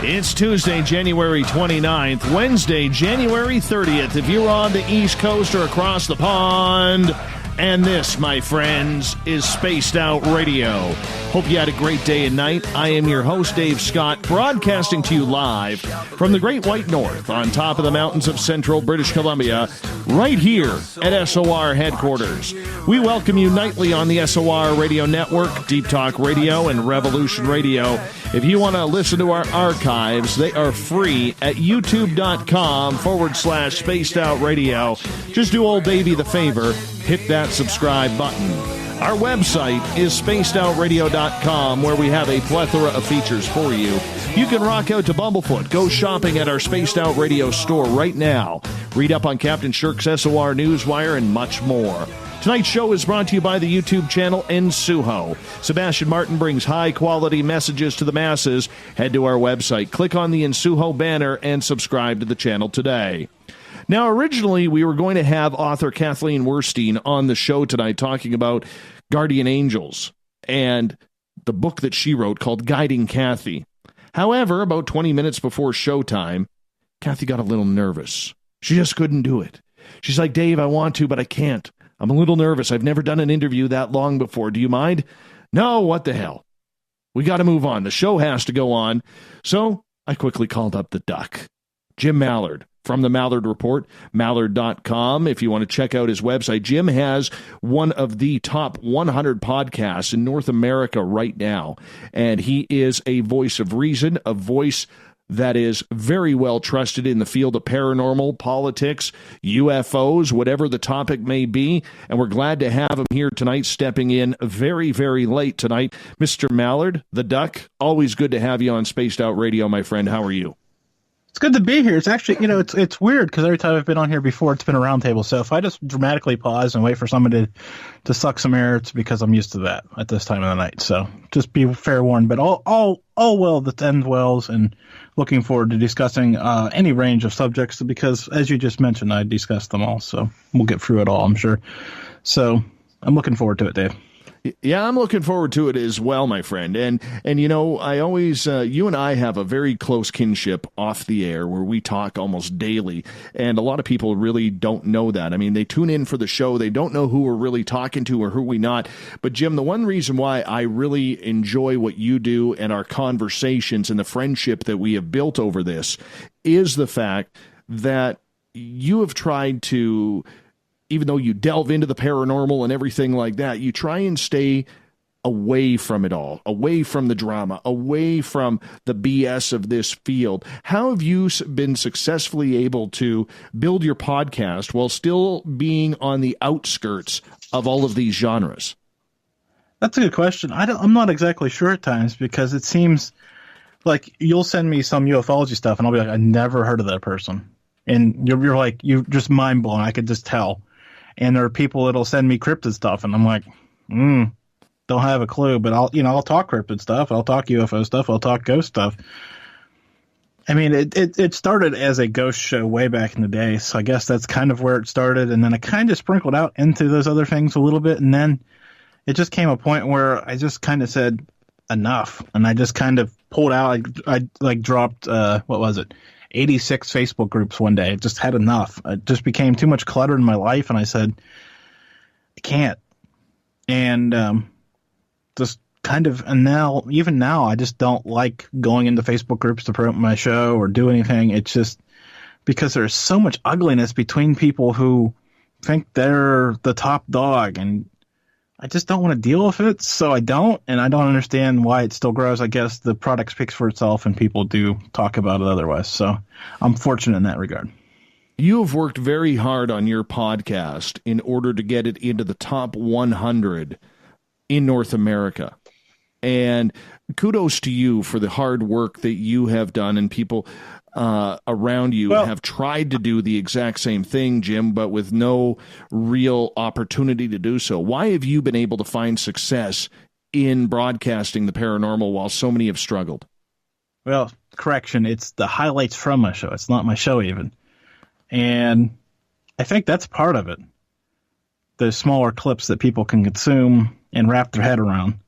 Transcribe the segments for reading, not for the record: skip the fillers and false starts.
It's Tuesday, January 29th, Wednesday, January 30th, if you're on the East Coast or across the pond. And this, my friends, is Spaced Out Radio. Hope you had a great day and night. I am your host, Dave Scott, broadcasting to you live from the Great White North on top of the mountains of central British Columbia, right here at SOR headquarters. We welcome you nightly on the SOR Radio Network, Deep Talk Radio, and Revolution Radio. If you want to listen to our archives, they are free at youtube.com/Spaced Out Radio. Just do old baby the favor. Hit that subscribe button. Our website is spacedoutradio.com, where we have a plethora of features for you. You can rock out to Bumblefoot. Go shopping at our Spaced Out Radio store right now. Read up on Captain Shirk's SOR Newswire and much more. Tonight's show is brought to you by the YouTube channel Ensuho. Sebastian Martin brings high-quality messages to the masses. Head to our website, click on the Ensuho banner, and subscribe to the channel today. Now, originally, we were going to have author Kathleen Werstein on the show tonight talking about guardian angels and the book that she wrote called Guiding Kathy. However, about 20 minutes before showtime, Kathy got a little nervous. She just couldn't do it. She's like, Dave, I want to, but I can't. I'm a little nervous. I've never done an interview that long before. Do you mind? No, what the hell? We got to move on. The show has to go on. So I quickly called up the duck, Jim Malliard, from the Malliard Report, Malliard.com. If you want to check out his website, Jim has one of the top 100 podcasts in North America right now. And he is a voice of reason, a voice that is very well trusted in the field of paranormal, politics, UFOs, whatever the topic may be. And we're glad to have him here tonight, stepping in very, very late tonight. Mr. Malliard, the duck, always good to have you on Spaced Out Radio, my friend. How are you? It's good to be here. It's actually, it's weird because every time I've been on here before, it's been a roundtable. So if I just dramatically pause and wait for somebody to suck some air, it's because I'm used to that at this time of the night. So just be fair warned. But all well that ends well, and looking forward to discussing any range of subjects because, as you just mentioned, I discussed them all. So we'll get through it all, I'm sure. So I'm looking forward to it, Dave. Yeah, I'm looking forward to it as well, my friend. And I always, you and I have a very close kinship off the air where we talk almost daily. And a lot of people really don't know that. I mean, they tune in for the show. They don't know who we're really talking to or who we not. But Jim, the one reason why I really enjoy what you do and our conversations and the friendship that we have built over this is the fact that you have tried to, even though you delve into the paranormal and everything like that, you try and stay away from it all, away from the drama, away from the BS of this field. How have you been successfully able to build your podcast while still being on the outskirts of all of these genres? That's a good question. I'm not exactly sure at times because it seems like you'll send me some ufology stuff and I'll be like, I never heard of that person. And you're like, you're just mind blown. I could just tell. And there are people that'll send me cryptid stuff, and I'm like, don't have a clue. But I'll talk cryptid stuff, I'll talk UFO stuff, I'll talk ghost stuff. I mean, it started as a ghost show way back in the day, so I guess that's kind of where it started. And then I kind of sprinkled out into those other things a little bit, and then it just came a point where I just kind of said enough, and I just kind of pulled out. I dropped 86 Facebook groups one day. I just had enough. It just became too much clutter in my life, and I said, I can't. And just kind of, and even now, I just don't like going into Facebook groups to promote my show or do anything. It's just because there's so much ugliness between people who think they're the top dog, and I just don't want to deal with it, so I don't, and I don't understand why it still grows. I guess the product speaks for itself, and people do talk about it otherwise, so I'm fortunate in that regard. You have worked very hard on your podcast in order to get it into the top 100 in North America, and kudos to you for the hard work that you have done, and people around you have tried to do the exact same thing, Jim, but with no real opportunity to do so. Why have you been able to find success in broadcasting the paranormal while so many have struggled? Well, correction, it's the highlights from my show. It's not my show even. And I think that's part of it. The smaller clips that people can consume and wrap their head around.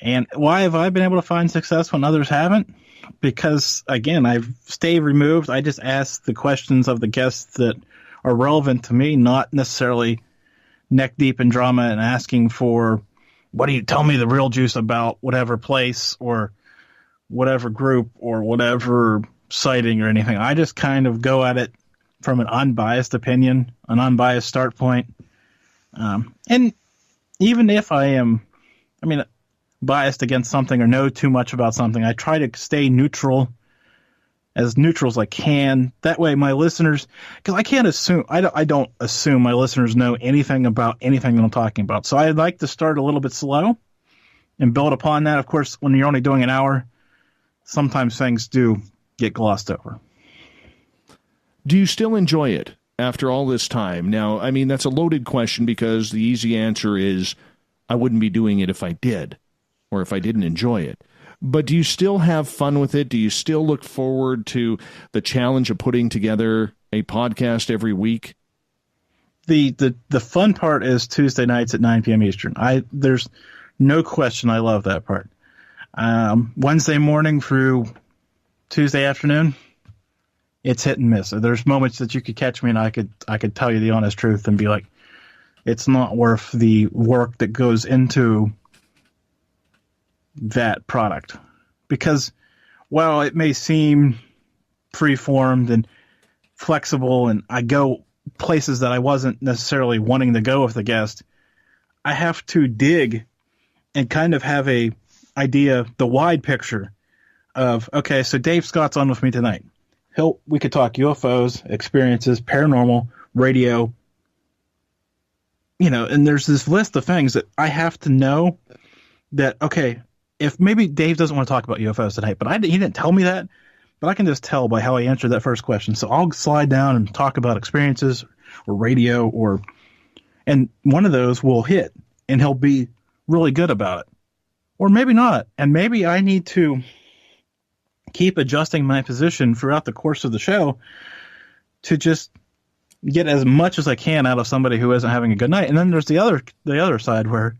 And why have I been able to find success when others haven't? Because, again, I've stayed removed. I just ask the questions of the guests that are relevant to me, not necessarily neck deep in drama and asking for, what do you tell me the real juice about whatever place or whatever group or whatever sighting or anything. I just kind of go at it from an unbiased opinion, an unbiased start point. And even if biased against something or know too much about something, I try to stay neutral as I can. That way my listeners, because I can't assume, I don't assume my listeners know anything about anything that I'm talking about. So I like to start a little bit slow and build upon that. Of course, when you're only doing an hour, sometimes things do get glossed over. Do you still enjoy it after all this time? Now, I mean, that's a loaded question because the easy answer is I wouldn't be doing it if I did or if I didn't enjoy it. But do you still have fun with it? Do you still look forward to the challenge of putting together a podcast every week? The fun part is Tuesday nights at 9 p.m. Eastern. There's no question I love that part. Wednesday morning through Tuesday afternoon, it's hit and miss. There's moments that you could catch me and I could tell you the honest truth and be like, it's not worth the work that goes into that product. Because while it may seem free-formed and flexible and I go places that I wasn't necessarily wanting to go with the guest, I have to dig and kind of have a idea, the wide picture of, okay, so Dave Scott's on with me tonight. We could talk UFOs, experiences, paranormal, radio, and there's this list of things that I have to know that, okay, if maybe Dave doesn't want to talk about UFOs tonight, but he didn't tell me that, but I can just tell by how he answered that first question. So I'll slide down and talk about experiences or radio and one of those will hit and he'll be really good about it. Or maybe not. And maybe I need to keep adjusting my position throughout the course of the show to just get as much as I can out of somebody who isn't having a good night. And then there's the other side where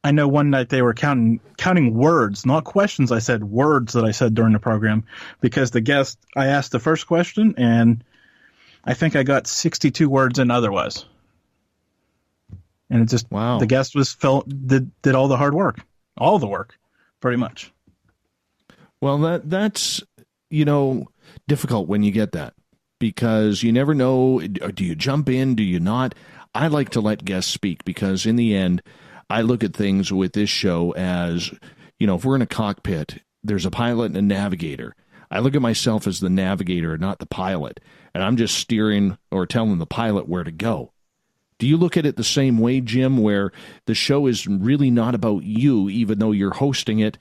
I know one night they were counting words, not questions. I said words that I said during the program because the guest, I asked the first question and I think I got 62 words in otherwise. And it just, wow. The guest did all the hard work, all the work, pretty much. Well, that's, difficult when you get that because you never know. Do you jump in? Do you not? I like to let guests speak because in the end, I look at things with this show as, if we're in a cockpit, there's a pilot and a navigator. I look at myself as the navigator, not the pilot, and I'm just steering or telling the pilot where to go. Do you look at it the same way, Jim, where the show is really not about you, even though you're hosting it,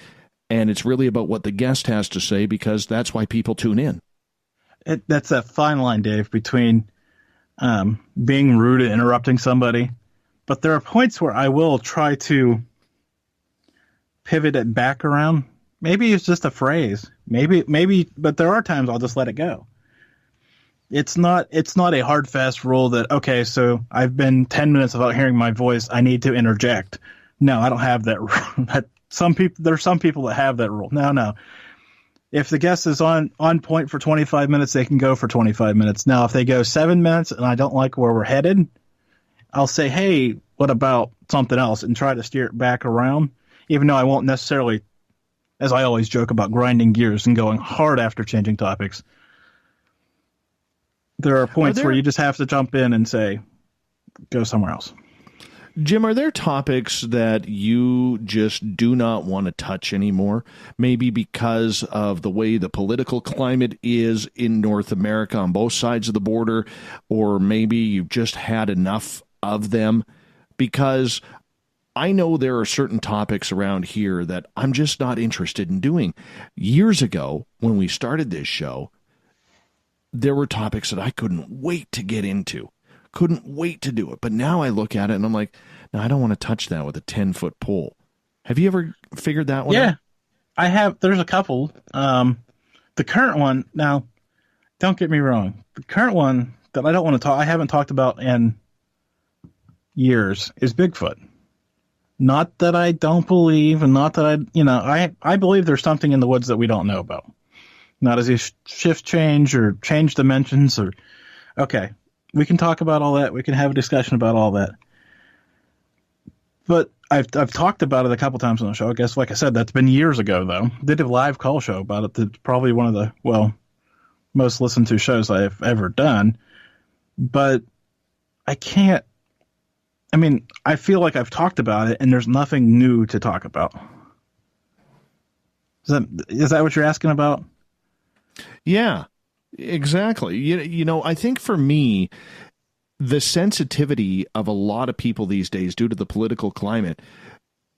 and it's really about what the guest has to say because that's why people tune in? That's that fine line, Dave, between being rude and interrupting somebody. But there are points where I will try to pivot it back around. Maybe it's just a phrase. Maybe, but there are times I'll just let it go. It's not a hard, fast rule that, okay, so I've been 10 minutes without hearing my voice. I need to interject. No, I don't have that rule. There are some people that have that rule. No. If the guest is on point for 25 minutes, they can go for 25 minutes. Now, if they go 7 minutes and I don't like where we're headed, I'll say, hey, what about something else, and try to steer it back around, even though I won't necessarily, as I always joke about, grinding gears and going hard after changing topics. There are points where you just have to jump in and say, go somewhere else. Jim, are there topics that you just do not want to touch anymore? Maybe because of the way the political climate is in North America on both sides of the border, or maybe you've just had enough of them? Because I know there are certain topics around here that I'm just not interested in doing. Years ago, when we started this show, there were topics that I couldn't wait to get into. Couldn't wait to do it. But now I look at it and I'm like, no, I don't want to touch that with a 10-foot pole. Have you ever figured that one out? Yeah, I have. There's a couple. The current one, now, don't get me wrong. The current one that I haven't talked about in years is Bigfoot. Not that I don't believe, and not that I believe there's something in the woods that we don't know about. Not as if shift change or change dimensions or, okay, we can talk about all that. We can have a discussion about all that. But I've talked about it a couple times on the show. I guess, like I said, that's been years ago, though. Did a live call show about it. That's probably one of the, most listened to shows I've ever done. But I feel like I've talked about it, and there's nothing new to talk about. Is that what you're asking about? Yeah, exactly. I think for me, the sensitivity of a lot of people these days due to the political climate,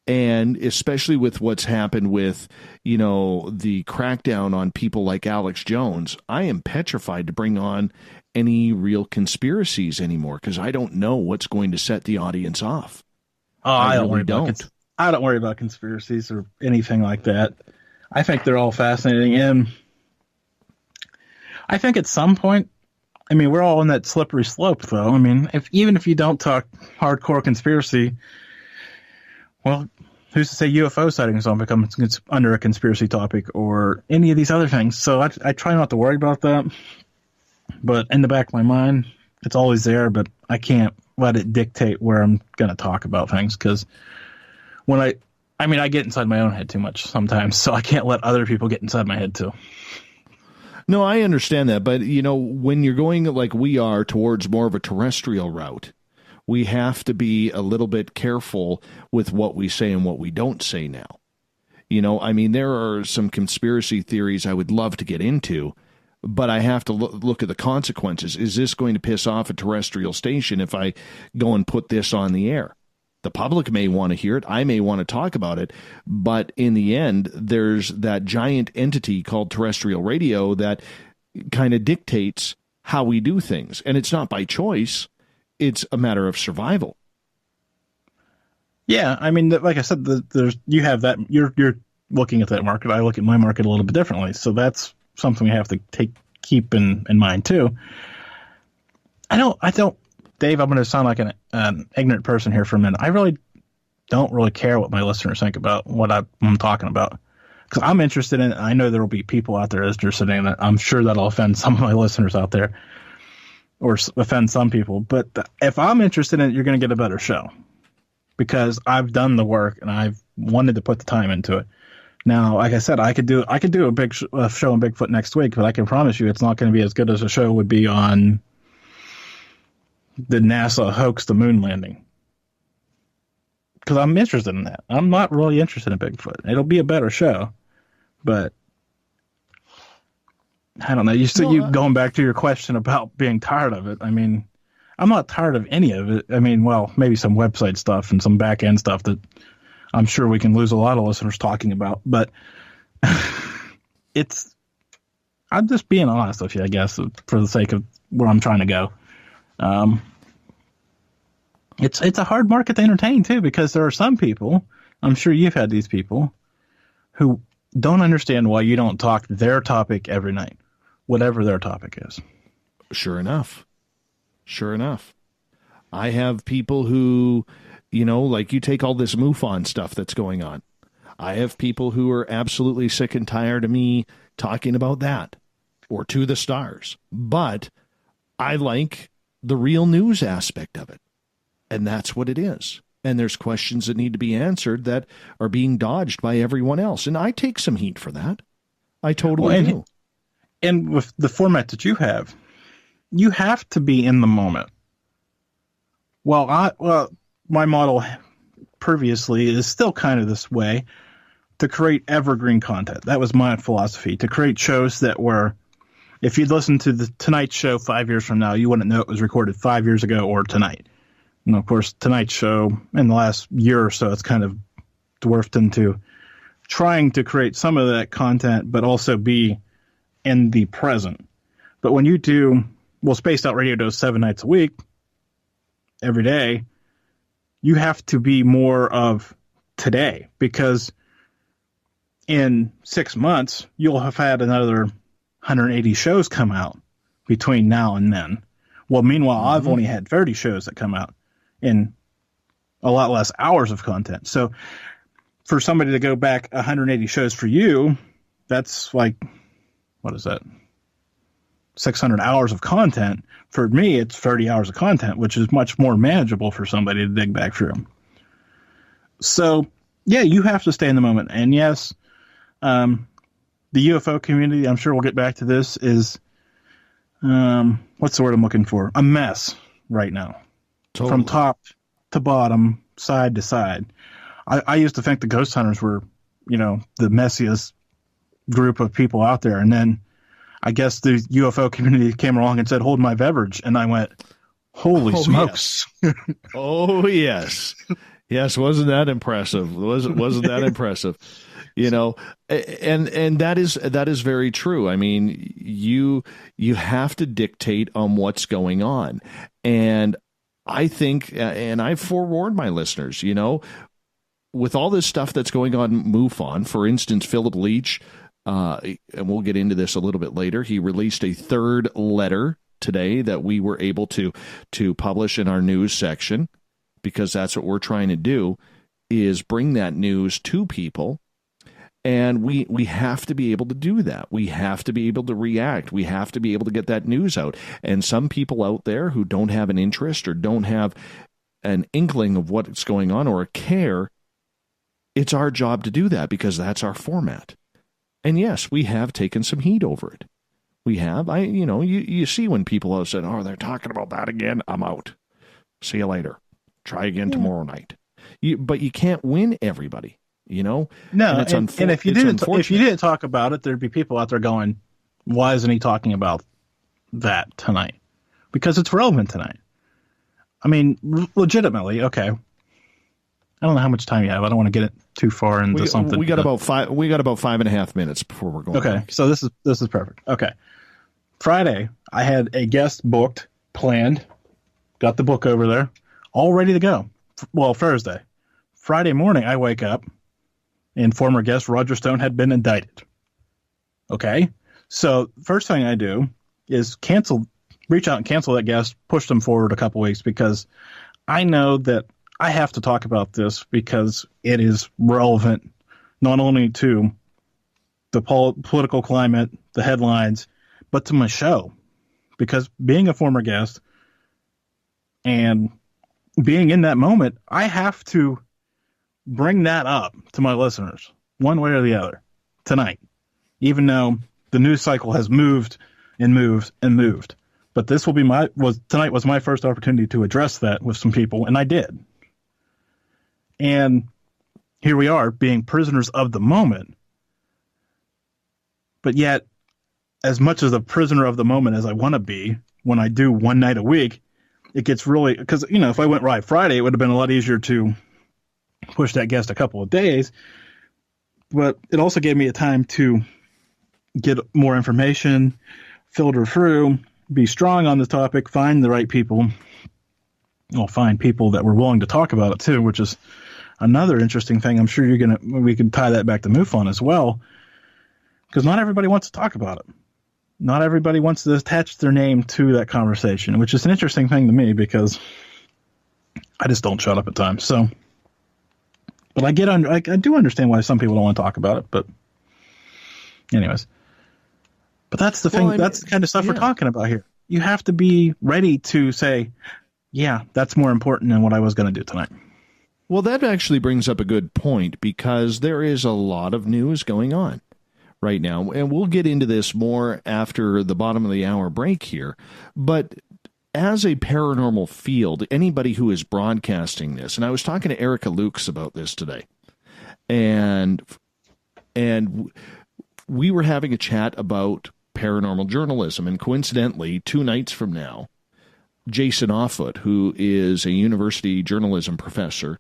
and especially with what's happened with, the crackdown on people like Alex Jones, I am petrified to bring on any real conspiracies anymore because I don't know what's going to set the audience off. Oh, I don't worry about conspiracies or anything like that. I think they're all fascinating, and I think at some point, we're all on that slippery slope, though. Even if you don't talk hardcore conspiracy, well, who's to say UFO sightings don't become under a conspiracy topic or any of these other things? So I try not to worry about that. But in the back of my mind, it's always there, but I can't let it dictate where I'm going to talk about things because when I get inside my own head too much sometimes, so I can't let other people get inside my head too. No, I understand that. But, when you're going like we are towards more of a terrestrial route, we have to be a little bit careful with what we say and what we don't say now. There are some conspiracy theories I would love to get into, but I have to look at the consequences. Is this going to piss off a terrestrial station if I go and put this on the air? The public may want to hear it. I may want to talk about it. But in the end, there's that giant entity called terrestrial radio that kind of dictates how we do things. And it's not by choice. It's a matter of survival. Yeah. Like I said, you have that. You're looking at that market. I look at my market a little bit differently. So that's something we have to keep in mind too. I don't, Dave, I'm going to sound like an ignorant person here for a minute. I really don't really care what my listeners think about what I'm talking about because I'm interested in it. I know there will be people out there interested in it. I'm sure that'll offend some of my listeners out there or offend some people. But if I'm interested in it, you're going to get a better show because I've done the work and I've wanted to put the time into it. Now, like I said, I could do a big show on Bigfoot next week, but I can promise you it's not going to be as good as a show would be on the NASA hoax, the moon landing. Because I'm interested in that. I'm not really interested in Bigfoot. It'll be a better show, but I don't know. You going back to your question about being tired of it. I'm not tired of any of it. Maybe some website stuff and some back end stuff that I'm sure we can lose a lot of listeners talking about, but I'm just being honest with you, I guess, for the sake of where I'm trying to go. It's a hard market to entertain too, because there are some people, I'm sure you've had these people, who don't understand why you don't talk their topic every night, whatever their topic is. Sure enough. I have people who, like you take all this MUFON stuff that's going on. I have people who are absolutely sick and tired of me talking about that or to the stars. But I like the real news aspect of it. And that's what it is. And there's questions that need to be answered that are being dodged by everyone else. And I take some heat for that. I totally do. And with the format that you have to be in the moment. Well, my model previously is still kind of this way, to create evergreen content. That was my philosophy, to create shows that were, if you'd listen to the Tonight Show 5 years from now, you wouldn't know it was recorded 5 years ago or tonight. And of course, Tonight Show in the last year or so, it's kind of dwarfed into trying to create some of that content, but also be in the present. But when you do, Spaced Out Radio does 7 nights a week, every day, you have to be more of today, because in 6 months, you'll have had another 180 shows come out between now and then. Well, meanwhile, I've only had 30 shows that come out in a lot less hours of content. So for somebody to go back 180 shows for you, that's like, what is that? 600 hours of content. For me, it's 30 hours of content, which is much more manageable for somebody to dig back through. So, yeah, you have to stay in the moment. And yes, the UFO community, I'm sure we'll get back to this, is, what's the word I'm looking for? A mess right now. Totally. From top to bottom, side to side. I used to think the ghost hunters were, the messiest group of people out there. And then I guess the UFO community came along and said, hold my beverage. And I went, holy smokes. Yes. Oh, yes. Yes. Wasn't that impressive? Wasn't that impressive? And that is very true. I mean, you have to dictate on what's going on. And I think, and I've forewarned my listeners, with all this stuff that's going on MUFON, for instance, Philip Leach, and we'll get into this a little bit later, he released a third letter today that we were able to publish in our news section, because that's what we're trying to do, is bring that news to people. And we have to be able to do that. We have to be able to react. We have to be able to get that news out. And some people out there who don't have an interest or don't have an inkling of what's going on or a care, it's our job to do that because that's our format. And yes, we have taken some heat over it. We have. You see when people have said, oh, they're talking about that again, I'm out. See you later. Try again tomorrow night. But you can't win everybody. No, and if you didn't talk about it, there'd be people out there going, why isn't he talking about that tonight? Because it's relevant tonight. I mean, legitimately, okay. I don't know how much time you have. I don't want to get it too far into something. We got about 5.5 minutes before we're going. Okay, so this is perfect. Okay, Friday I had a guest booked, planned, got the book over there, all ready to go. Well, Thursday, Friday morning I wake up, and former guest Roger Stone had been indicted. Okay, so first thing I do is reach out and cancel that guest, push them forward a couple weeks because I know that I have to talk about this because it is relevant not only to the political climate, the headlines, but to my show. Because being a former guest and being in that moment, I have to bring that up to my listeners one way or the other tonight, even though the news cycle has moved and moved and moved. But this will be tonight was my first opportunity to address that with some people, and I did. And here we are being prisoners of the moment. But yet, as much as a prisoner of the moment as I want to be when I do one night a week, it gets really, because, if I went right Friday, it would have been a lot easier to push that guest a couple of days. But it also gave me a time to get more information, filter through, be strong on the topic, find the right people. Well, find people that were willing to talk about it too, which is another interesting thing. I'm sure we can tie that back to MUFON as well, because not everybody wants to talk about it. Not everybody wants to attach their name to that conversation, which is an interesting thing to me because I just don't shut up at times. So, but I do understand why some people don't want to talk about it. But anyways, but that's the thing. That's the kind of stuff we're talking about here. You have to be ready to say, yeah, that's more important than what I was going to do tonight. Well, that actually brings up a good point because there is a lot of news going on right now, and we'll get into this more after the bottom of the hour break here. But as a paranormal field, anybody who is broadcasting this, and I was talking to Erica Lukes about this today, and we were having a chat about paranormal journalism, and coincidentally, 2 nights from now, Jason Offutt, who is a university journalism professor,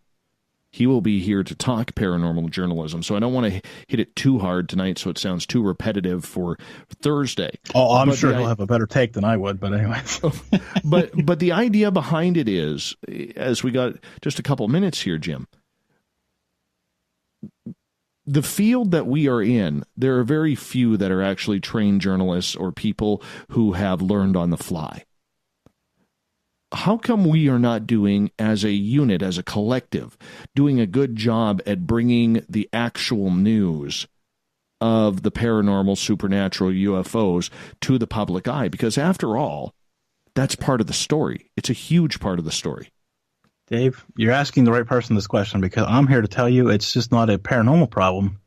he will be here to talk paranormal journalism. So I don't want to hit it too hard tonight so it sounds too repetitive for Thursday. Oh, I'm sure he'll have a better take than I would, but anyway. but the idea behind it is, as we got just a couple minutes here, Jim, the field that we are in, there are very few that are actually trained journalists or people who have learned on the fly. how come we are not doing, as a unit, as a collective, doing a good job at bringing the actual news of the paranormal, supernatural, UFOs to the public eye? Because after all, that's part of the story. It's a huge part of the story. Dave, you're asking the right person this question, because I'm here to tell you it's just not a paranormal problem.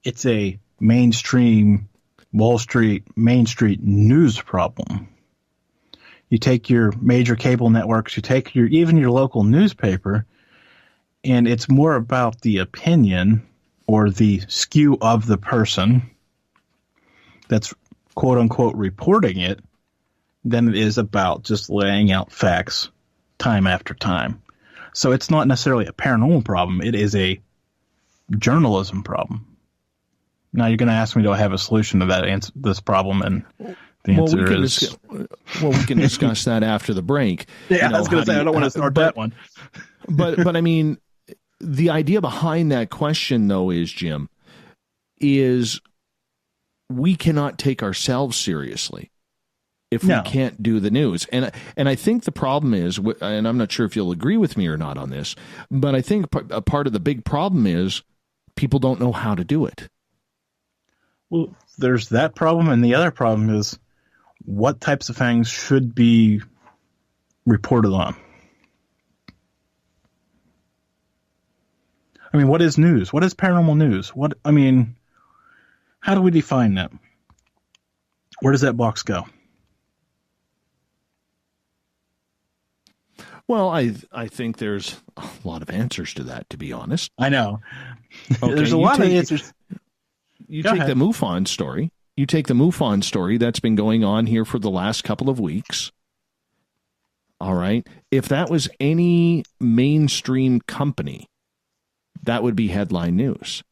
It's a mainstream Wall Street, Main Street news problem. You take your major cable networks, you take even your local newspaper, and it's more about the opinion or the skew of the person that's quote unquote reporting it than it is about just laying out facts time after time. So it's not necessarily a paranormal problem. It is a journalism problem. Now you're going to ask me, do I have a solution to this problem? And the answer is... we can discuss that after the break. Yeah, I was going to say, I don't want to start that one. But I mean, the idea behind that question, though, is, Jim, is we cannot take ourselves seriously if we can't do the news. And I think the problem is, and I'm not sure if you'll agree with me or not on this, but I think a part of the big problem is people don't know how to do it. Well, there's that problem, and the other problem is what types of things should be reported on. I mean, what is news? What is paranormal news? How do we define that? Where does that box go? Well, I think there's a lot of answers to that, to be honest. I know. Okay, there's a lot of answers. You take the MUFON story. You take the MUFON story that's been going on here for the last couple of weeks. All right. If that was any mainstream company, that would be headline news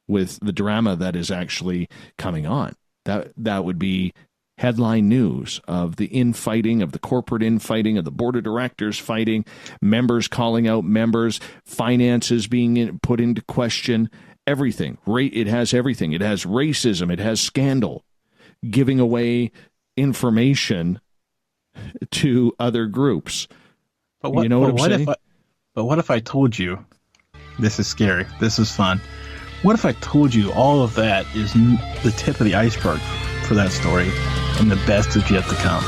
with the drama that is actually coming on. That would be headline news of the infighting, of the corporate infighting, of the board of directors fighting, members calling out members, finances being put into question. Everything. It has everything. It has racism. It has scandal, giving away information to other groups. But what, you know what I'm saying? But what if I told you, this is scary, this is fun, what if I told you all of that is the tip of the iceberg for that story, and the best is yet to come?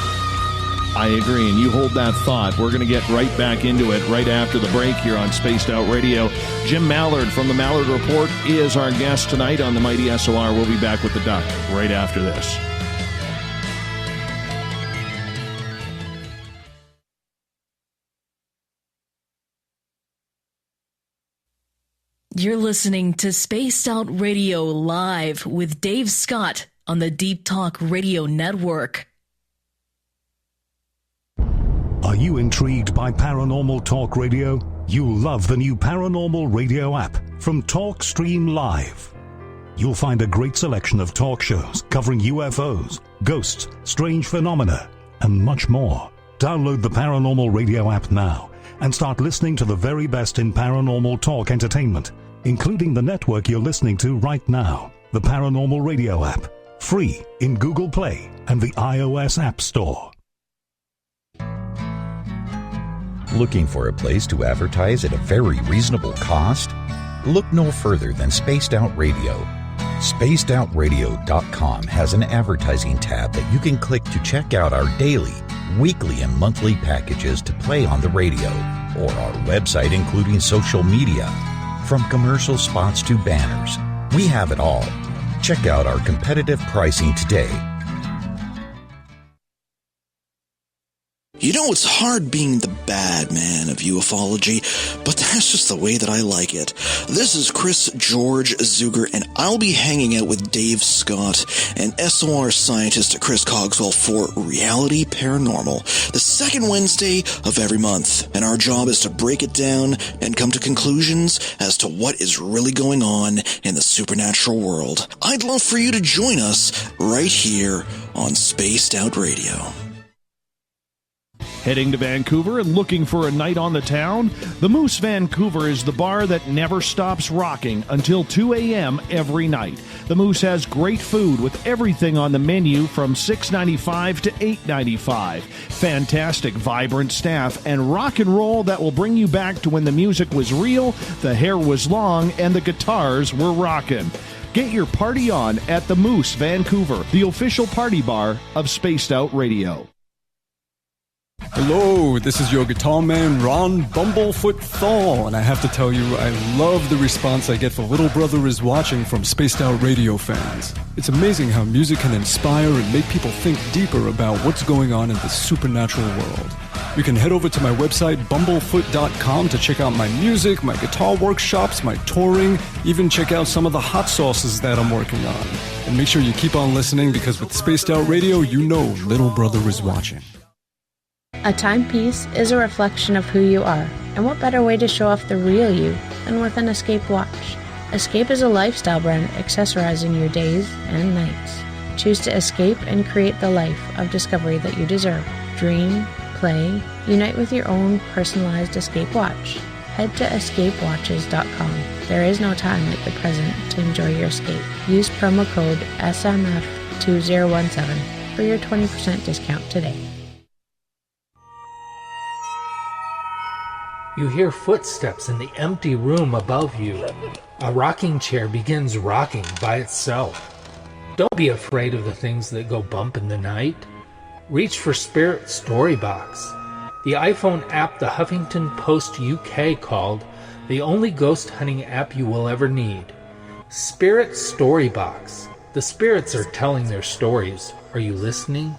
I agree, and you hold that thought. We're going to get right back into it right after the break here on Spaced Out Radio. Jim Malliard from the Malliard Report is our guest tonight on the Mighty SOR. We'll be back with the Duck right after this. You're listening to Spaced Out Radio Live with Dave Scott on the Deep Talk Radio Network. Are you intrigued by Paranormal Talk Radio? You'll love the new Paranormal Radio app from TalkStream Live. You'll find a great selection of talk shows covering UFOs, ghosts, strange phenomena, and much more. Download the Paranormal Radio app now and start listening to the very best in paranormal talk entertainment, including the network you're listening to right now, the Paranormal Radio app, free in Google Play and the iOS App Store. Looking for a place to advertise at a very reasonable cost? Look no further than Spaced Out Radio. SpacedOutRadio.com has an advertising tab that you can click to check out our daily, weekly, and monthly packages to play on the radio, or our website including social media. From commercial spots to banners, we have it all. Check out our competitive pricing today. You know, it's hard being the bad man of ufology, but that's just the way that I like it. This is Chris George Zuger, and I'll be hanging out with Dave Scott and SOR scientist Chris Cogswell for Reality Paranormal, the second Wednesday of every month. And our job is to break it down and come to conclusions as to what is really going on in the supernatural world. I'd love for you to join us right here on Spaced Out Radio. Heading to Vancouver and looking for a night on the town? The Moose Vancouver is the bar that never stops rocking until 2 a.m. every night. The Moose has great food with everything on the menu from $6.95 to $8.95. Fantastic, vibrant staff and rock and roll that will bring you back to when the music was real, the hair was long, and the guitars were rocking. Get your party on at the Moose Vancouver, the official party bar of Spaced Out Radio. Hello, this is your guitar man, Ron Bumblefoot Thal, and I have to tell you, I love the response I get for Little Brother is Watching from Spaced Out Radio fans. It's amazing how music can inspire and make people think deeper about what's going on in the supernatural world. You can head over to my website, bumblefoot.com, to check out my music, my guitar workshops, my touring, even check out some of the hot sauces that I'm working on. And make sure you keep on listening, because with Spaced Out Radio, you know Little Brother is watching. A timepiece is a reflection of who you are, and what better way to show off the real you than with an Escape watch? Escape is a lifestyle brand accessorizing your days and nights. Choose to escape and create the life of discovery that you deserve. Dream, play, unite with your own personalized Escape watch. Head to escapewatches.com. There is no time like the present to enjoy your escape. Use promo code SMF2017 for your 20% discount today. You hear footsteps in the empty room above you. A rocking chair begins rocking by itself. Don't be afraid of the things that go bump in the night. Reach for Spirit Storybox, the iPhone app the Huffington Post UK called the only ghost hunting app you will ever need. Spirit Storybox. The spirits are telling their stories. Are you listening?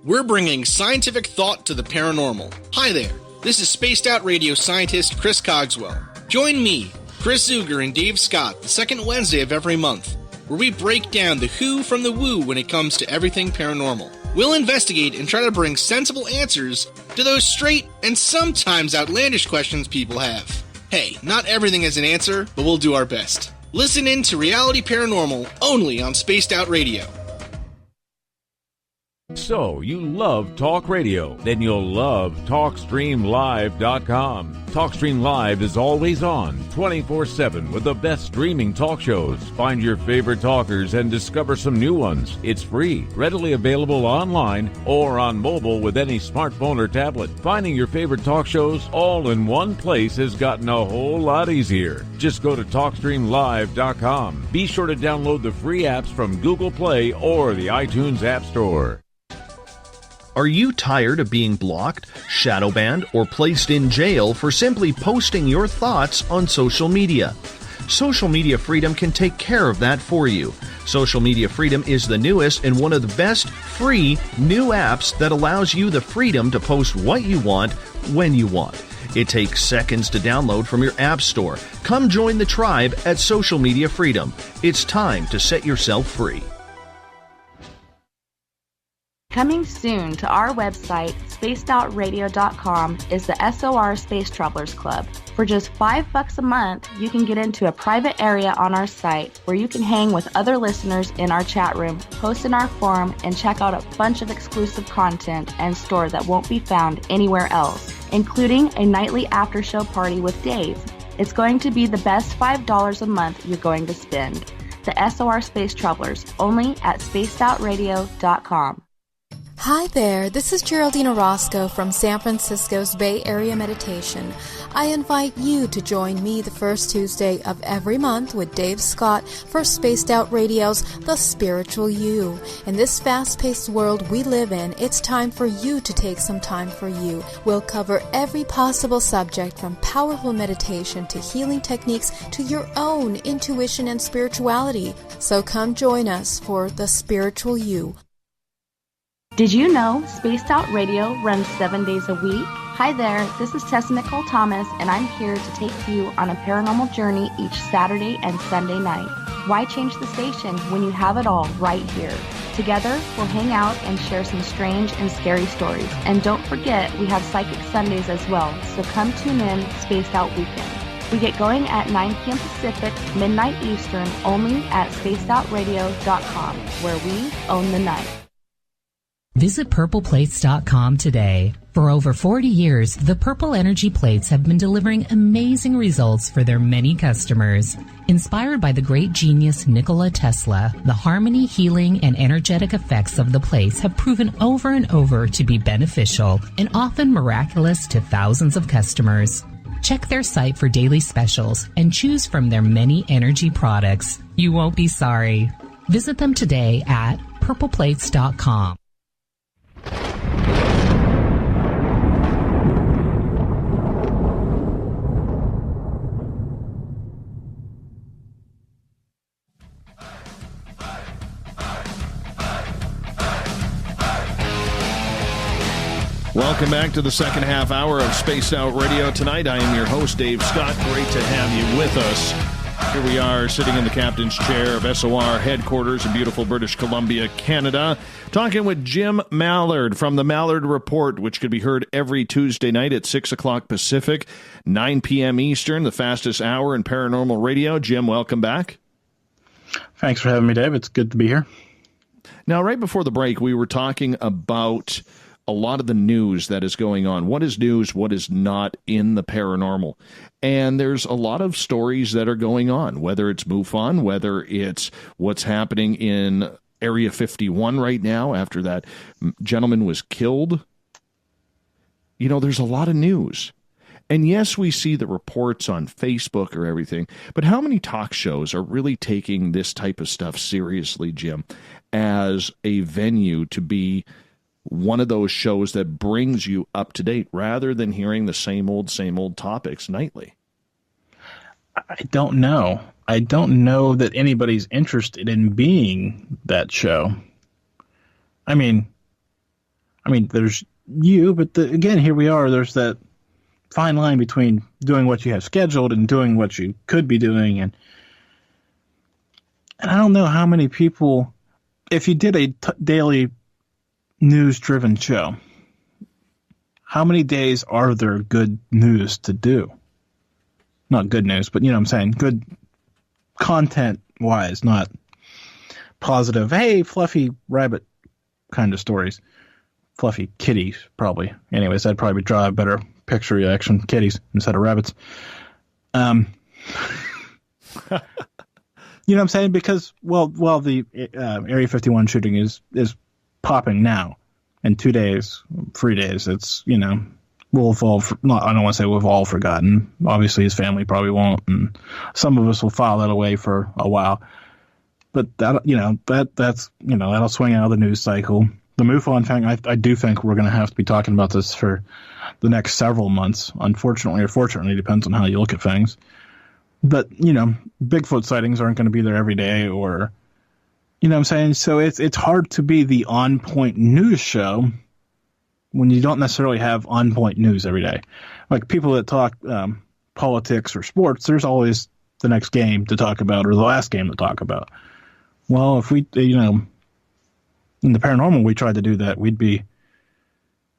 We're bringing scientific thought to the paranormal. Hi there, this is Spaced Out Radio scientist Chris Cogswell. Join me, Chris Zuger, and Dave Scott the second Wednesday of every month, where we break down the who from the woo when it comes to everything paranormal. We'll investigate and try to bring sensible answers to those straight and sometimes outlandish questions people have. Hey, not everything has an answer, but we'll do our best. Listen in to Reality Paranormal only on Spaced Out Radio. So, you love talk radio? Then you'll love TalkStreamLive.com. TalkStream Live is always on, 24/7, with the best streaming talk shows. Find your favorite talkers and discover some new ones. It's free, readily available online or on mobile with any smartphone or tablet. Finding your favorite talk shows all in one place has gotten a whole lot easier. Just go to TalkStreamLive.com. Be sure to download the free apps from Google Play or the iTunes App Store. Are you tired of being blocked, shadow banned, or placed in jail for simply posting your thoughts on social media? Social Media Freedom can take care of that for you. Social Media Freedom is the newest and one of the best free new apps that allows you the freedom to post what you want, when you want. It takes seconds to download from your app store. Come join the tribe at Social Media Freedom. It's time to set yourself free. Coming soon to our website, spacedoutradio.com, is the SOR Space Travelers Club. For just $5 a month, you can get into a private area on our site where you can hang with other listeners in our chat room, post in our forum, and check out a bunch of exclusive content and store that won't be found anywhere else, including a nightly after-show party with Dave. It's going to be the best $5 a month you're going to spend. The SOR Space Travelers, only at spacedoutradio.com. Hi there, this is Geraldine Orozco from San Francisco's Bay Area Meditation. I invite you to join me the first Tuesday of every month with Dave Scott for Spaced Out Radio's The Spiritual You. In this fast-paced world we live in, it's time for you to take some time for you. We'll cover every possible subject from powerful meditation to healing techniques to your own intuition and spirituality. So come join us for The Spiritual You. Did you know Spaced Out Radio runs 7 days a week? Hi there, this is Tessa Nicole Thomas, and I'm here to take you on a paranormal journey each Saturday and Sunday night. Why change the station when you have it all right here? Together, we'll hang out and share some strange and scary stories. And don't forget, we have Psychic Sundays as well, so come tune in Spaced Out Weekend. We get going at 9 p.m. Pacific, midnight Eastern, only at spacedoutradio.com, where we own the night. Visit purpleplates.com today. For over 40 years, the Purple Energy Plates have been delivering amazing results for their many customers. Inspired by the great genius Nikola Tesla, the harmony, healing, and energetic effects of the plates have proven over and over to be beneficial and often miraculous to thousands of customers. Check their site for daily specials and choose from their many energy products. You won't be sorry. Visit them today at purpleplates.com. Welcome back to the second half hour of Spaced Out Radio tonight. I am your host, Dave Scott. Great to have you with us. Here we are sitting in the captain's chair of SOR headquarters in beautiful British Columbia, Canada, talking with Jim Mallard from the Malliard Report, which could be heard every Tuesday night at 6 o'clock Pacific, 9 p.m. Eastern, the fastest hour in paranormal radio. Jim, welcome back. Thanks for having me, Dave. It's good to be here. Now, right before the break, we were talking about a lot of the news that is going on. What is news? What is not in the paranormal? And there's a lot of stories that are going on, whether it's MUFON, whether it's what's happening in Area 51 right now after that gentleman was killed. You know, there's a lot of news. And yes, we see the reports on Facebook or everything, but how many talk shows are really taking this type of stuff seriously, Jim, as a venue to be one of those shows that brings you up to date rather than hearing the same old topics nightly? I don't know. I don't know that anybody's interested in being that show. I mean, there's you, but again, here we are. There's that fine line between doing what you have scheduled and doing what you could be doing. And I don't know how many people, if you did a daily news-driven show, how many days are there good news to do? Not good news, but you know what I'm saying, good content-wise, not positive, hey, fluffy rabbit kind of stories. Fluffy kitties, probably. Anyways, that'd probably draw a better picture reaction, kitties instead of rabbits. You know what I'm saying? Because, well, the Area 51 shooting is popping now. In 2 days, 3 days, it's, you know, we'll have all, I don't want to say we've all forgotten. Obviously, his family probably won't, and some of us will file that away for a while. But that, you know, that's, you know, that'll swing out of the news cycle. The MUFON thing, I do think we're going to have to be talking about this for the next several months. Unfortunately or fortunately, depends on how you look at things. But, you know, Bigfoot sightings aren't going to be there every day, or, you know what I'm saying? So it's hard to be the on-point news show when you don't necessarily have on-point news every day. Like people that talk politics or sports, there's always the next game to talk about or the last game to talk about. Well, if we, you know, in the paranormal, we tried to do that, we'd be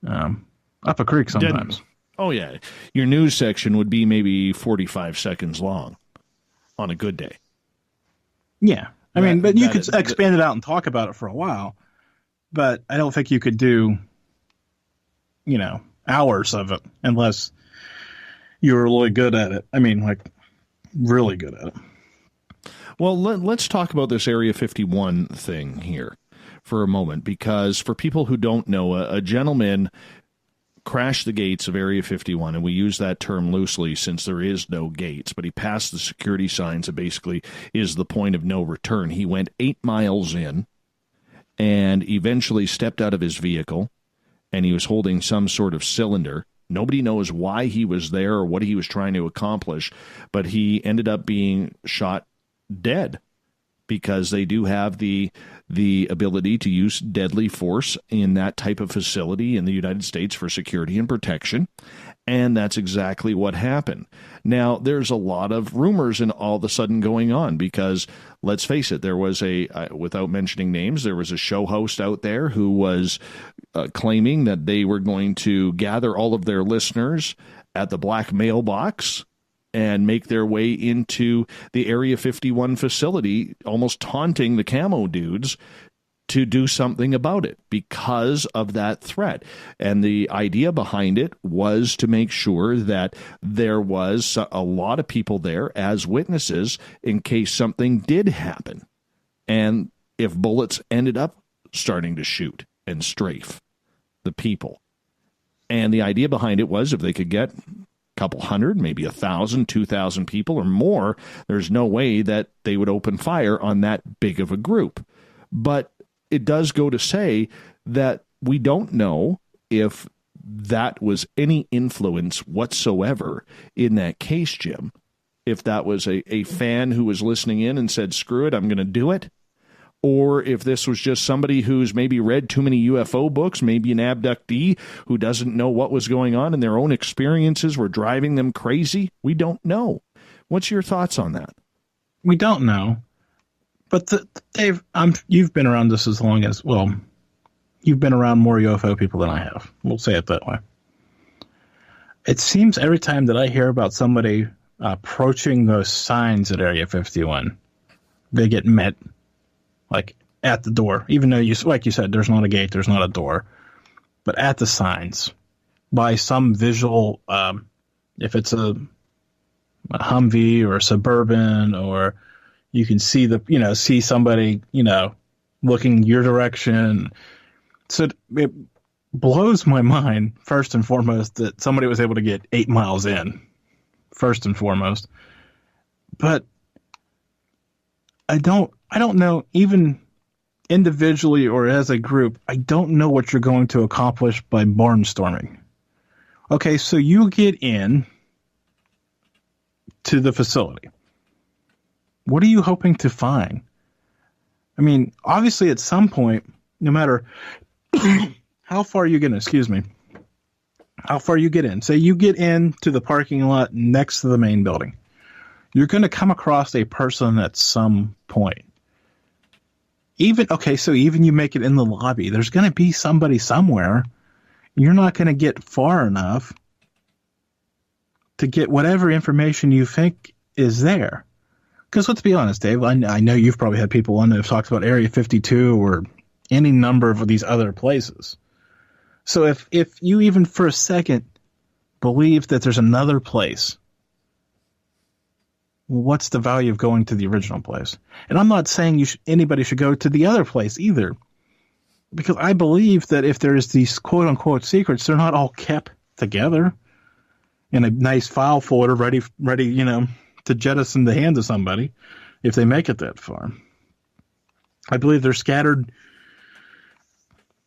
up a creek sometimes. Oh, yeah. Your news section would be maybe 45 seconds long on a good day. Yeah. I mean, but you could expand it out and talk about it for a while, but I don't think you could do, you know, hours of it unless you were really good at it. I mean, like, really good at it. Well, let's talk about this Area 51 thing here for a moment, because for people who don't know, a gentleman crashed the gates of Area 51, and we use that term loosely since there is no gates, but he passed the security signs that basically is the point of no return. He went 8 miles in and eventually stepped out of his vehicle, and he was holding some sort of cylinder. Nobody knows why he was there or what he was trying to accomplish, but he ended up being shot dead, because they do have the ability to use deadly force in that type of facility in the United States for security and protection. And that's exactly what happened. Now, there's a lot of rumors and all of a sudden going on, because let's face it, there was without mentioning names, there was a show host out there who was claiming that they were going to gather all of their listeners at the black mailbox and make their way into the Area 51 facility, almost taunting the camo dudes to do something about it because of that threat. And the idea behind it was to make sure that there was a lot of people there as witnesses in case something did happen. And if bullets ended up starting to shoot and strafe the people. And the idea behind it was if they could get a couple hundred, maybe 1,000, 2,000 people or more, there's no way that they would open fire on that big of a group. But it does go to say that we don't know if that was any influence whatsoever in that case, Jim. If that was a fan who was listening in and said, screw it, I'm going to do it. Or if this was just somebody who's maybe read too many UFO books, maybe an abductee who doesn't know what was going on and their own experiences were driving them crazy. We don't know. What's your thoughts on that? We don't know. But Dave, you've been around this as long as, well, you've been around more UFO people than I have. We'll say it that way. It seems every time that I hear about somebody approaching those signs at Area 51, they get met like at the door, even though like you said, there's not a gate, there's not a door, but at the signs by some visual, if it's a Humvee or a Suburban, or you can see somebody, looking your direction. So it blows my mind, first and foremost, that somebody was able to get 8 miles in, first and foremost. But I don't know, even individually or as a group, I don't know what you're going to accomplish by barnstorming. Okay, so you get in to the facility. What are you hoping to find? I mean, obviously at some point, no matter how far you get in, how far you get in, say you get into the parking lot next to the main building, you're going to come across a person at some point. Even you make it in the lobby, there's going to be somebody somewhere. You're not going to get far enough to get whatever information you think is there. Because let's be honest, Dave, I know you've probably had people on that have talked about Area 52 or any number of these other places. So if you even for a second believe that there's another place, what's the value of going to the original place? And I'm not saying anybody should go to the other place either, because I believe that if there's these quote-unquote secrets, they're not all kept together in a nice file folder ready, to jettison the hand of somebody if they make it that far. I believe they're scattered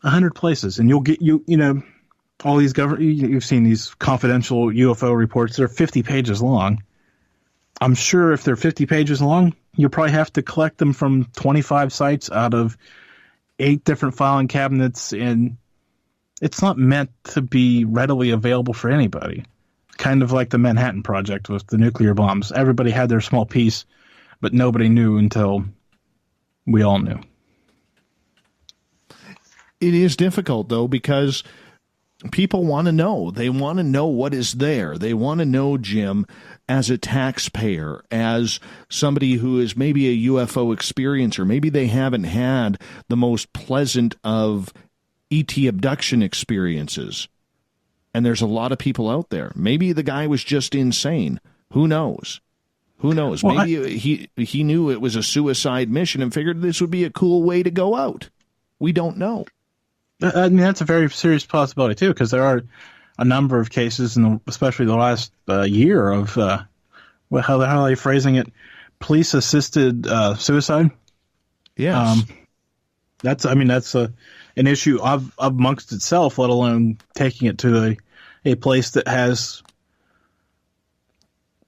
100 places, and you'll get all these you've seen these confidential UFO reports. They're 50 pages long. I'm sure if they're 50 pages long, you'll probably have to collect them from 25 sites out of 8 different filing cabinets, and it's not meant to be readily available for anybody. Kind of like the Manhattan Project with the nuclear bombs. Everybody had their small piece, but nobody knew until we all knew. It is difficult, though, because people want to know. They want to know what is there. They want to know, Jim, as a taxpayer, as somebody who is maybe a UFO experiencer. Maybe they haven't had the most pleasant of ET abduction experiences. And there's a lot of people out there. Maybe the guy was just insane. Who knows? Well, maybe he knew it was a suicide mission and figured this would be a cool way to go out. We don't know. I mean, that's a very serious possibility, too, because there are a number of cases, especially the last year, of, how are they phrasing it? Police-assisted suicide? Yes. That's an issue amongst itself, let alone taking it to a place that has,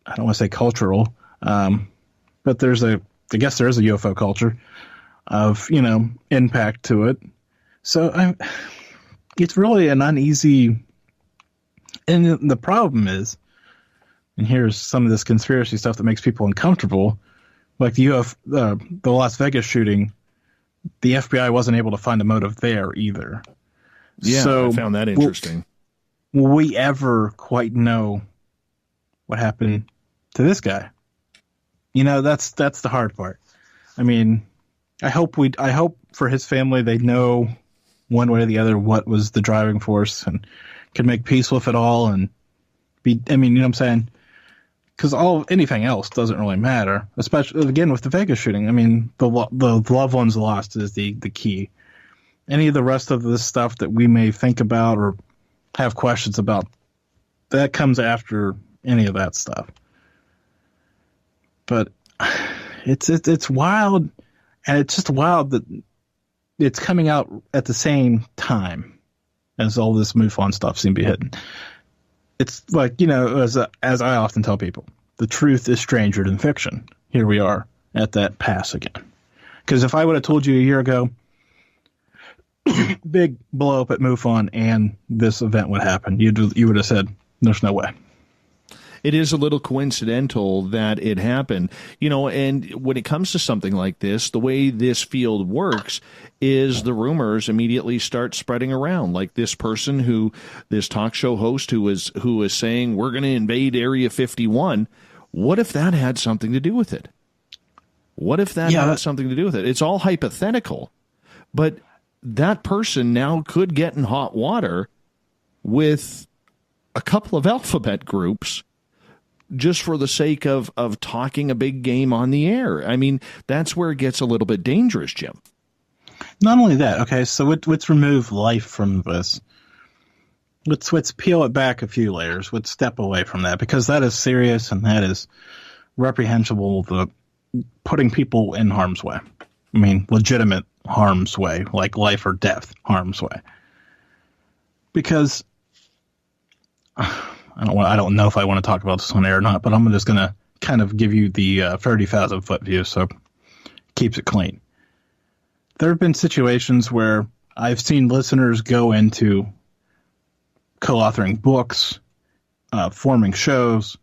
I don't want to say cultural, but I guess there is a UFO culture of, impact to it. So it's really an uneasy, and the problem is, and here's some of this conspiracy stuff that makes people uncomfortable, like the Las Vegas shooting. The FBI wasn't able to find a motive there either. Yeah, so I found that interesting. Will we ever quite know what happened to this guy? That's the hard part. I mean, I hope for his family they know one way or the other what was the driving force and can make peace with it all and be. I mean, you know what I'm saying? Because anything else doesn't really matter. Especially again with the Vegas shooting. I mean, the loved ones lost is the key. Any of the rest of this stuff that we may think about or have questions about, that comes after any of that stuff. But it's wild, and it's just wild that it's coming out at the same time as all this MUFON stuff seems to be hitting. It's like, you know, as I often tell people, the truth is stranger than fiction. Here we are at that pass again. Because if I would have told you a year ago, big blow up at MUFON and this event would happen, you would have said, there's no way. It is a little coincidental that it happened, you know, and when it comes to something like this, the way this field works is the rumors immediately start spreading around. Like this talk show host who is saying we're going to invade Area 51. What if that had something to do with it? What if that had something to do with it? It's all hypothetical, but that person now could get in hot water with a couple of alphabet groups just for the sake of talking a big game on the air. I mean, that's where it gets a little bit dangerous, Jim. Not only that, okay, so let's remove life from this. Let's peel it back a few layers. Let's step away from that, because that is serious and that is reprehensible, putting people in harm's way. I mean, legitimate harm's way, like life or death harm's way. Because I don't know if I want to talk about this on air or not, but I'm just going to kind of give you the 30,000-foot view, so it keeps it clean. There have been situations where I've seen listeners go into co-authoring books, forming shows,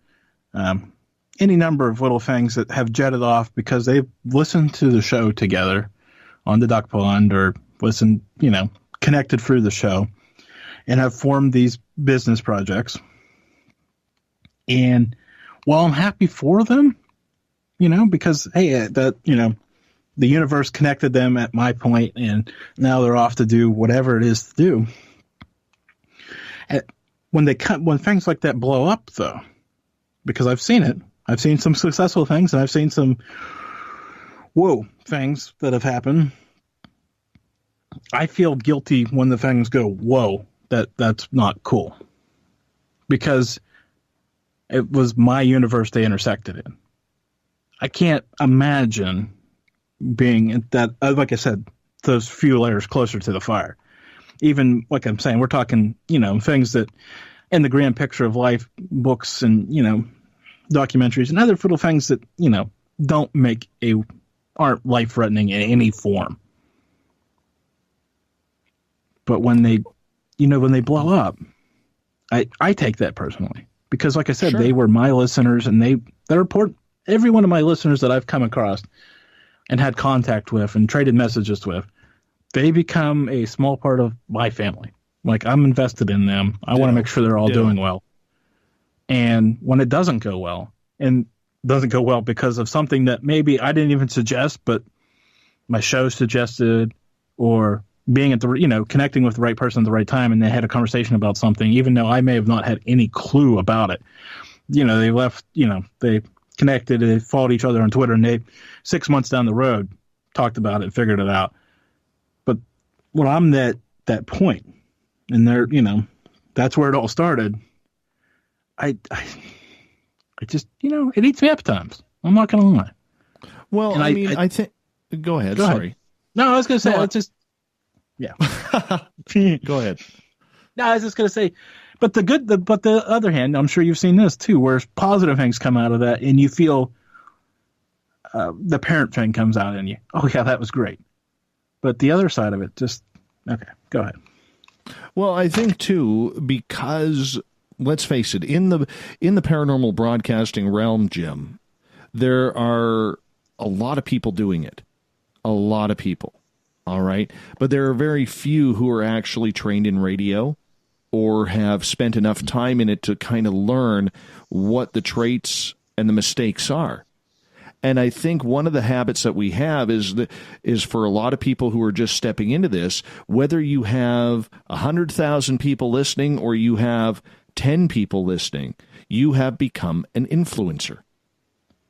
any number of little things that have jetted off because they've listened to the show together on the Duck Pond or listened, you know, connected through the show and have formed these business projects. And while I'm happy for them, you know, because, hey, the universe connected them at my point, and now they're off to do whatever it is to do. When things like that blow up, though, because I've seen it, I've seen some successful things, and I've seen some things that have happened. I feel guilty when the things go, that's not cool. Because it was my universe they intersected in. I can't imagine being at that, like I said, those few layers closer to the fire. Even, like I'm saying, we're talking, you know, things that in the grand picture of life, books and, you know, documentaries and other little things that, you know, aren't life-threatening in any form. But when they blow up, I take that personally. Because, like I said, They were my listeners, and they report every one of my listeners that I've come across and had contact with and traded messages with. They become a small part of my family. Like, I'm invested in them. I want to make sure they're all doing well. And when it doesn't go well, and doesn't go well because of something that maybe I didn't even suggest, but my show suggested, or being at the, you know, connecting with the right person at the right time, and they had a conversation about something, even though I may have not had any clue about it. You know, they left, you know, they connected, they followed each other on Twitter, and they 6 months down the road talked about it, figured it out. But when I'm at that point, and they're, you know, that's where it all started, I just, you know, it eats me up at times. I'm not going to lie. Well, and I think, go ahead. Sorry. No, I was going to say, it's just, yeah. Go ahead. No, I was just going to say, but the other hand, I'm sure you've seen this too, where positive things come out of that, and you feel the parent thing comes out in you. Oh yeah, that was great. But the other side of it, just okay. Go ahead. Well, I think too, because let's face it, in the paranormal broadcasting realm, Jim, there are a lot of people doing it. A lot of people. All right. But there are very few who are actually trained in radio or have spent enough time in it to kind of learn what the traits and the mistakes are. And I think one of the habits that we have is for a lot of people who are just stepping into this, whether you have 100,000 people listening or you have 10 people listening, you have become an influencer.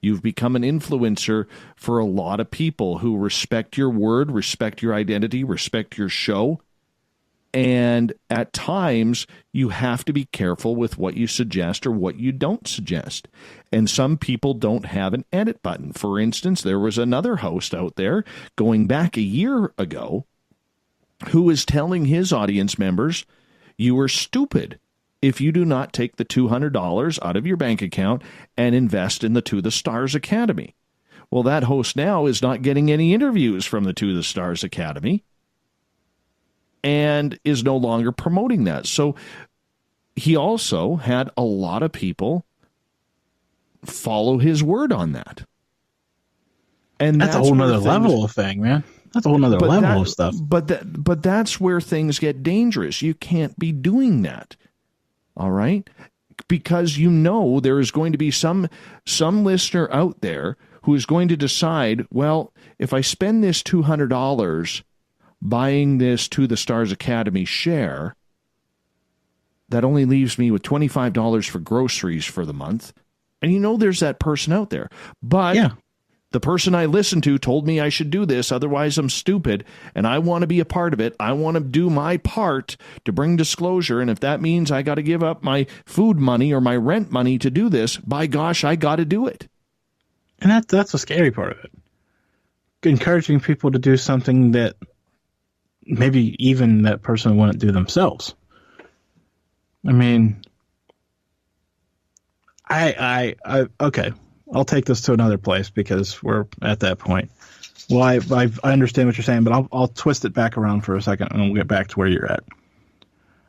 You've become an influencer for a lot of people who respect your word, respect your identity, respect your show. And at times, you have to be careful with what you suggest or what you don't suggest. And some people don't have an edit button. For instance, there was another host out there going back a year ago who was telling his audience members, you are stupid if you do not take the $200 out of your bank account and invest in the To the Stars Academy. Well, that host now is not getting any interviews from the To the Stars Academy and is no longer promoting that. So he also had a lot of people follow his word on that. And that's a whole nother level of thing, man. That's a whole nother level of stuff. But that's where things get dangerous. You can't be doing that. All right? Because there is going to be some listener out there who is going to decide, well, if I spend this $200 buying this To the Stars Academy share, that only leaves me with $25 for groceries for the month. And there's that person out there. But the person I listened to told me I should do this, otherwise I'm stupid, and I want to be a part of it. I want to do my part to bring disclosure, and if that means I got to give up my food money or my rent money to do this, by gosh, I got to do it. And that's the scary part of it. Encouraging people to do something that maybe even that person wouldn't do themselves. I mean, okay. I'll take this to another place because we're at that point. Well, I understand what you're saying, but I'll twist it back around for a second and we'll get back to where you're at.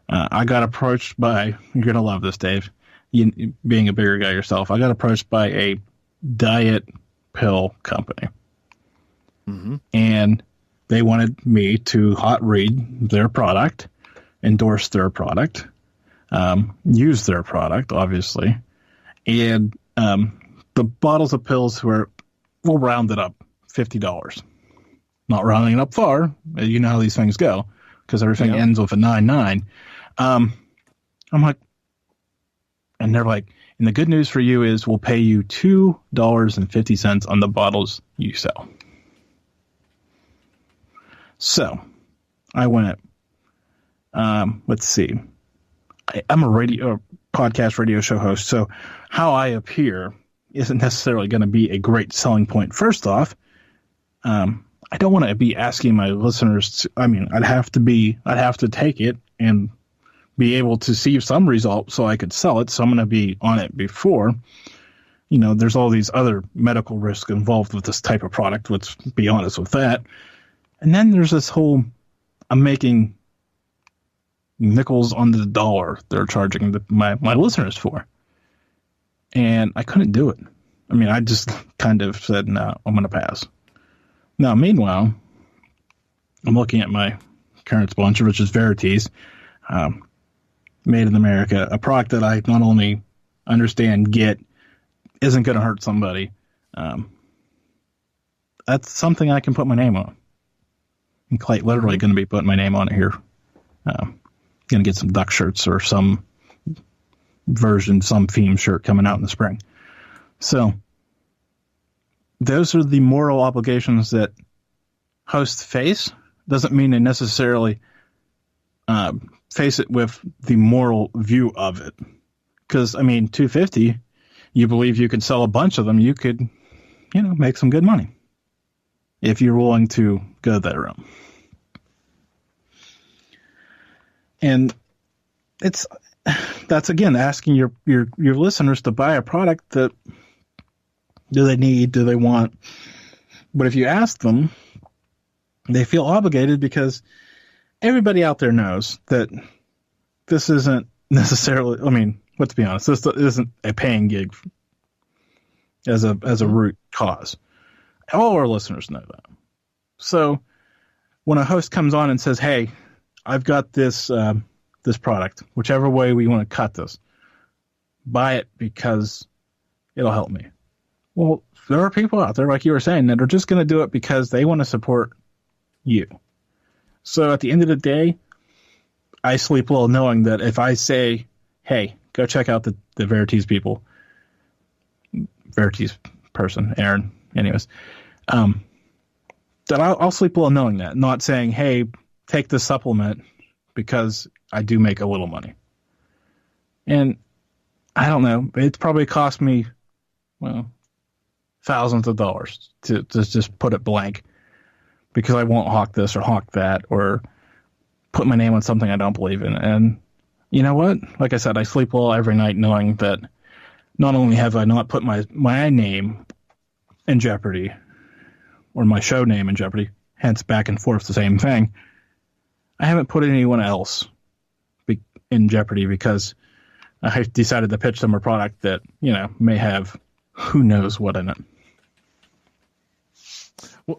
I got approached by, you're going to love this, Dave, you, being a bigger guy yourself. I got approached by a diet pill company. Mm-hmm. And they wanted me to hot read their product, endorse their product, use their product, obviously. And the bottles of pills we'll round it up $50. Not rounding it up far. You know how these things go because everything ends with a 99. I'm like, and they're like, and the good news for you is we'll pay you $2.50 on the bottles you sell. So I went, let's see. I'm a podcast radio show host, so how I appear isn't necessarily going to be a great selling point. First off, I don't want to be asking my listeners I'd have to take it and be able to see some result so I could sell it. So I'm going to be on it before. There's all these other medical risks involved with this type of product. Let's be honest with that. And then there's this whole, I'm making nickels on the dollar they're charging my listeners for. And I couldn't do it. I just kind of said, no, I'm going to pass. Now, meanwhile, I'm looking at my current sponsor, which is Charities, made in America, a product that I not only understand, isn't going to hurt somebody. That's something I can put my name on. I'm quite literally going to be putting my name on it here. Going to get some duck shirts or some theme shirt coming out in the spring. So those are the moral obligations that hosts face. Doesn't mean they necessarily face it with the moral view of it. Because, $250, you believe you could sell a bunch of them, you could, make some good money if you're willing to go that route. And that's again asking your listeners to buy a product that do they need, do they want. But if you ask them, they feel obligated because everybody out there knows that this isn't necessarily, let's be honest, this isn't a paying gig as a root cause. All our listeners know that. So when a host comes on and says, hey, I've got this product, whichever way we want to cut this, buy it because it'll help me. Well, there are people out there, like you were saying, that are just going to do it because they want to support you. So at the end of the day, I sleep well knowing that if I say, hey, go check out the Verities people, Verities person, Aaron, anyways, that I'll sleep well knowing that, not saying, hey, take this supplement because I do make a little money. And I don't know, it's probably cost me, well, thousands of dollars to just put it blank because I won't hawk this or hawk that or put my name on something I don't believe in. And you know what? Like I said, I sleep well every night knowing that not only have I not put my name in jeopardy or my show name in jeopardy, hence back and forth the same thing, I haven't put anyone else in jeopardy because I decided to pitch them a product that, may have who knows what in it.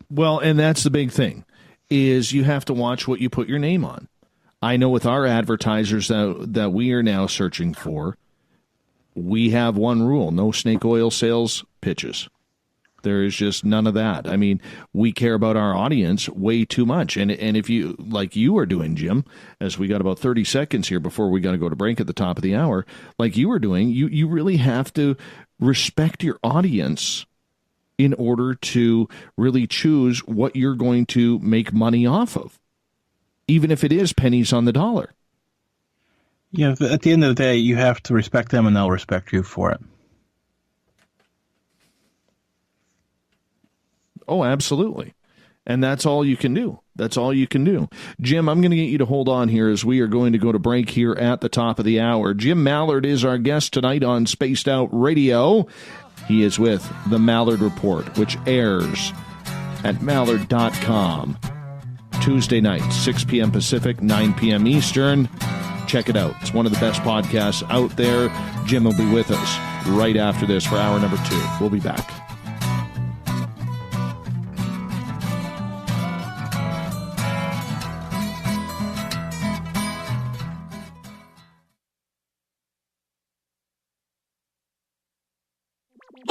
Well, and that's the big thing, is you have to watch what you put your name on. I know with our advertisers that we are now searching for, we have one rule: no snake oil sales pitches. There is just none of that. I mean, we care about our audience way too much. And if you, like you are doing, Jim, as we got about 30 seconds here before we got to go to break at the top of the hour, like you were doing, you really have to respect your audience in order to really choose what you're going to make money off of, even if it is pennies on the dollar. Yeah, at the end of the day, you have to respect them and they'll respect you for it. Oh, absolutely. And that's all you can do. That's all you can do. Jim, I'm going to get you to hold on here as we are going to go to break here at the top of the hour. Jim Malliard is our guest tonight on Spaced Out Radio. He is with the Malliard Report, which airs at Mallard.com. Tuesday night, 6 p.m. Pacific, 9 p.m. Eastern. Check it out. It's one of the best podcasts out there. Jim will be with us right after this for hour number 2. We'll be back.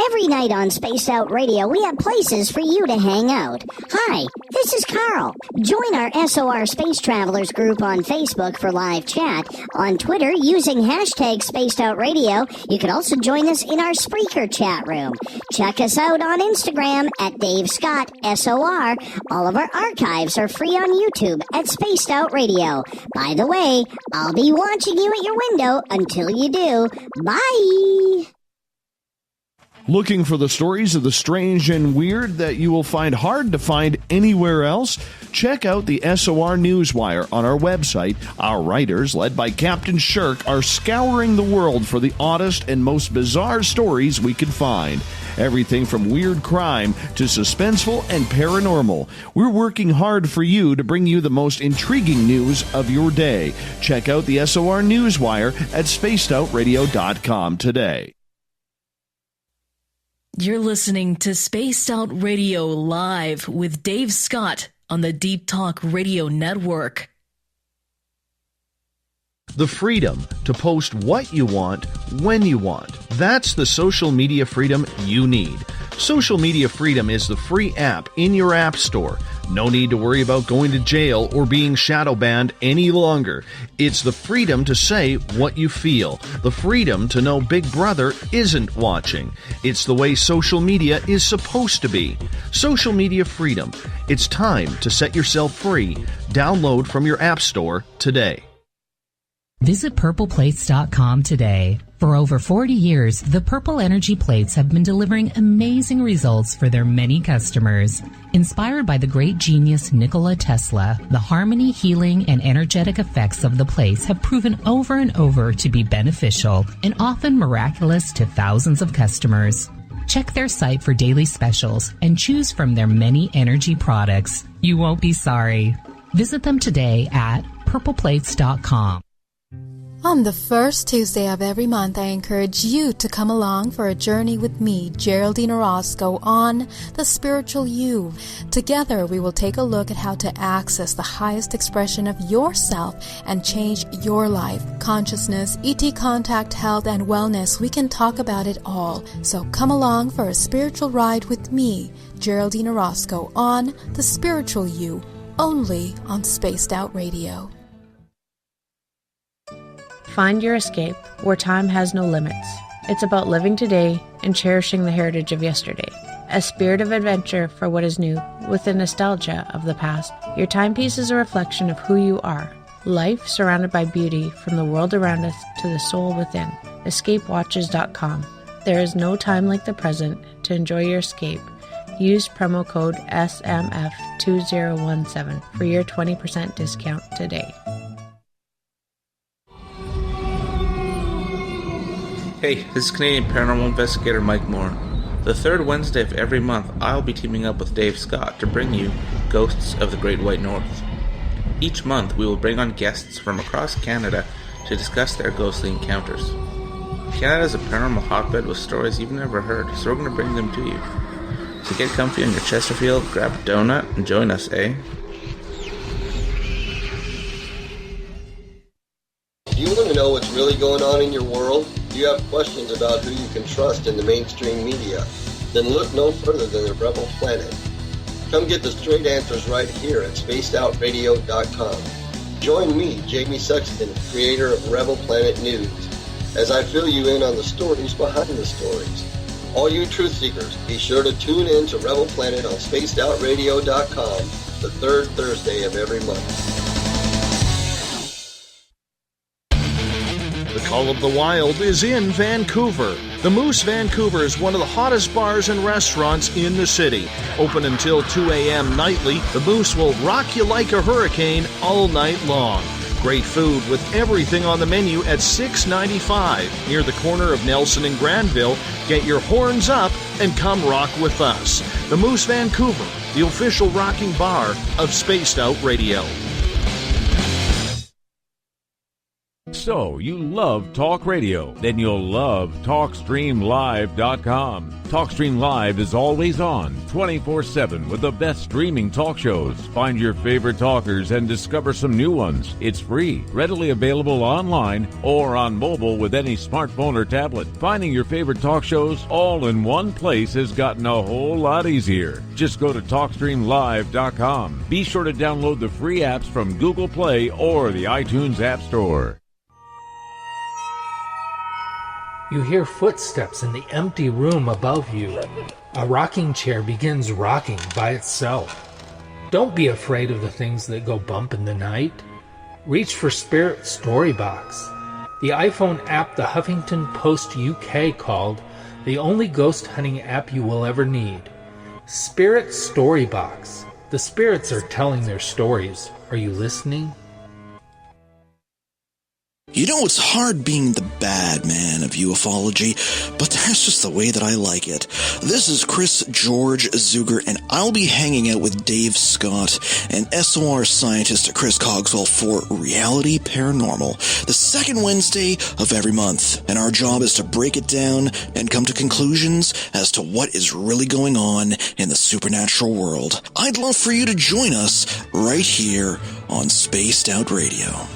Every night on Spaced Out Radio, we have places for you to hang out. Hi, this is Carl. Join our SOR Space Travelers group on Facebook for live chat. On Twitter, using hashtag Spaced Out Radio. You can also join us in our Spreaker chat room. Check us out on Instagram at Dave Scott SOR. All of our archives are free on YouTube at Spaced Out Radio. By the way, I'll be watching you at your window until you do. Bye! Looking for the stories of the strange and weird that you will find hard to find anywhere else? Check out the SOR Newswire on our website. Our writers, led by Captain Shirk, are scouring the world for the oddest and most bizarre stories we can find. Everything from weird crime to suspenseful and paranormal. We're working hard for you to bring you the most intriguing news of your day. Check out the SOR Newswire at spacedoutradio.com today. You're listening to Spaced Out Radio Live with Dave Scott on the Deep Talk Radio Network. The freedom to post what you want, when you want. That's the social media freedom you need. Social Media Freedom is the free app in your app store. No need to worry about going to jail or being shadow banned any longer. It's the freedom to say what you feel. The freedom to know Big Brother isn't watching. It's the way social media is supposed to be. Social Media Freedom. It's time to set yourself free. Download from your app store today. Visit purpleplates.com today. For over 40 years, the Purple Energy Plates have been delivering amazing results for their many customers. Inspired by the great genius Nikola Tesla, the harmony, healing, and energetic effects of the plates have proven over and over to be beneficial and often miraculous to thousands of customers. Check their site for daily specials and choose from their many energy products. You won't be sorry. Visit them today at purpleplates.com. On the first Tuesday of every month, I encourage you to come along for a journey with me, Geraldine Orozco, on The Spiritual You. Together, we will take a look at how to access the highest expression of yourself and change your life. Consciousness, ET contact, health, and wellness, we can talk about it all. So come along for a spiritual ride with me, Geraldine Orozco, on The Spiritual You, only on Spaced Out Radio. Find your escape where time has no limits. It's about living today and cherishing the heritage of yesterday. A spirit of adventure for what is new, with the nostalgia of the past. Your timepiece is a reflection of who you are. Life surrounded by beauty from the world around us to the soul within. EscapeWatches.com. There is no time like the present to enjoy your escape. Use promo code SMF2017 for your 20% discount today. Hey, this is Canadian Paranormal Investigator Mike Moore. The third Wednesday of every month, I'll be teaming up with Dave Scott to bring you Ghosts of the Great White North. Each month, we will bring on guests from across Canada to discuss their ghostly encounters. Canada is a paranormal hotbed with stories you've never heard, so we're going to bring them to you. So get comfy on your Chesterfield, grab a donut, and join us, eh? Do you want to know what's really going on in your world? Do you have questions about who you can trust in the mainstream media? Then look no further than the Rebel Planet. Come get the straight answers right here at spacedoutradio.com. Join me, Jamie Sexton, creator of Rebel Planet News, as I fill you in on the stories behind the stories. All you truth seekers, be sure to tune in to Rebel Planet on spacedoutradio.com the third Thursday of every month. The Call of the Wild is in Vancouver. The Moose Vancouver is one of the hottest bars and restaurants in the city. Open until 2 a.m. nightly, the Moose will rock you like a hurricane all night long. Great food with everything on the menu at $6.95 near the corner of Nelson and Granville. Get your horns up and come rock with us. The Moose Vancouver, the official rocking bar of Spaced Out Radio. So, you love talk radio? Then you'll love TalkStreamLive.com. TalkStream Live is always on, 24/7, with the best streaming talk shows. Find your favorite talkers and discover some new ones. It's free, readily available online or on mobile with any smartphone or tablet. Finding your favorite talk shows all in one place has gotten a whole lot easier. Just go to TalkStreamLive.com. Be sure to download the free apps from Google Play or the iTunes App Store. You hear footsteps in the empty room above you. A rocking chair begins rocking by itself. Don't be afraid of the things that go bump in the night. Reach for Spirit Storybox, the iPhone app the Huffington Post UK called the only ghost hunting app you will ever need. Spirit Storybox. The spirits are telling their stories. Are you listening? You know, it's hard being the bad man of ufology, but that's just the way that I like it. This is Chris George Zuger, and I'll be hanging out with Dave Scott and SOR scientist Chris Cogswell for Reality Paranormal, the second Wednesday of every month. And our job is to break it down and come to conclusions as to what is really going on in the supernatural world. I'd love for you to join us right here on Spaced Out Radio.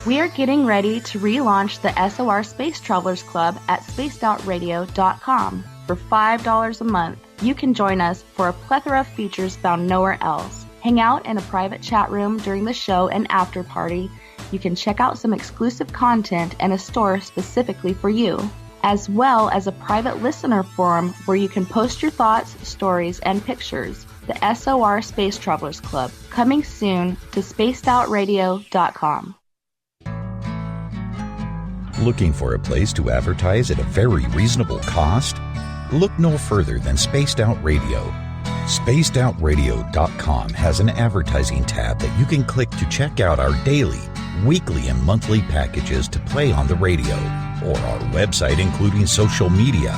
We are getting ready to relaunch the SOR Space Travelers Club at spacedoutradio.com. For $5 a month, you can join us for a plethora of features found nowhere else. Hang out in a private chat room during the show and after party. You can check out some exclusive content and a store specifically for you, as well as a private listener forum where you can post your thoughts, stories, and pictures. The SOR Space Travelers Club, coming soon to spacedoutradio.com. Looking for a place to advertise at a very reasonable cost? Look no further than Spaced Out Radio. SpacedOutRadio.com has an advertising tab that you can click to check out our daily, weekly, and monthly packages to play on the radio, or our website including social media.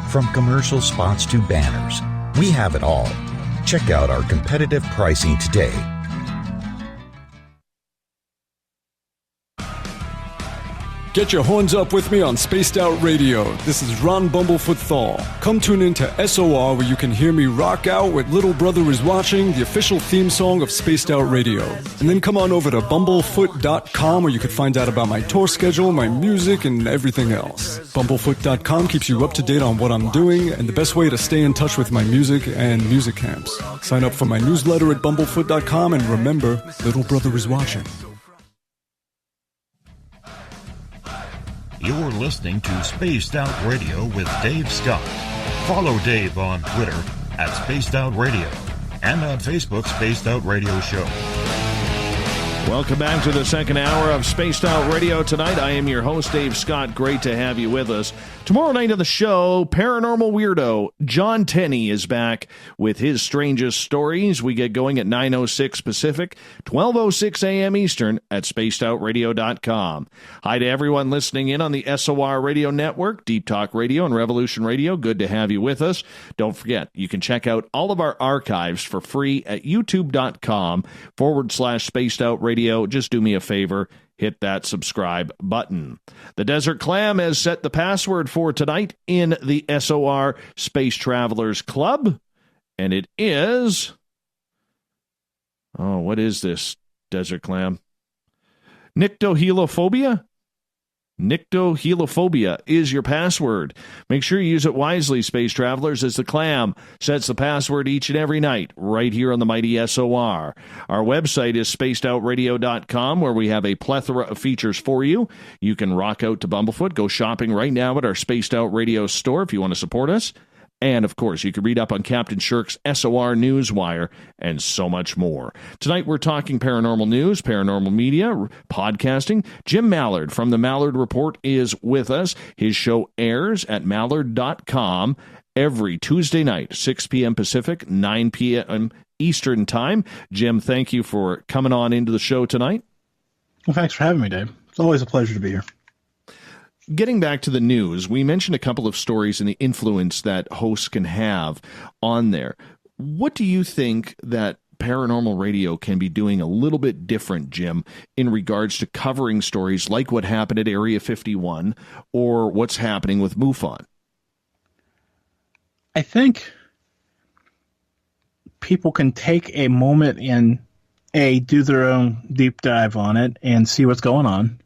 From commercial spots to banners, we have it all. Check out our competitive pricing today. Get your horns up with me on Spaced Out Radio. This is Ron Bumblefoot Thal. Come tune in to SOR where you can hear me rock out with Little Brother is Watching, the official theme song of Spaced Out Radio. And then come on over to bumblefoot.com where you can find out about my tour schedule, my music, and everything else. Bumblefoot.com keeps you up to date on what I'm doing and the best way to stay in touch with my music and music camps. Sign up for my newsletter at bumblefoot.com and remember, Little Brother is watching. You're listening to Spaced Out Radio with Dave Scott. Follow Dave on Twitter at Spaced Out Radio and on Facebook, Spaced Out Radio Show. Welcome back to the second hour of Spaced Out Radio tonight. I am your host, Dave Scott. Great to have you with us. Tomorrow night of the show, paranormal weirdo John Tenney is back with his strangest stories. We get going at 9:06 Pacific, 12:06 a.m. Eastern at spacedoutradio.com. Hi to everyone listening in on the SOR Radio Network, Deep Talk Radio, and Revolution Radio. Good to have you with us. Don't forget, you can check out all of our archives for free at youtube.com/Spaced Out Radio. Just do me a favor, hit that subscribe button. The Desert Clam has set the password for tonight in the SOR Space Travelers Club, and it is... Oh, what is this, Desert Clam? Nyctohelophobia? Nyctohelophobia is your password. Make sure you use it wisely, Space Travelers, as the Clam sets the password each and every night right here on the mighty SOR. Our website is spacedoutradio.com, where we have a plethora of features for you. You can rock out to Bumblefoot. Go shopping right now at our Spaced Out Radio store if you want to support us. And, of course, you can read up on Captain Shirk's SOR Newswire and so much more. Tonight, we're talking paranormal news, paranormal media, podcasting. Jim Malliard from the Malliard Report is with us. His show airs at Malliard.com every Tuesday night, 6 p.m. Pacific, 9 p.m. Eastern Time. Jim, thank you for coming on into the show tonight. Well, thanks for having me, Dave. It's always a pleasure to be here. Getting back to the news, we mentioned a couple of stories and the influence that hosts can have on there. What do you think that Paranormal Radio can be doing a little bit different, Jim, in regards to covering stories like what happened at Area 51 or what's happening with MUFON? I think people can take a moment and do their own deep dive on it and see what's going on.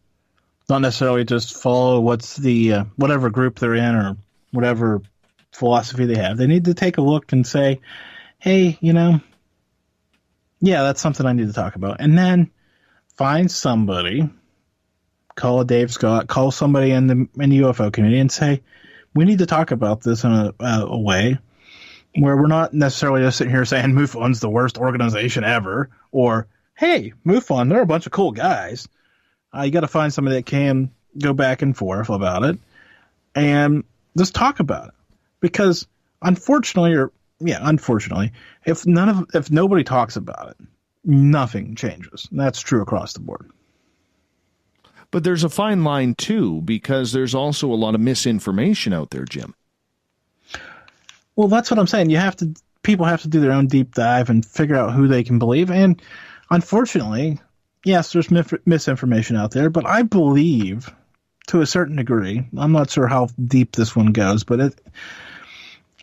Not necessarily just follow what's the whatever group they're in or whatever philosophy they have. They need to take a look and say, hey, yeah, that's something I need to talk about. And then find somebody, call a Dave Scott, call somebody in the UFO community and say, we need to talk about this in a way where we're not necessarily just sitting here saying MUFON's the worst organization ever, or, hey, MUFON, they're a bunch of cool guys. You got to find somebody that can go back and forth about it and just talk about it. Because unfortunately, if nobody talks about it, nothing changes. And that's true across the board. But there's a fine line, too, because there's also a lot of misinformation out there, Jim. Well, that's what I'm saying. People have to do their own deep dive and figure out who they can believe. And unfortunately, yes, there's misinformation out there, but I believe to a certain degree, I'm not sure how deep this one goes, but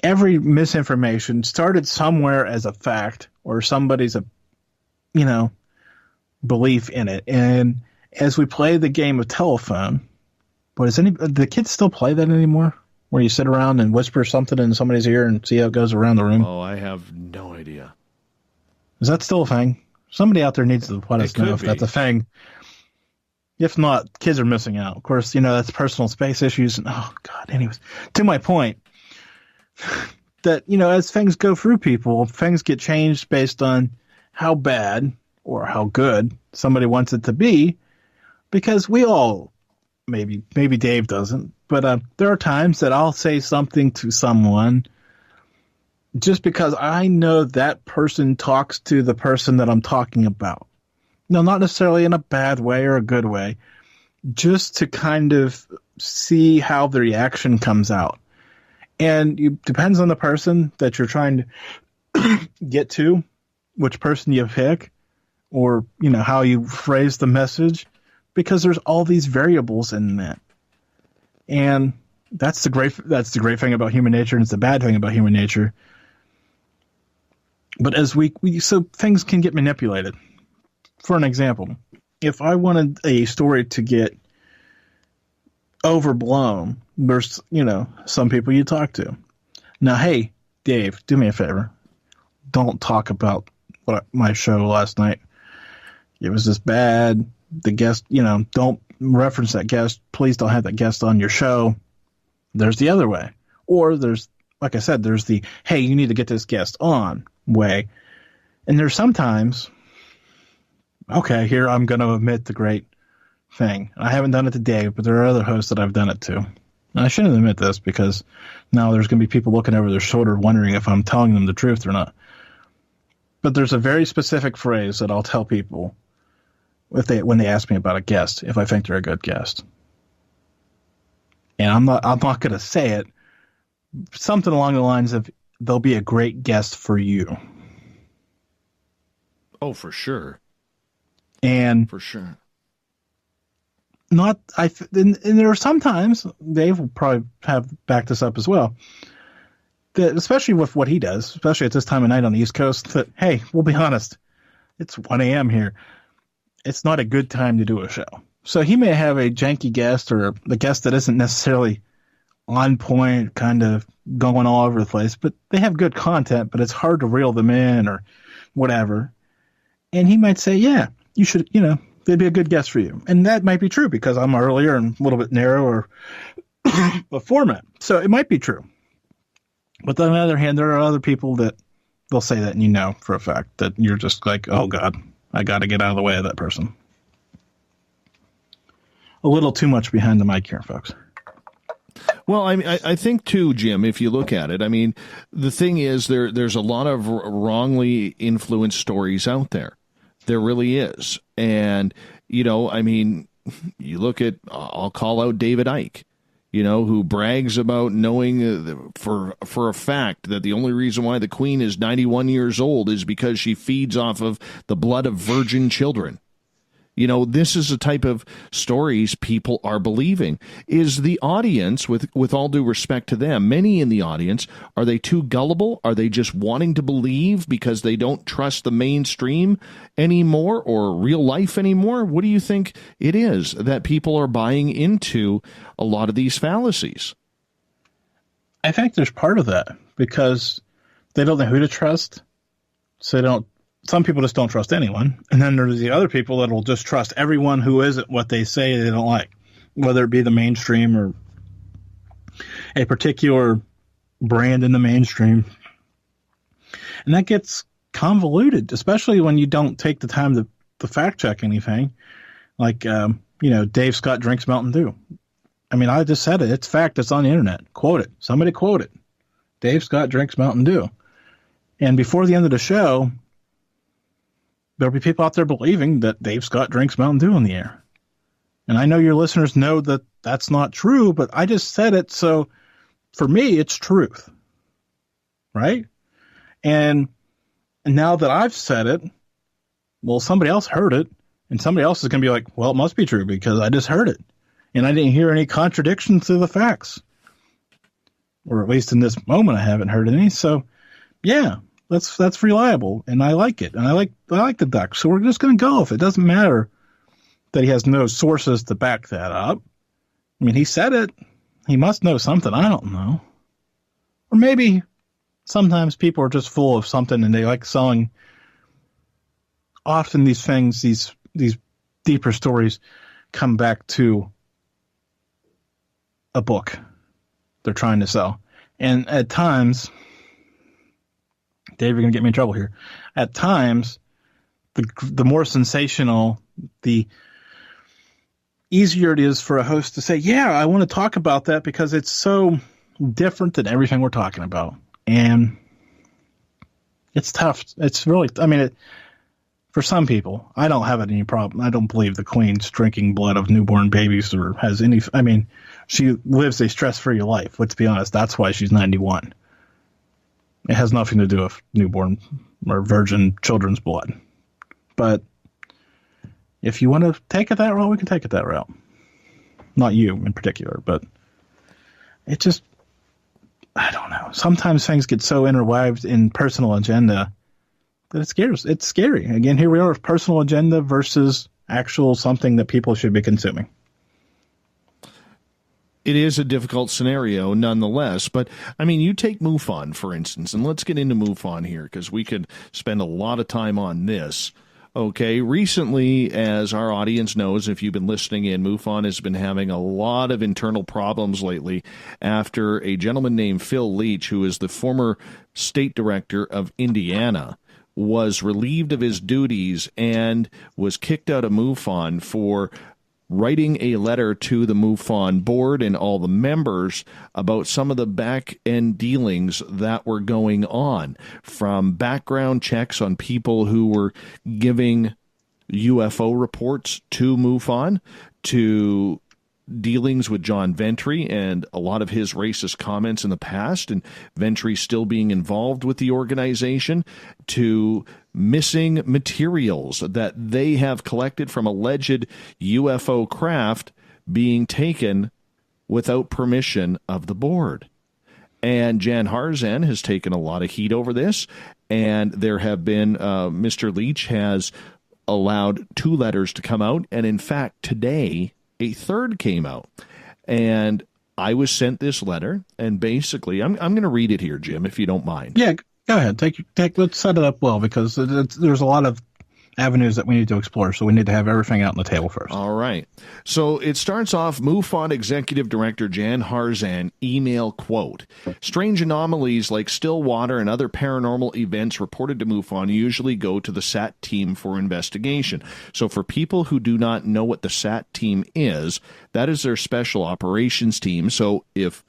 every misinformation started somewhere as a fact or somebody's belief in it. And as we play the game of telephone, the kids still play that anymore? Where you sit around and whisper something in somebody's ear and see how it goes around the room? Oh, I have no idea. Is that still a thing? Somebody out there needs to let us know if that's a thing. If not, kids are missing out. Of course, that's personal space issues. And, oh, God, anyways. To my point, that, as things go through people, things get changed based on how bad or how good somebody wants it to be. Because we all, maybe Dave doesn't, but there are times that I'll say something to someone just because I know that person talks to the person that I'm talking about. No, not necessarily in a bad way or a good way, just to kind of see how the reaction comes out. And it depends on the person that you're trying to get to, which person you pick, or, how you phrase the message. because there's all these variables in that. And that's the great thing about human nature, and it's the bad thing about human nature. But as so things can get manipulated. For an example, if I wanted a story to get overblown, there's, some people you talk to. Now, hey, Dave, do me a favor. Don't talk about my show last night. It was just bad. The guest, don't reference that guest. Please don't have that guest on your show. There's the other way. Or there's, like I said, there's the, hey, you need to get this guest on way. And there's sometimes, okay, here I'm going to admit the great thing. I haven't done it to Dave, but there are other hosts that I've done it to. And I shouldn't admit this because now there's going to be people looking over their shoulder wondering if I'm telling them the truth or not. But there's a very specific phrase that I'll tell people when they ask me about a guest, if I think they're a good guest. And I'm not going to say it. Something along the lines of, they'll be a great guest for you. Oh, for sure. And for sure. And there are sometimes, Dave will probably have backed this up as well, that especially with what he does, especially at this time of night on the East Coast, that, hey, we'll be honest, it's 1 a.m. here. It's not a good time to do a show. So he may have a janky guest or a guest that isn't necessarily on point, kind of going all over the place, but they have good content, but it's hard to reel them in or whatever. And he might say, yeah, you should, they'd be a good guest for you. And that might be true because I'm earlier and a little bit narrower the format. So it might be true. But on the other hand, there are other people that they'll say that and for a fact that you're just like, oh, God, I got to get out of the way of that person. A little too much behind the mic here, folks. Well, I think, too, Jim, if you look at it, the thing is there's a lot of wrongly influenced stories out there. There really is. And, you look at, I'll call out David Icke, who brags about knowing for a fact that the only reason why the Queen is 91 years old is because she feeds off of the blood of virgin children. This is the type of stories people are believing. Is the audience, with all due respect to them, many in the audience, are they too gullible? Are they just wanting to believe because they don't trust the mainstream anymore or real life anymore? What do you think it is that people are buying into a lot of these fallacies? I think there's part of that because they don't know who to trust, so some people just don't trust anyone. And then there's the other people that will just trust everyone who isn't what they say they don't like, whether it be the mainstream or a particular brand in the mainstream. And that gets convoluted, especially when you don't take the time to fact check anything. Like, Dave Scott drinks Mountain Dew. I just said it. It's fact. It's on the internet. Quote it. Somebody quote it. Dave Scott drinks Mountain Dew. And before the end of the show, there'll be people out there believing that Dave Scott drinks Mountain Dew on the air. And I know your listeners know that that's not true, but I just said it, so for me, it's truth. Right? And now that I've said it, well, somebody else heard it, and somebody else is going to be like, well, it must be true because I just heard it. And I didn't hear any contradictions to the facts. Or at least in this moment, I haven't heard any. So, yeah. That's reliable, and I like it, and I like the duck. So we're just going to go with it. It doesn't matter that he has no sources to back that up. He said it. He must know something I don't know. Or maybe sometimes people are just full of something, and they like selling. Often these things, these deeper stories, come back to a book they're trying to sell, and at times. Dave, you're going to get me in trouble here. At times, the more sensational, the easier it is for a host to say, yeah, I want to talk about that because it's so different than everything we're talking about. And it's tough. It's really, for some people, I don't have any problem. I don't believe the Queen's drinking blood of newborn babies or has any, she lives a stress-free life. Let's be honest. That's why she's 91. It has nothing to do with newborn or virgin children's blood. But if you want to take it that route, we can take it that route. Not you in particular, but it just, I don't know. Sometimes things get so interwoven in personal agenda that it scares. It's scary. Again, here we are with personal agenda versus actual something that people should be consuming. It is a difficult scenario nonetheless, but I mean, you take MUFON, for instance, and let's get into MUFON here because we could spend a lot of time on this. Okay, recently, as our audience knows, if you've been listening in, MUFON has been having a lot of internal problems lately after a gentleman named Phil Leach, who is the former state director of Indiana, was relieved of his duties and was kicked out of MUFON for writing a letter to the MUFON board and all the members about some of the back-end dealings that were going on, from background checks on people who were giving UFO reports to MUFON, to dealings with John Ventry and a lot of his racist comments in the past, and Ventry still being involved with the organization, to missing materials that they have collected from alleged UFO craft being taken without permission of the board. And Jan Harzan has taken a lot of heat over this, and there have been, Mr. Leach has allowed 2 letters to come out, and in fact, today, a 3rd came out. And I was sent this letter, and basically, I'm going to read it here, Jim, if you don't mind. Yeah, go ahead. Let's set it up well, because there's a lot of avenues that we need to explore, so we need to have everything out on the table first. All right. So it starts off, MUFON Executive Director Jan Harzan, email quote, "Strange anomalies like Stillwater and other paranormal events reported to MUFON usually go to the SAT team for investigation. So for people who do not know what the SAT team is, that is their special operations team. So if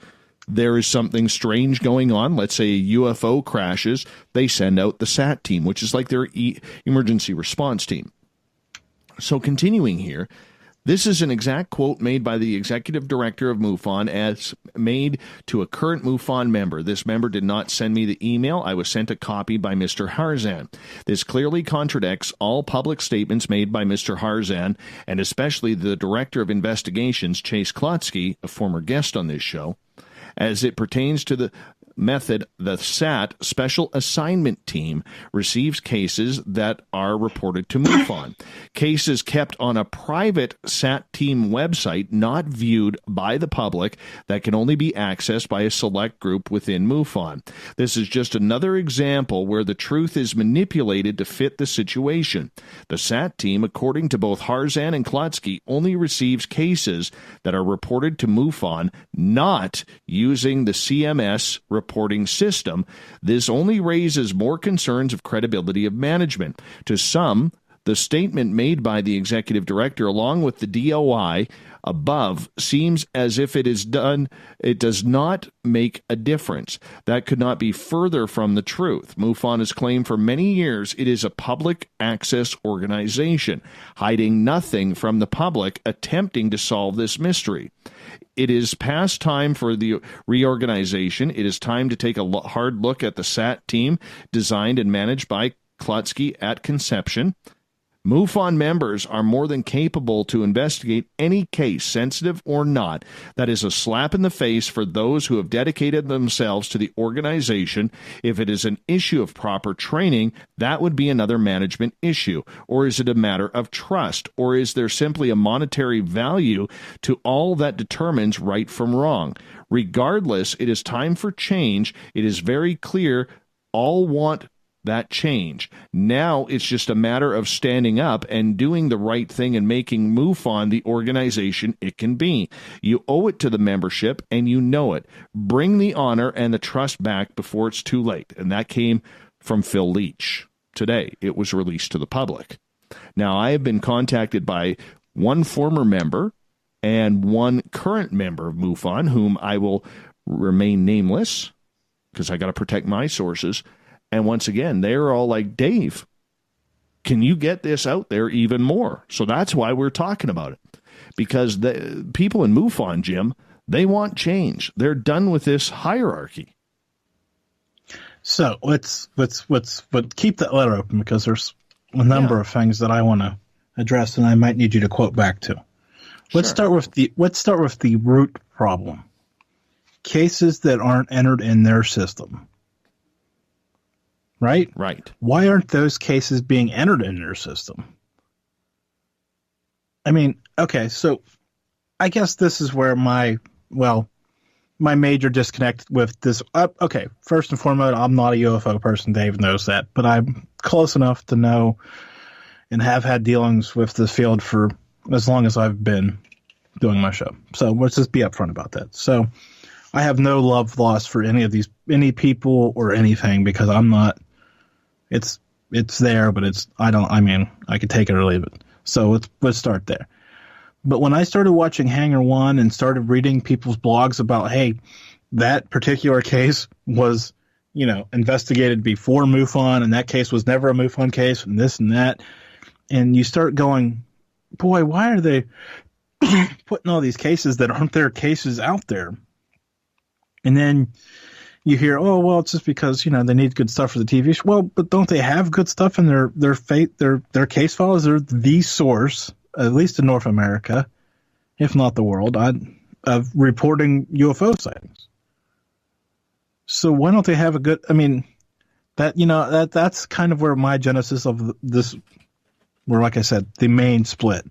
there is something strange going on, let's say a UFO crashes, they send out the SAT team, which is like their emergency response team." So continuing here, this is an exact quote made by the executive director of MUFON as made to a current MUFON member. This member did not send me the email. I was sent a copy by Mr. Harzan. This clearly contradicts all public statements made by Mr. Harzan, and especially the director of investigations, Chase Klotsky, a former guest on this show, as it pertains to the method the SAT Special Assignment Team receives cases that are reported to MUFON. Cases kept on a private SAT team website, not viewed by the public, that can only be accessed by a select group within MUFON. This is just another example where the truth is manipulated to fit the situation. The SAT team, according to both Harzan and Klotsky, only receives cases that are reported to MUFON, not using the CMS reporting system. This only raises more concerns of credibility of management. To some, the statement made by the executive director along with the DOI above seems as if it does not make a difference. That could not be further from the truth. MUFON has claimed for many years it is a public access organization, hiding nothing from the public, attempting to solve this mystery. It is past time for the reorganization. It is time to take a hard look at the SAT team designed and managed by Klotsky at conception. MUFON members are more than capable to investigate any case, sensitive or not. That is a slap in the face for those who have dedicated themselves to the organization. If it is an issue of proper training, that would be another management issue. Or is it a matter of trust? Or is there simply a monetary value to all that determines right from wrong? Regardless, it is time for change. It is very clear all want that change. Now it's just a matter of standing up and doing the right thing and making MUFON the organization it can be. You owe it to the membership, and you know it. Bring the honor and the trust back before it's too late. And that came from Phil Leach. Today, it was released to the public. Now, I have been contacted by one former member and one current member of MUFON, whom I will remain nameless because I got to protect my sources. And once again, they're all like, Dave, can you get this out there even more? So that's why we're talking about it. Because the people in MUFON, Jim, they want change. They're done with this hierarchy. So let's keep that letter open, because there's a number of things that I want to addressed, and I might need you to quote back to. Let's start with the root problem. Cases that aren't entered in their system. Right? Right. Why aren't those cases being entered in their system? I mean, okay, so I guess this is where my major disconnect with this. Okay, first and foremost, I'm not a UFO person. Dave knows that, but I'm close enough to know and have had dealings with this field for as long as I've been doing my show. So let's just be upfront about that. So I have no love lost for any people or anything, because I'm not. It's there, but I could take it or leave it. So let's start there. But when I started watching Hangar One and started reading people's blogs about, hey, that particular case was, investigated before MUFON, and that case was never a MUFON case, and this and that, and you start going, boy, why are they putting all these cases that aren't their cases out there? And then you hear, oh, well, it's just because, they need good stuff for the TV show. Well, but don't they have good stuff in their case files? They're the source, at least in North America, if not the world, of reporting UFO sightings. So why don't they have a good, that's kind of where my genesis of this, where, like I said, the main split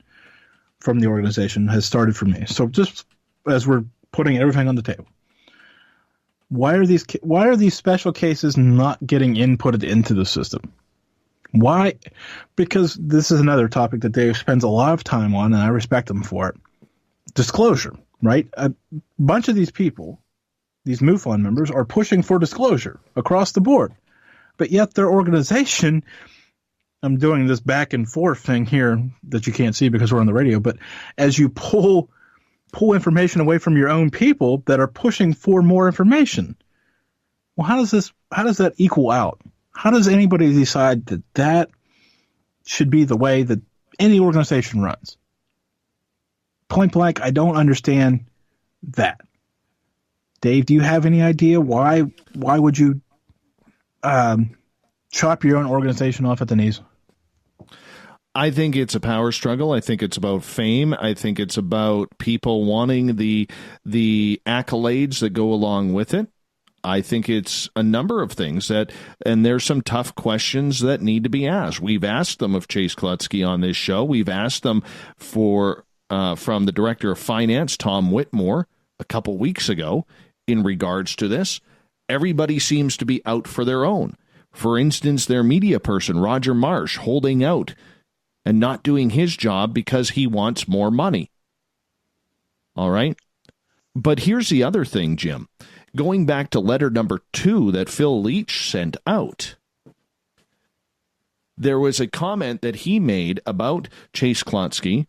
from the organization has started for me. So just as we're putting everything on the table, why are these special cases not getting inputted into the system? Why? Because this is another topic that Dave spends a lot of time on, and I respect him for it. Disclosure, right? A bunch of these people, these MUFON members, are pushing for disclosure across the board. But yet their organization, I'm doing this back and forth thing here that you can't see because we're on the radio, but as you pull information away from your own people that are pushing for more information, well, how does that equal out? How does anybody decide that should be the way that any organization runs? Point blank, I don't understand that. Dave, do you have any idea why would you chop your own organization off at the knees? I think it's a power struggle. I think it's about fame. I think it's about people wanting the accolades that go along with it. I think it's a number of things and there's some tough questions that need to be asked. We've asked them of Chase Klutsky on this show. We've asked them from the Director of Finance, Tom Whitmore, a couple weeks ago in regards to this. Everybody seems to be out for their own. For instance, their media person, Roger Marsh, holding out and not doing his job because he wants more money. All right? But here's the other thing, Jim. Going back to letter number 2 that Phil Leach sent out, there was a comment that he made about Chase Klutsky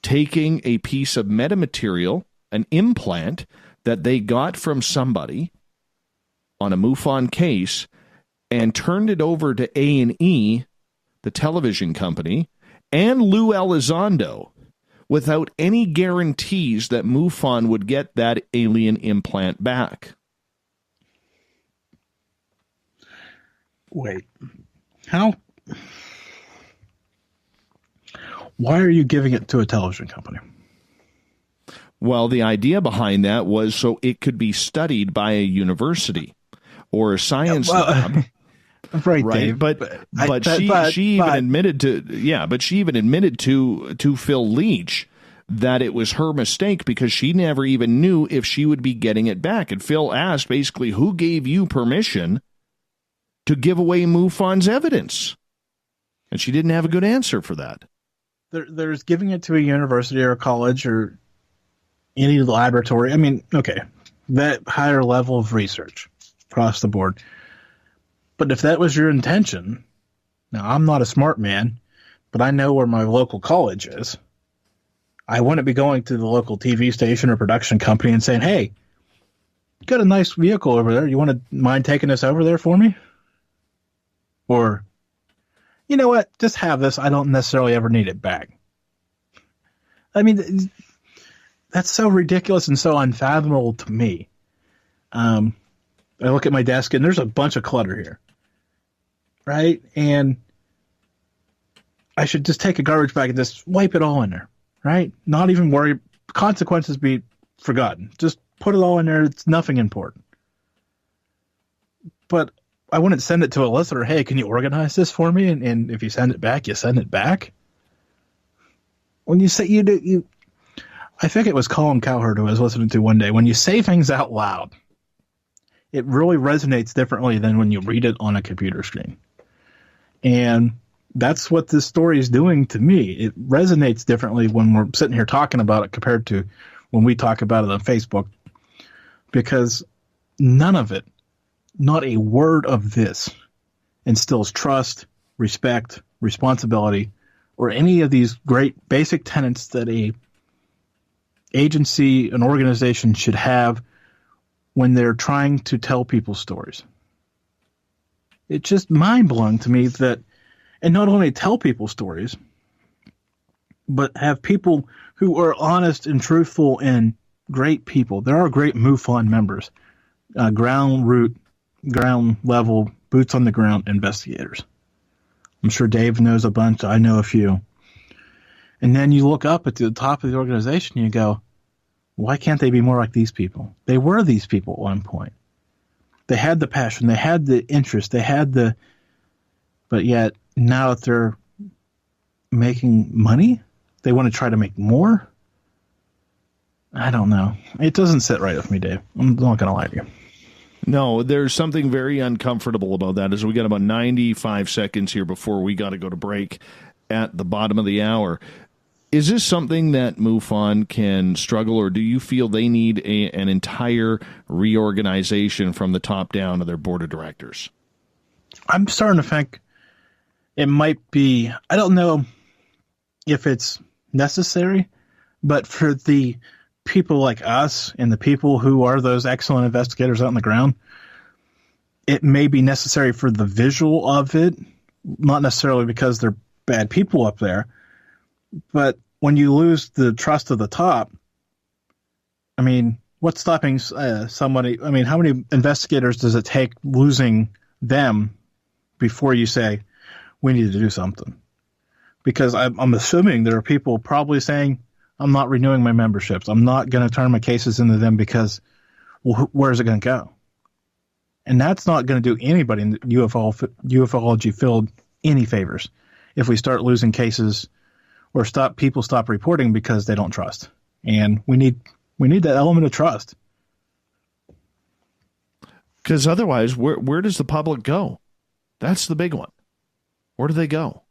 taking a piece of metamaterial, an implant that they got from somebody on a MUFON case, and turned it over to A&E, the television company, and Lou Elizondo without any guarantees that MUFON would get that alien implant back. Wait. How? Why are you giving it to a television company? Well, the idea behind that was so it could be studied by a university or a science lab. Right, Dave. But she even admitted to Phil Leach that it was her mistake because she never even knew if she would be getting it back. And Phil asked basically, who gave you permission to give away MUFON's evidence? And she didn't have a good answer for that. There's giving it to a university or a college or any laboratory. I mean, okay, that higher level of research across the board. But if that was your intention, now I'm not a smart man, but I know where my local college is. I wouldn't be going to the local TV station or production company and saying, hey, you got a nice vehicle over there. You want to mind taking this over there for me? Or, you know what? Just have this. I don't necessarily ever need it back. I mean, that's so ridiculous and so unfathomable to me. I look at my desk and there's a bunch of clutter here. Right? And I should just take a garbage bag and just wipe it all in there, right? Not even worry. Consequences be forgotten. Just put it all in there. It's nothing important. But I wouldn't send it to a listener. Hey, can you organize this for me? And if you send it back, you send it back. When you say I think it was Colin Cowherd who I was listening to one day. When you say things out loud, it really resonates differently than when you read it on a computer screen. And that's what this story is doing to me. It resonates differently when we're sitting here talking about it compared to when we talk about it on Facebook. Because none of it, not a word of this, instills trust, respect, responsibility, or any of these great basic tenets that a agency, an organization should have when they're trying to tell people stories. It's just mind-blowing to me that, and not only tell people stories, but have people who are honest and truthful and great people. There are great MUFON members, ground level, boots on the ground investigators. I'm sure Dave knows a bunch. I know a few. And then you look up at the top of the organization and you go, why can't they be more like these people? They were these people at one point. They had the passion. They had the interest. But yet now that they're making money, they want to try to make more. I don't know. It doesn't sit right with me, Dave. I'm not going to lie to you. No, there's something very uncomfortable about that. As we got about 95 seconds here before we got to go to break at the bottom of the hour. Is this something that MUFON can struggle, or do you feel they need an entire reorganization from the top down of their board of directors? I'm starting to think it might be, I don't know if it's necessary, but for the people like us and the people who are those excellent investigators out on the ground, it may be necessary for the visual of it, not necessarily because they're bad people up there, but when you lose the trust of the top, I mean, what's stopping somebody? I mean, how many investigators does it take losing them before you say, we need to do something? Because I'm assuming there are people probably saying, I'm not renewing my memberships. I'm not going to turn my cases into them because, well, where is it going to go? And that's not going to do anybody in the ufology field any favors if we start losing cases or people stop reporting because they don't trust. And we need that element of trust. Because otherwise, where does the public go? That's the big one. Where do they go?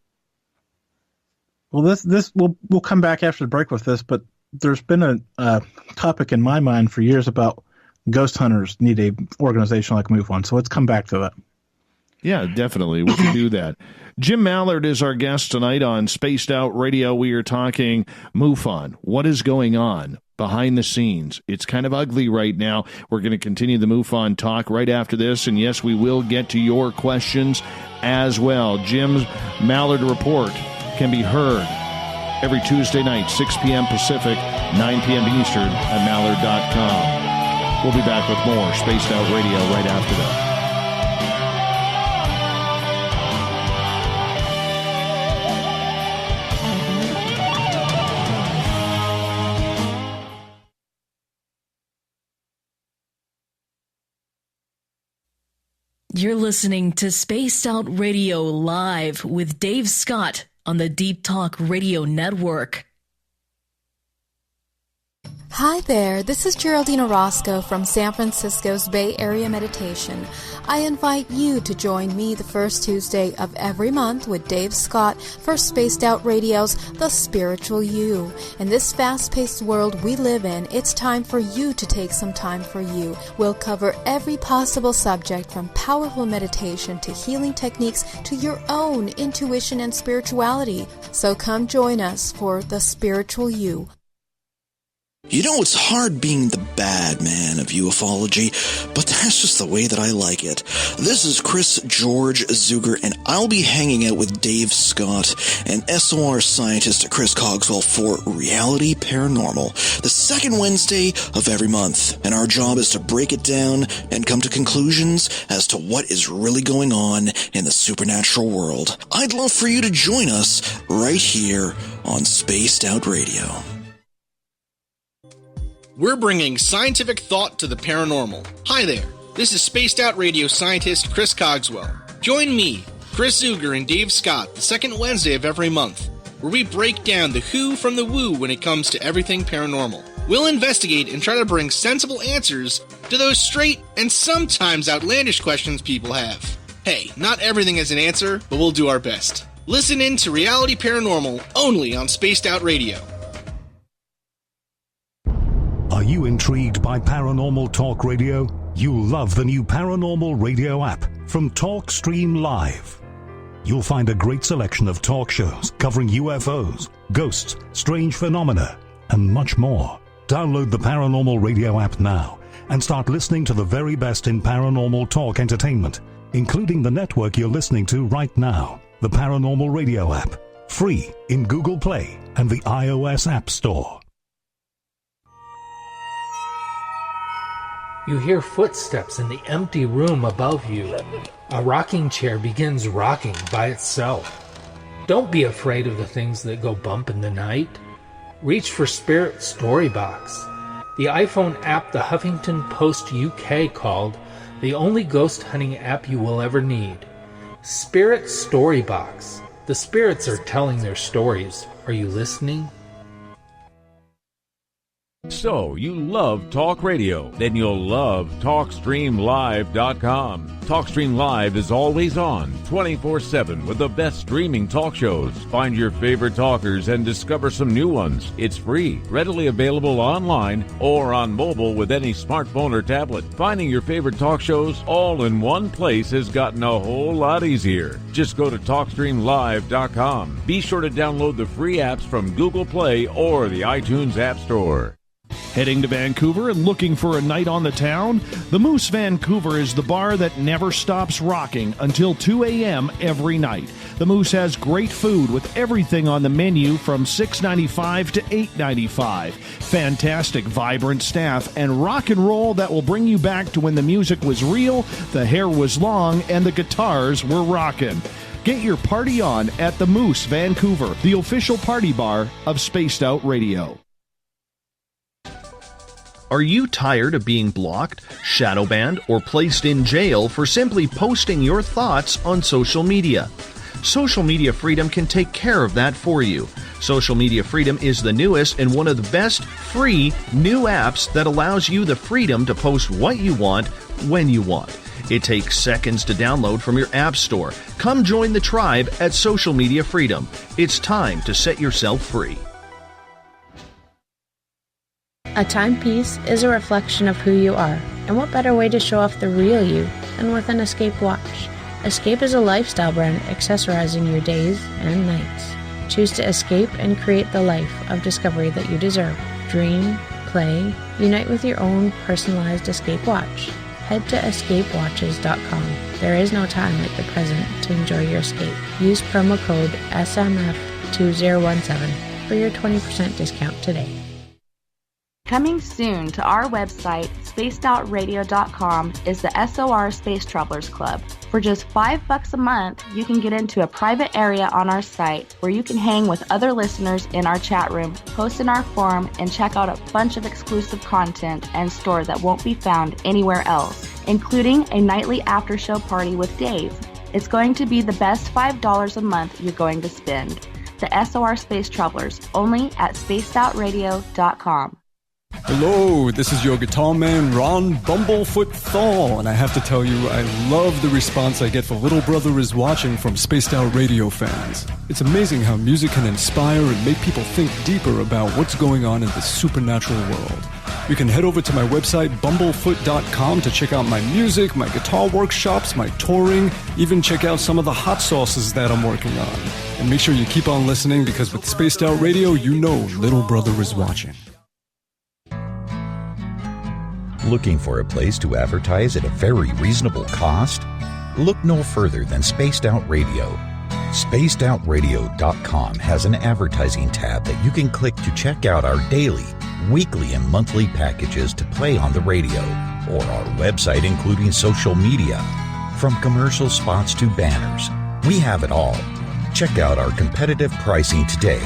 Well, this we'll come back after the break with this, but there's been a topic in my mind for years about ghost hunters need a organization like MUFON. So let's come back to that. Yeah, definitely. We can do that. Jim Malliard is our guest tonight on Spaced Out Radio. We are talking MUFON. What is going on behind the scenes? It's kind of ugly right now. We're going to continue the MUFON talk right after this. And yes, we will get to your questions as well. Jim's Malliard Report can be heard every Tuesday night, 6 p.m. Pacific, 9 p.m. Eastern at Mallard.com. We'll be back with more Spaced Out Radio right after that. You're listening to Spaced Out Radio Live with Dave Scott on the Deep Talk Radio Network. Hi there, this is Geraldine Orozco from San Francisco's Bay Area Meditation. I invite you to join me the first Tuesday of every month with Dave Scott for Spaced Out Radio's The Spiritual You. In this fast-paced world we live in, it's time for you to take some time for you. We'll cover every possible subject from powerful meditation to healing techniques to your own intuition and spirituality. So come join us for The Spiritual You. You know, it's hard being the bad man of ufology, but that's just the way that I like it. This is Chris George Zuger, and I'll be hanging out with Dave Scott and SOR scientist Chris Cogswell for Reality Paranormal, the second Wednesday of every month. And our job is to break it down and come to conclusions as to what is really going on in the supernatural world. I'd love for you to join us right here on Spaced Out Radio. We're bringing scientific thought to the paranormal. Hi there, this is Spaced Out Radio scientist Chris Cogswell. Join me, Chris Zuger, and Dave Scott the second Wednesday of every month, where we break down the who from the woo when it comes to everything paranormal. We'll investigate and try to bring sensible answers to those straight and sometimes outlandish questions people have. Hey, not everything has an answer, but we'll do our best. Listen in to Reality Paranormal only on Spaced Out Radio. Are you intrigued by Paranormal Talk Radio? You'll love the new Paranormal Radio app from TalkStream Live. You'll find a great selection of talk shows covering UFOs, ghosts, strange phenomena, and much more. Download the Paranormal Radio app now and start listening to the very best in paranormal talk entertainment, including the network you're listening to right now, the Paranormal Radio app, free in Google Play and the iOS App Store. You hear footsteps in the empty room above you. A rocking chair begins rocking by itself. Don't be afraid of the things that go bump in the night. Reach for Spirit Storybox, the iPhone app the Huffington Post UK called the only ghost hunting app you will ever need. Spirit Storybox. The spirits are telling their stories. Are you listening? So, you love talk radio? Then you'll love TalkStreamLive.com. TalkStream Live is always on, 24/7, with the best streaming talk shows. Find your favorite talkers and discover some new ones. It's free, readily available online or on mobile with any smartphone or tablet. Finding your favorite talk shows all in one place has gotten a whole lot easier. Just go to TalkStreamLive.com. Be sure to download the free apps from Google Play or the iTunes App Store. Heading to Vancouver and looking for a night on the town? The Moose Vancouver is the bar that never stops rocking until 2 a.m. every night. The Moose has great food with everything on the menu from $6.95 to $8.95. Fantastic, vibrant staff and rock and roll that will bring you back to when the music was real, the hair was long, and the guitars were rocking. Get your party on at the Moose Vancouver, the official party bar of Spaced Out Radio. Are you tired of being blocked, shadow banned, or placed in jail for simply posting your thoughts on social media? Social Media Freedom can take care of that for you. Social Media Freedom is the newest and one of the best free new apps that allows you the freedom to post what you want, when you want. It takes seconds to download from your app store. Come join the tribe at Social Media Freedom. It's time to set yourself free. A timepiece is a reflection of who you are, and what better way to show off the real you than with an Escape watch? Escape is a lifestyle brand accessorizing your days and nights. Choose to escape and create the life of discovery that you deserve. Dream, play, unite with your own personalized Escape watch. Head to escapewatches.com. There is no time like the present to enjoy your escape. Use promo code SMF2017 for your 20% discount today. Coming soon to our website, spacedoutradio.com, is the SOR Space Travelers Club. For just $5 a month, you can get into a private area on our site where you can hang with other listeners in our chat room, post in our forum, and check out a bunch of exclusive content and store that won't be found anywhere else, including a nightly after-show party with Dave. It's going to be the best $5 a month you're going to spend. The SOR Space Travelers, only at spacedoutradio.com. Hello, this is your guitar man, Ron Bumblefoot Thal, and I have to tell you, I love the response I get for Little Brother is Watching from Spaced Out Radio fans. It's amazing how music can inspire and make people think deeper about what's going on in the supernatural world. You can head over to my website, bumblefoot.com, to check out my music, my guitar workshops, my touring, even check out some of the hot sauces that I'm working on. And make sure you keep on listening, because with Spaced Out Radio, you know Little Brother is watching. Looking for a place to advertise at a very reasonable cost? Look no further than Spaced Out Radio. SpacedOutRadio.com has an advertising tab that you can click to check out our daily, weekly, and monthly packages to play on the radio, or our website including social media. From commercial spots to banners, we have it all. Check out our competitive pricing today.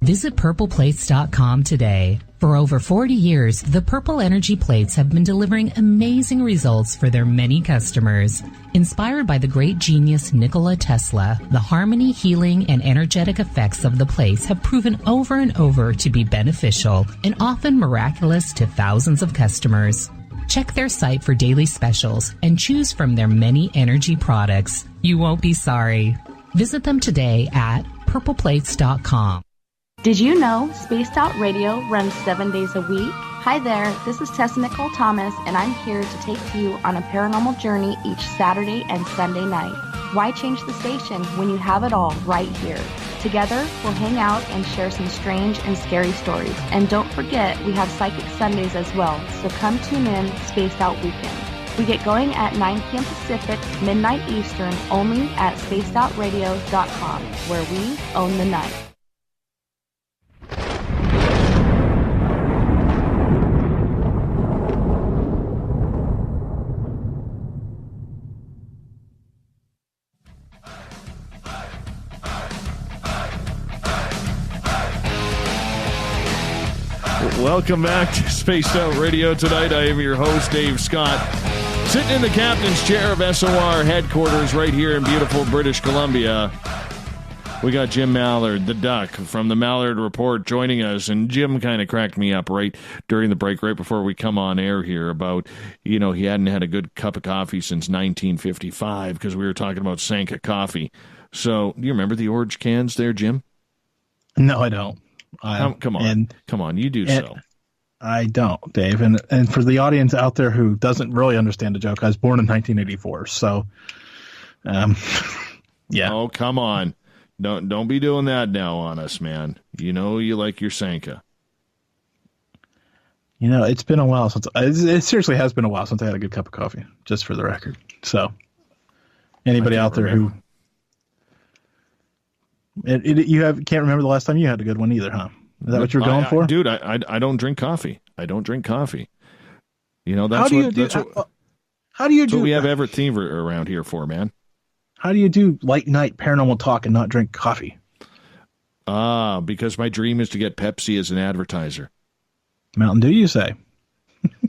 Visit purpleplates.com today. For over 40 years, the Purple Energy Plates have been delivering amazing results for their many customers. Inspired by the great genius Nikola Tesla, the harmony, healing, and energetic effects of the plates have proven over and over to be beneficial and often miraculous to thousands of customers. Check their site for daily specials and choose from their many energy products. You won't be sorry. Visit them today at purpleplates.com. Did you know Spaced Out Radio runs 7 days a week? Hi there, this is Tessa Nicole Thomas, and I'm here to take you on a paranormal journey each Saturday and Sunday night. Why change the station when you have it all right here? Together, we'll hang out and share some strange and scary stories. And don't forget, we have Psychic Sundays as well, so come tune in Spaced Out Weekend. We get going at 9 p.m. Pacific, midnight Eastern, only at spacedoutradio.com, where we own the night. Welcome back to Spaced Out Radio tonight. I am your host, Dave Scott, sitting in the captain's chair of SOR headquarters right here in beautiful British Columbia. We got Jim Mallard, the Duck, from the Malliard Report joining us, and Jim kind of cracked me up right during the break, right before we come on air here about, he hadn't had a good cup of coffee since 1955 because we were talking about Sanka coffee. So, do you remember the orange cans there, Jim? No, I don't. Come on, you do so. I don't, Dave. And for the audience out there who doesn't really understand the joke, I was born in 1984, so yeah. Oh, come on. Don't be doing that now on us, man. You know you like your Sanka. It's been a while since it seriously has been a while since I had a good cup of coffee, just for the record. So anybody out there who you can't remember the last time you had a good one either, huh? Is that what you're going for? Dude, I don't drink coffee. I don't drink coffee. That's how do you do what we have Everett Thiever around here for, man. How do you do late night paranormal talk and not drink coffee? Because my dream is to get Pepsi as an advertiser. Mountain Dew, you say?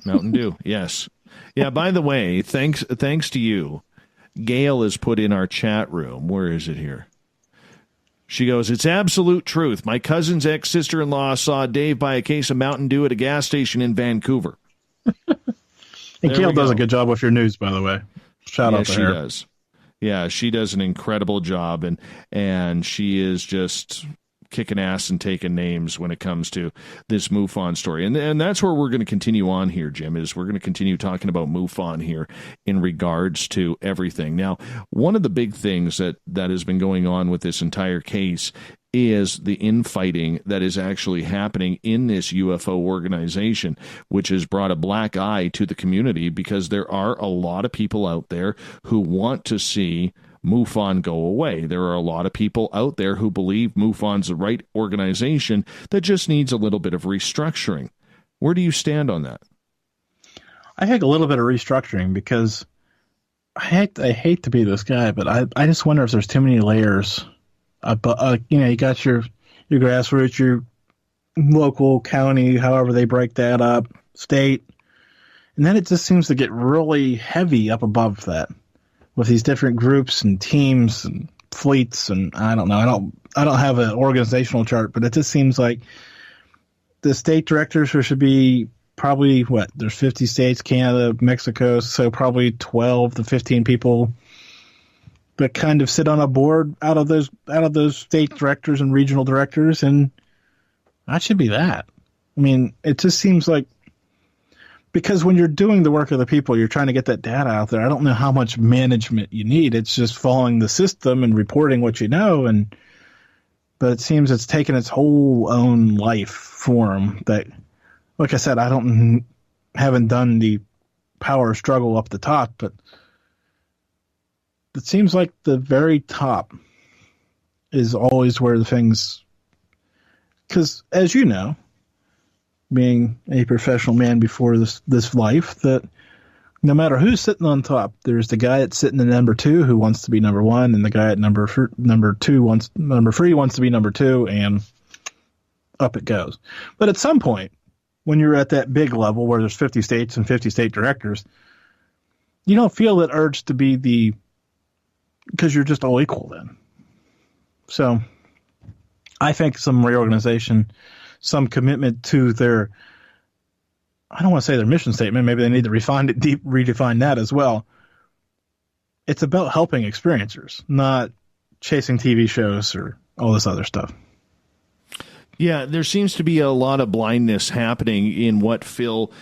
Mountain Dew, yes. Yeah, by the way, thanks to you, Gail is put in our chat room. Where is it here? She goes, it's absolute truth. My cousin's ex-sister-in-law saw Dave buy a case of Mountain Dew at a gas station in Vancouver. And Gail does a good job with your news, by the way. Shout out to her. She does. Yeah, she does an incredible job, and she is just kicking ass and taking names when it comes to this MUFON story. And that's where we're going to continue on here, Jim, is we're going to continue talking about MUFON here in regards to everything. Now, one of the big things that has been going on with this entire case is the infighting that is actually happening in this UFO organization, which has brought a black eye to the community because there are a lot of people out there who want to see MUFON go away. There are a lot of people out there who believe MUFON's the right organization that just needs a little bit of restructuring. Where do you stand on that? I think a little bit of restructuring because I hate to be this guy, but I just wonder if there's too many layers. You got your grassroots, your local, county, however they break that up, state, and then it just seems to get really heavy up above that with these different groups and teams and fleets, and I don't know. I don't have an organizational chart, but it just seems like the state directors, there should be probably there's 50 states, Canada, Mexico, so probably 12 to 15 people that kind of sit on a board out of those state directors and regional directors, and that should be that. I mean, it just seems like, because when you're doing the work of the people, you're trying to get that data out there. I don't know how much management you need. It's just following the system and reporting what you know. And but it seems it's taken its whole own life form that, like I said, haven't done the power struggle up the top, but it seems like the very top is always where the things, because as you know, being a professional man before this life, that no matter who's sitting on top, there's the guy that's sitting at number 2 who wants to be number 1, and the guy at number 3 wants to be number 2, and up it goes. But at some point, when you're at that big level where there's 50 states and 50 state directors, you don't feel that urge to be because you're just all equal then. So I think some reorganization, some commitment to their, I don't want to say their mission statement, maybe they need to redefine that as well. It's about helping experiencers, not chasing TV shows or all this other stuff. Yeah, there seems to be a lot of blindness happening in what Phil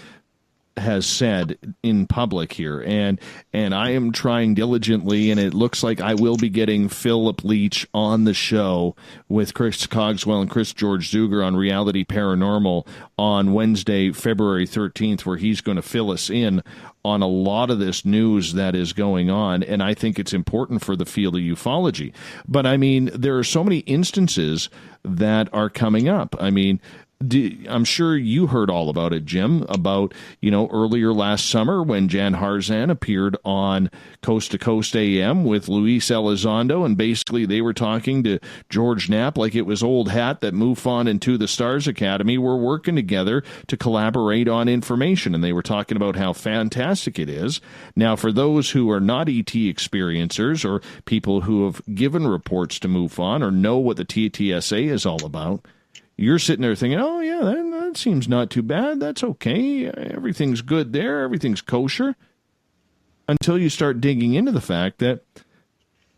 has said in public here, and I am trying diligently, and it looks like I will be getting Philip Leach on the show with Chris Cogswell and Chris George Zuger on Reality Paranormal on Wednesday, February 13th, where he's going to fill us in on a lot of this news that is going on, and I think it's important for the field of ufology. But, I mean, there are so many instances that are coming up. I mean, I'm sure you heard all about it, Jim, about, earlier last summer when Jan Harzan appeared on Coast to Coast AM with Luis Elizondo, and basically they were talking to George Knapp like it was old hat that MUFON and To the Stars Academy were working together to collaborate on information, and they were talking about how fantastic it is. Now, for those who are not ET experiencers or people who have given reports to MUFON or know what the TTSA is all about, you're sitting there thinking, oh, yeah, that seems not too bad. That's okay. Everything's good there. Everything's kosher. Until you start digging into the fact that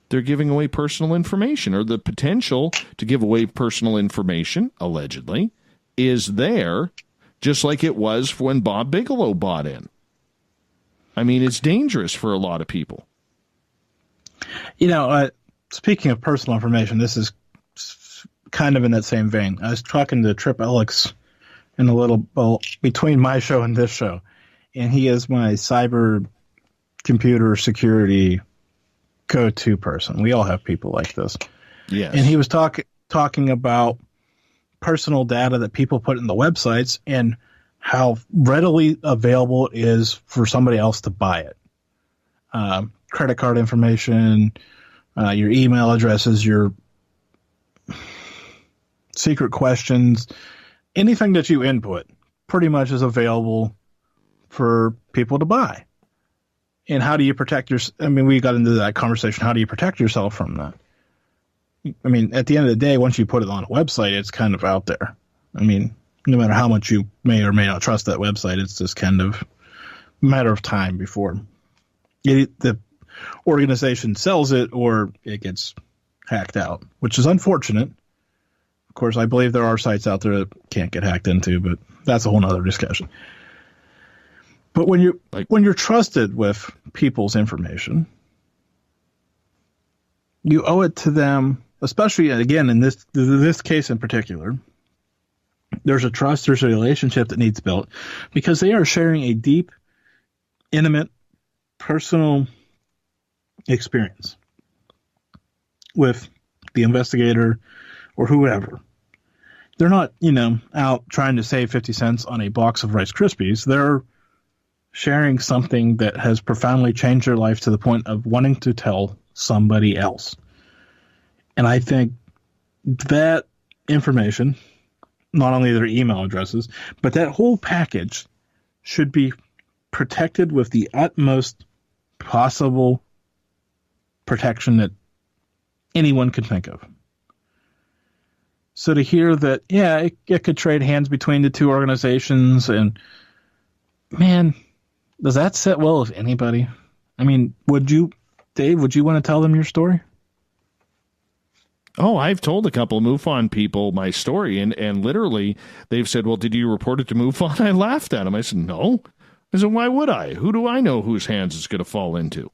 they're giving away personal information, or the potential to give away personal information, allegedly, is there, just like it was when Bob Bigelow bought in. I mean, it's dangerous for a lot of people. Speaking of personal information, this is kind of in that same vein. I was talking to Trip Alex between my show and this show, and he is my cyber computer security go-to person. We all have people like this. Yes. And he was talking about personal data that people put in the websites and how readily available it is for somebody else to buy it. Credit card information, your email addresses, your secret questions, anything that you input pretty much is available for people to buy. And how do you protect we got into that conversation. How do you protect yourself from that? I mean, at the end of the day, once you put it on a website, it's kind of out there. I mean, no matter how much you may or may not trust that website, it's just kind of a matter of time before the organization sells it or it gets hacked out, which is unfortunate. Of course, I believe there are sites out there that can't get hacked into, but that's a whole nother discussion. But when you're trusted with people's information, you owe it to them, especially, again, in this case in particular, there's a trust, there's a relationship that needs built, because they are sharing a deep, intimate, personal experience with the investigator or whoever. They're not, out trying to save 50 cents on a box of Rice Krispies. They're sharing something that has profoundly changed their life to the point of wanting to tell somebody else. And I think that information, not only their email addresses, but that whole package should be protected with the utmost possible protection that anyone could think of. So to hear that, it could trade hands between the two organizations, and man, does that sit well with anybody? I mean, Dave, would you want to tell them your story? Oh, I've told a couple of MUFON people my story, and literally they've said, well, did you report it to MUFON? I laughed at them. I said, no. I said, why would I? Who do I know whose hands it's going to fall into?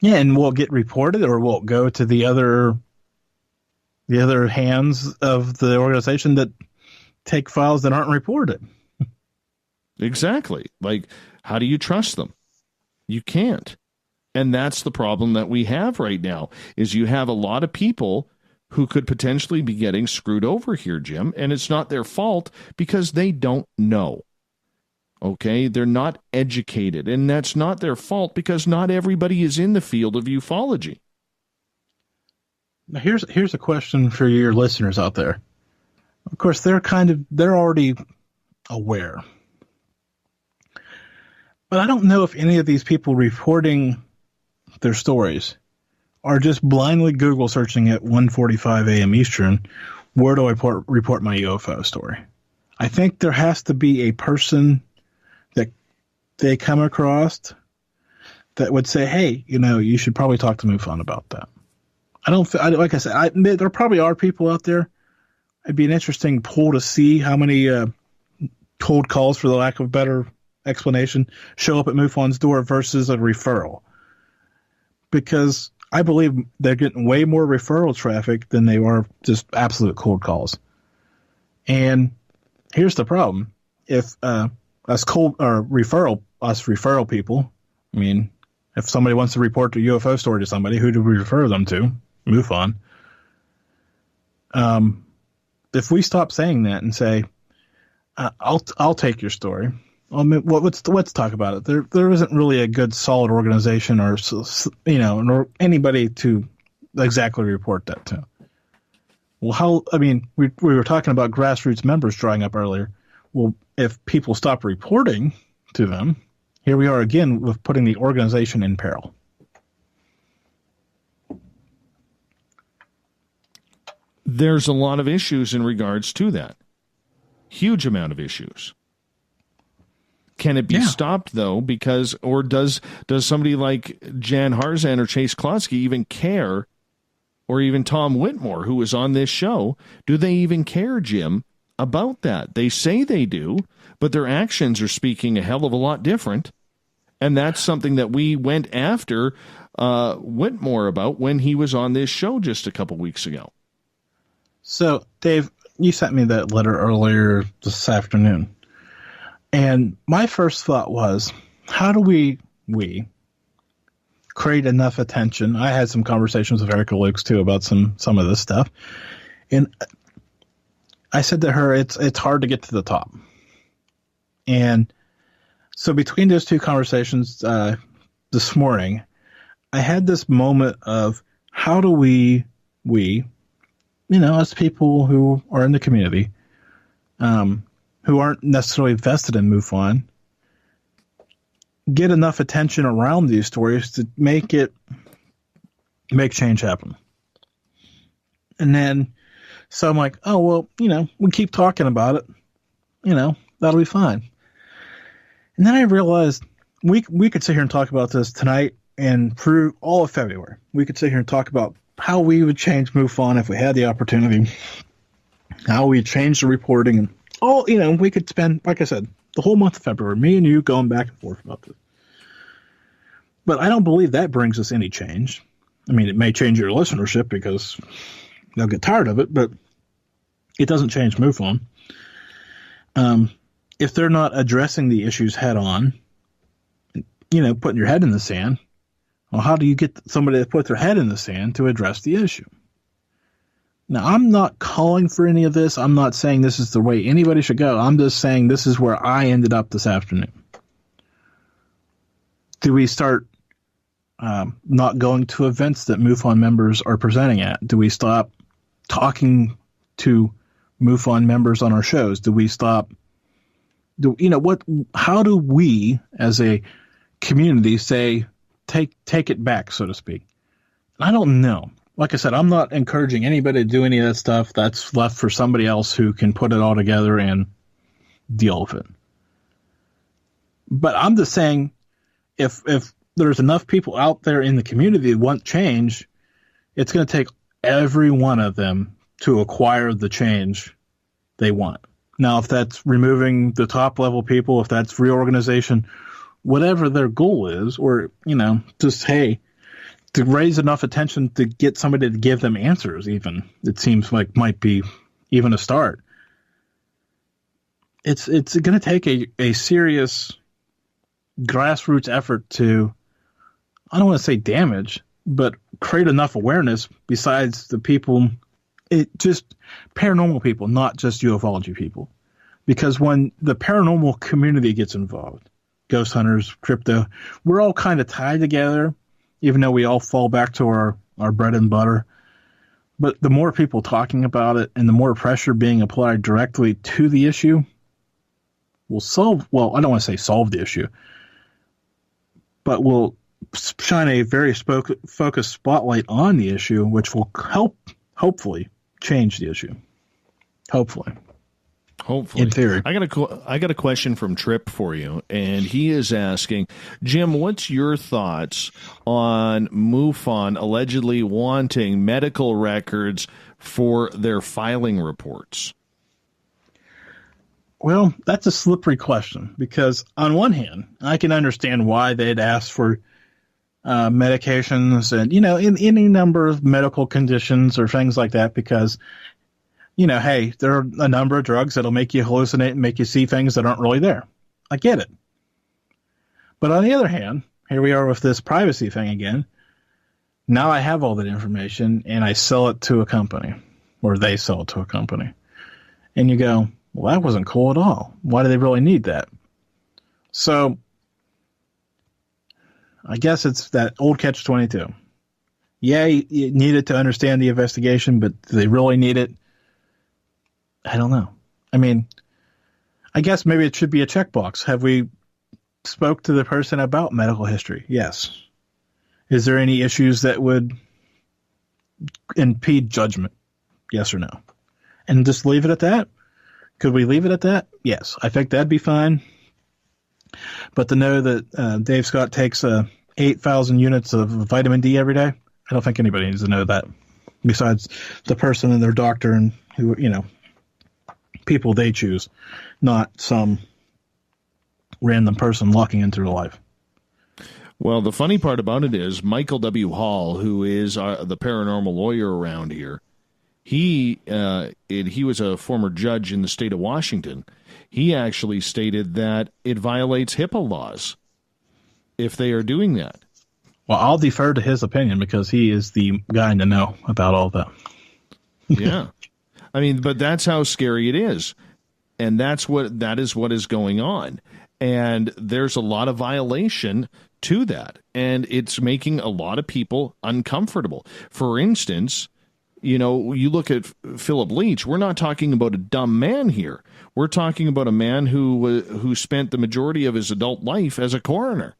Yeah, and will it get reported, or will it go to the the other hands of the organization that take files that aren't reported. Exactly. Like, how do you trust them? You can't. And that's the problem that we have right now, is you have a lot of people who could potentially be getting screwed over here, Jim, and it's not their fault because they don't know. Okay? They're not educated, and that's not their fault because not everybody is in the field of ufology. Now here's a question for your listeners out there. Of course, they're already aware. But I don't know if any of these people reporting their stories are just blindly Google searching at 1:45 a.m. Eastern, where do I report my UFO story? I think there has to be a person that they come across that would say, hey, you should probably talk to MUFON about that. Like I said, there probably are people out there. It'd be an interesting poll to see how many cold calls, for the lack of a better explanation, show up at MUFON's door versus a referral. Because I believe they're getting way more referral traffic than they are just absolute cold calls. And here's the problem. If referral people, I mean, if somebody wants to report a UFO story to somebody, who do we refer them to? MUFON. If we stop saying that and say, I'll take your story. Let's talk about it. There isn't really a good, solid organization or anybody to exactly report that to. Well, we were talking about grassroots members drying up earlier. Well, if people stop reporting to them, here we are again with putting the organization in peril. There's a lot of issues in regards to that. Huge amount of issues. Can it be stopped, though? Because, or does somebody like Jan Harzan or Chase Klodsky even care, or even Tom Whitmore, who was on this show, do they even care, Jim, about that? They say they do, but their actions are speaking a hell of a lot different. And that's something that we went after Whitmore about when he was on this show just a couple weeks ago. So, Dave, you sent me that letter earlier this afternoon. And my first thought was, how do we create enough attention? I had some conversations with Erica Lukes, too, about some of this stuff. And I said to her, it's hard to get to the top. And so between those two conversations this morning, I had this moment of how do we, as people who are in the community, who aren't necessarily vested in MUFON, get enough attention around these stories to make change happen. And then, so I'm like, oh, well, we keep talking about it, that'll be fine. And then I realized we could sit here and talk about this tonight and through all of February. We could sit here and talk about how we would change MUFON if we had the opportunity, how we change the reporting, and all, we could spend, like I said, the whole month of February, me and you going back and forth about this. But I don't believe that brings us any change. I mean, it may change your listenership because they'll get tired of it, but it doesn't change MUFON. If they're not addressing the issues head on, putting your head in the sand, well, how do you get somebody to put their head in the sand to address the issue? Now, I'm not calling for any of this. I'm not saying this is the way anybody should go. I'm just saying this is where I ended up this afternoon. Do we start not going to events that MUFON members are presenting at? Do we stop talking to MUFON members on our shows? Do we stop? How do we, as a community, say take it back, so to speak? I don't know. Like I said, I'm not encouraging anybody to do any of that stuff. That's left for somebody else who can put it all together and deal with it. But I'm just saying, if there's enough people out there in the community that want change, it's going to take every one of them to acquire the change they want. Now, if that's removing the top level people, if that's reorganization, whatever their goal is, or, just, hey, to raise enough attention to get somebody to give them answers. Even it seems like might be even a start. It's going to take a serious grassroots effort to, I don't want to say damage, but create enough awareness besides the people, just paranormal people, not just ufology people. Because when the paranormal community gets involved, ghost hunters, crypto, we're all kind of tied together, even though we all fall back to our bread and butter. But the more people talking about it and the more pressure being applied directly to the issue will solve, well, I don't want to say solve the issue, but will shine a very focused spotlight on the issue, which will help, hopefully, change the issue. Hopefully. Hopefully. In theory. I got a question from Tripp for you, and he is asking, Jim, what's your thoughts on MUFON allegedly wanting medical records for their filing reports? Well, that's a slippery question, because on one hand, I can understand why they'd ask for medications and, in any number of medical conditions or things like that, because, hey, there are a number of drugs that'll make you hallucinate and make you see things that aren't really there. I get it. But on the other hand, here we are with this privacy thing again. Now I have all that information and I sell it to a company, or they sell it to a company. And you go, well, that wasn't cool at all. Why do they really need that? So I guess it's that old catch-22. Yeah, you need it to understand the investigation, but do they really need it? I don't know. I mean, I guess maybe it should be a checkbox. Have we spoke to the person about medical history? Yes. Is there any issues that would impede judgment? Yes or no? And just leave it at that? Could we leave it at that? Yes. I think that'd be fine. But to know that Dave Scott takes 8,000 units of vitamin D every day, I don't think anybody needs to know that, besides the person and their doctor and who, people they choose, not some random person walking into their life. Well, the funny part about it is Michael W. Hall, who is the paranormal lawyer around here, he was a former judge in the state of Washington. He actually stated that it violates HIPAA laws if they are doing that. Well, I'll defer to his opinion because he is the guy to know about all that. Yeah. I mean, but that's how scary it is. And that is what is going on. And there's a lot of violation to that. And it's making a lot of people uncomfortable. For instance, you look at Philip Leach, we're not talking about a dumb man here. We're talking about a man who spent the majority of his adult life as a coroner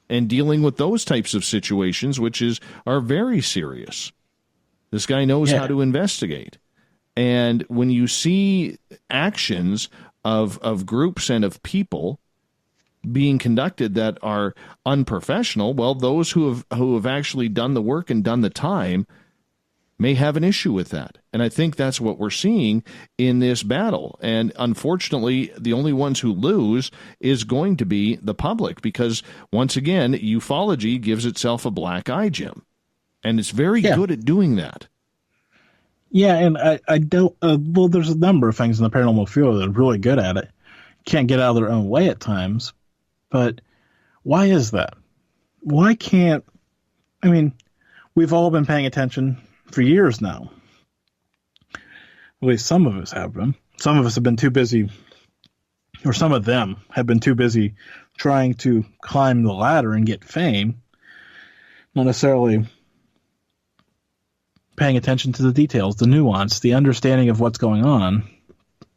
and dealing with those types of situations, which are very serious. This guy knows how to investigate. And when you see actions of groups and of people being conducted that are unprofessional, well, those who have actually done the work and done the time may have an issue with that. And I think that's what we're seeing in this battle. And unfortunately, the only ones who lose is going to be the public, because once again, ufology gives itself a black eye, Jim. And it's very good at doing that. Yeah, and I don't, well, there's a number of things in the paranormal field that are really good at it. Can't get out of their own way at times. But why is that? Why can't, we've all been paying attention for years now. At least some of us have been. Some of us have been too busy, or some of them have been too busy trying to climb the ladder and get fame, not necessarily paying attention to the details, the nuance, the understanding of what's going on.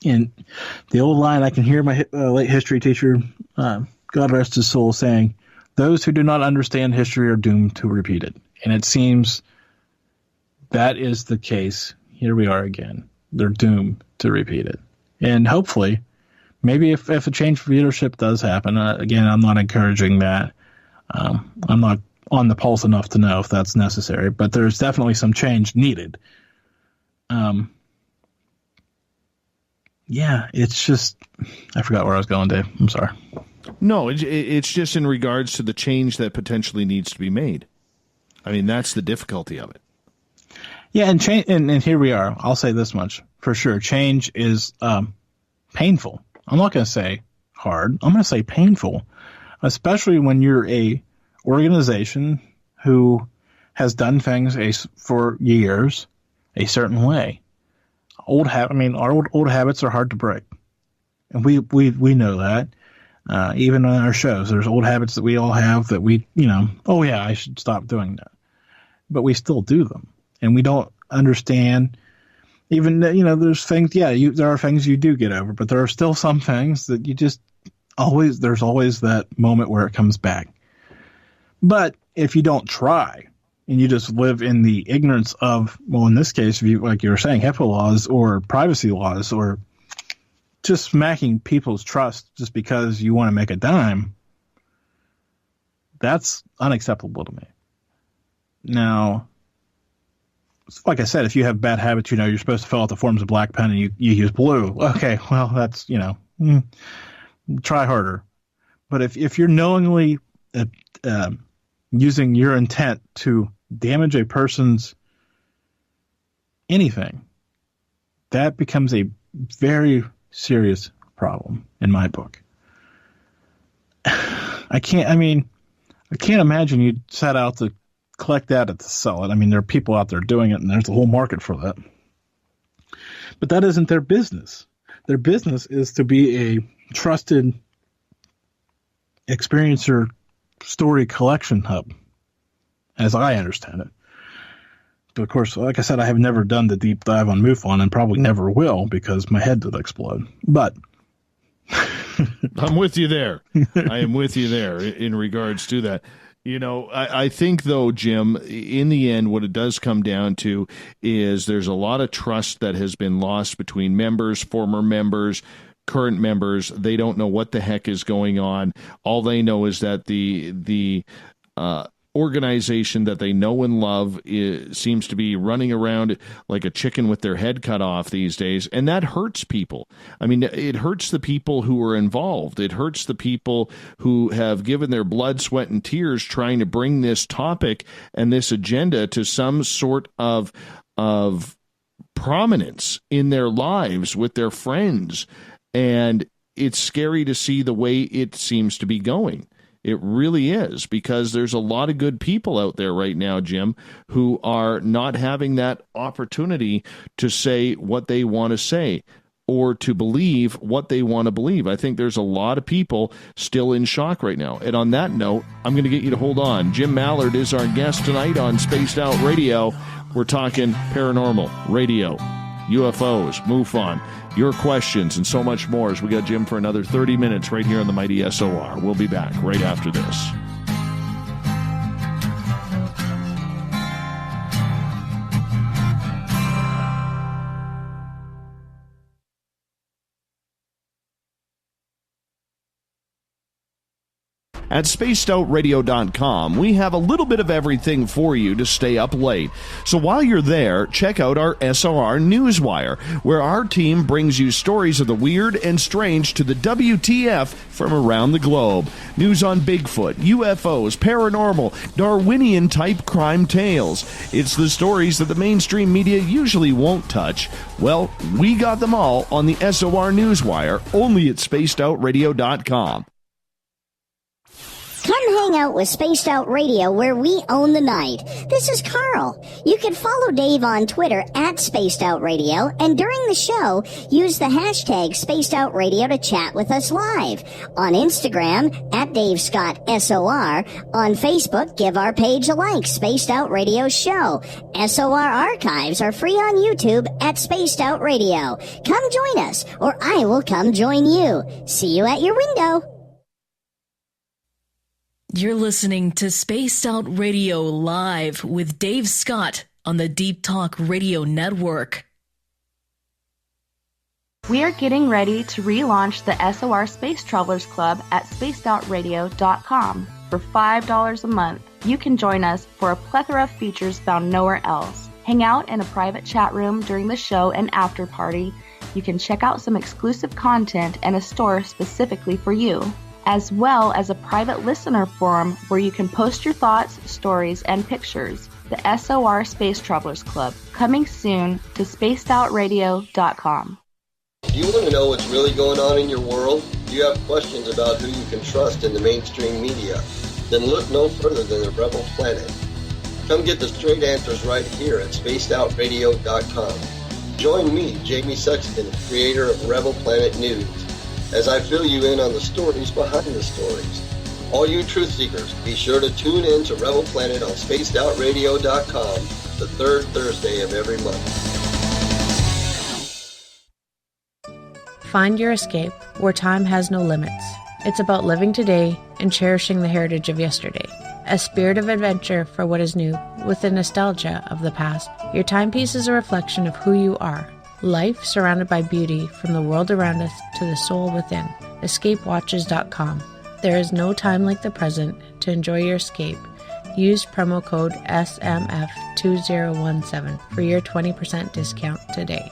And the old line I can hear my late history teacher, God rest his soul, saying, "Those who do not understand history are doomed to repeat it." And it seems that is the case. Here we are again. They're doomed to repeat it. And hopefully, maybe if a change of leadership does happen, again, I'm not encouraging that. I'm not on the pulse enough to know if that's necessary, but there's definitely some change needed. It's just, I forgot where I was going, Dave. I'm sorry. No, it's just in regards to the change that potentially needs to be made. I mean, that's the difficulty of it. Yeah, and change, and here we are. I'll say this much for sure: change is painful. I'm not going to say hard. I'm going to say painful, especially when you're a organization who has done things for years a certain way. Our old habits are hard to break, and we know that. Even on our shows, there's old habits that we all have that we, oh yeah, I should stop doing that, but we still do them, and we don't understand. Even there's things. Yeah, there are things you do get over, but there are still some things that you just there's always that moment where it comes back. But if you don't try, and you just live in the ignorance of, well, in this case, like you were saying, HIPAA laws or privacy laws, or just smacking people's trust just because you want to make a dime, that's unacceptable to me. Now, like I said, if you have bad habits, you're supposed to fill out the forms with black pen and you use blue. Okay, well, that's, try harder. But if you're knowingly using your intent to damage a person's anything, that becomes a very serious problem in my book. I can't imagine you set out to collect data to sell it. I mean, there are people out there doing it, and there's a whole market for that. But that isn't their business. Their business is to be a trusted experiencer story collection hub, as I understand it. But of course, like I said, I have never done the deep dive on MUFON and probably never will because my head would explode. But I'm with you there. I am with you there in regards to that. I think, though, Jim, in the end, what it does come down to is there's a lot of trust that has been lost between members, former members, current members. They don't know what the heck is going on. All they know is that the organization that they know and love seems to be running around like a chicken with their head cut off these days, and that hurts people. I mean, it hurts the people who are involved. It hurts the people who have given their blood, sweat, and tears trying to bring this topic and this agenda to some sort of prominence in their lives with their friends, and it's scary to see the way it seems to be going. It really is, because there's a lot of good people out there right now, Jim, who are not having that opportunity to say what they want to say or to believe what they want to believe. I think there's a lot of people still in shock right now. And on that note, I'm going to get you to hold on. Jim Malliard is our guest tonight on Spaced Out Radio. We're talking paranormal, radio, UFOs, MUFON, your questions, and so much more as we got Jim for another 30 minutes right here on the Mighty SOR. We'll be back right after this. At spacedoutradio.com, we have a little bit of everything for you to stay up late. So while you're there, check out our SOR Newswire, where our team brings you stories of the weird and strange to the WTF from around the globe. News on Bigfoot, UFOs, paranormal, Darwinian-type crime tales. It's the stories that the mainstream media usually won't touch. Well, we got them all on the SOR Newswire, only at spacedoutradio.com. Come hang out with Spaced Out Radio, where we own the night. This is Carl. You can follow Dave on Twitter at Spaced Out Radio, and during the show, use the hashtag Spaced Out Radio to chat with us live. On Instagram, at Dave Scott SOR. On Facebook, give our page a like, Spaced Out Radio Show. SOR archives are free on YouTube at Spaced Out Radio. Come join us, or I will come join you. See you at your window. You're listening to Spaced Out Radio Live with Dave Scott on the Deep Talk Radio Network. We are getting ready to relaunch the SOR Space Travelers Club at spacedoutradio.com. For $5 a month, you can join us for a plethora of features found nowhere else. Hang out in a private chat room during the show and after party. You can check out some exclusive content and a store specifically for you. as well as a private listener forum where you can post your thoughts, stories, and pictures. The SOR Space Travelers Club, coming soon to spacedoutradio.com. Do you want to know what's really going on in your world? Do you have questions about who you can trust in the mainstream media? Then look no further than the Rebel Planet. Come get the straight answers right here at spacedoutradio.com. Join me, Jamie Sexton, creator of Rebel Planet News, as I fill you in on the stories behind the stories. All you truth seekers, be sure to tune in to Rebel Planet on spacedoutradio.com the third Thursday of every month. Find your escape where time has no limits. It's about living today and cherishing the heritage of yesterday. A spirit of adventure for what is new, with the nostalgia of the past. Your timepiece is a reflection of who you are. Life surrounded by beauty from the world around us to the soul within. EscapeWatches.com. There is no time like the present to enjoy your escape. Use promo code SMF2017 for your 20% discount today.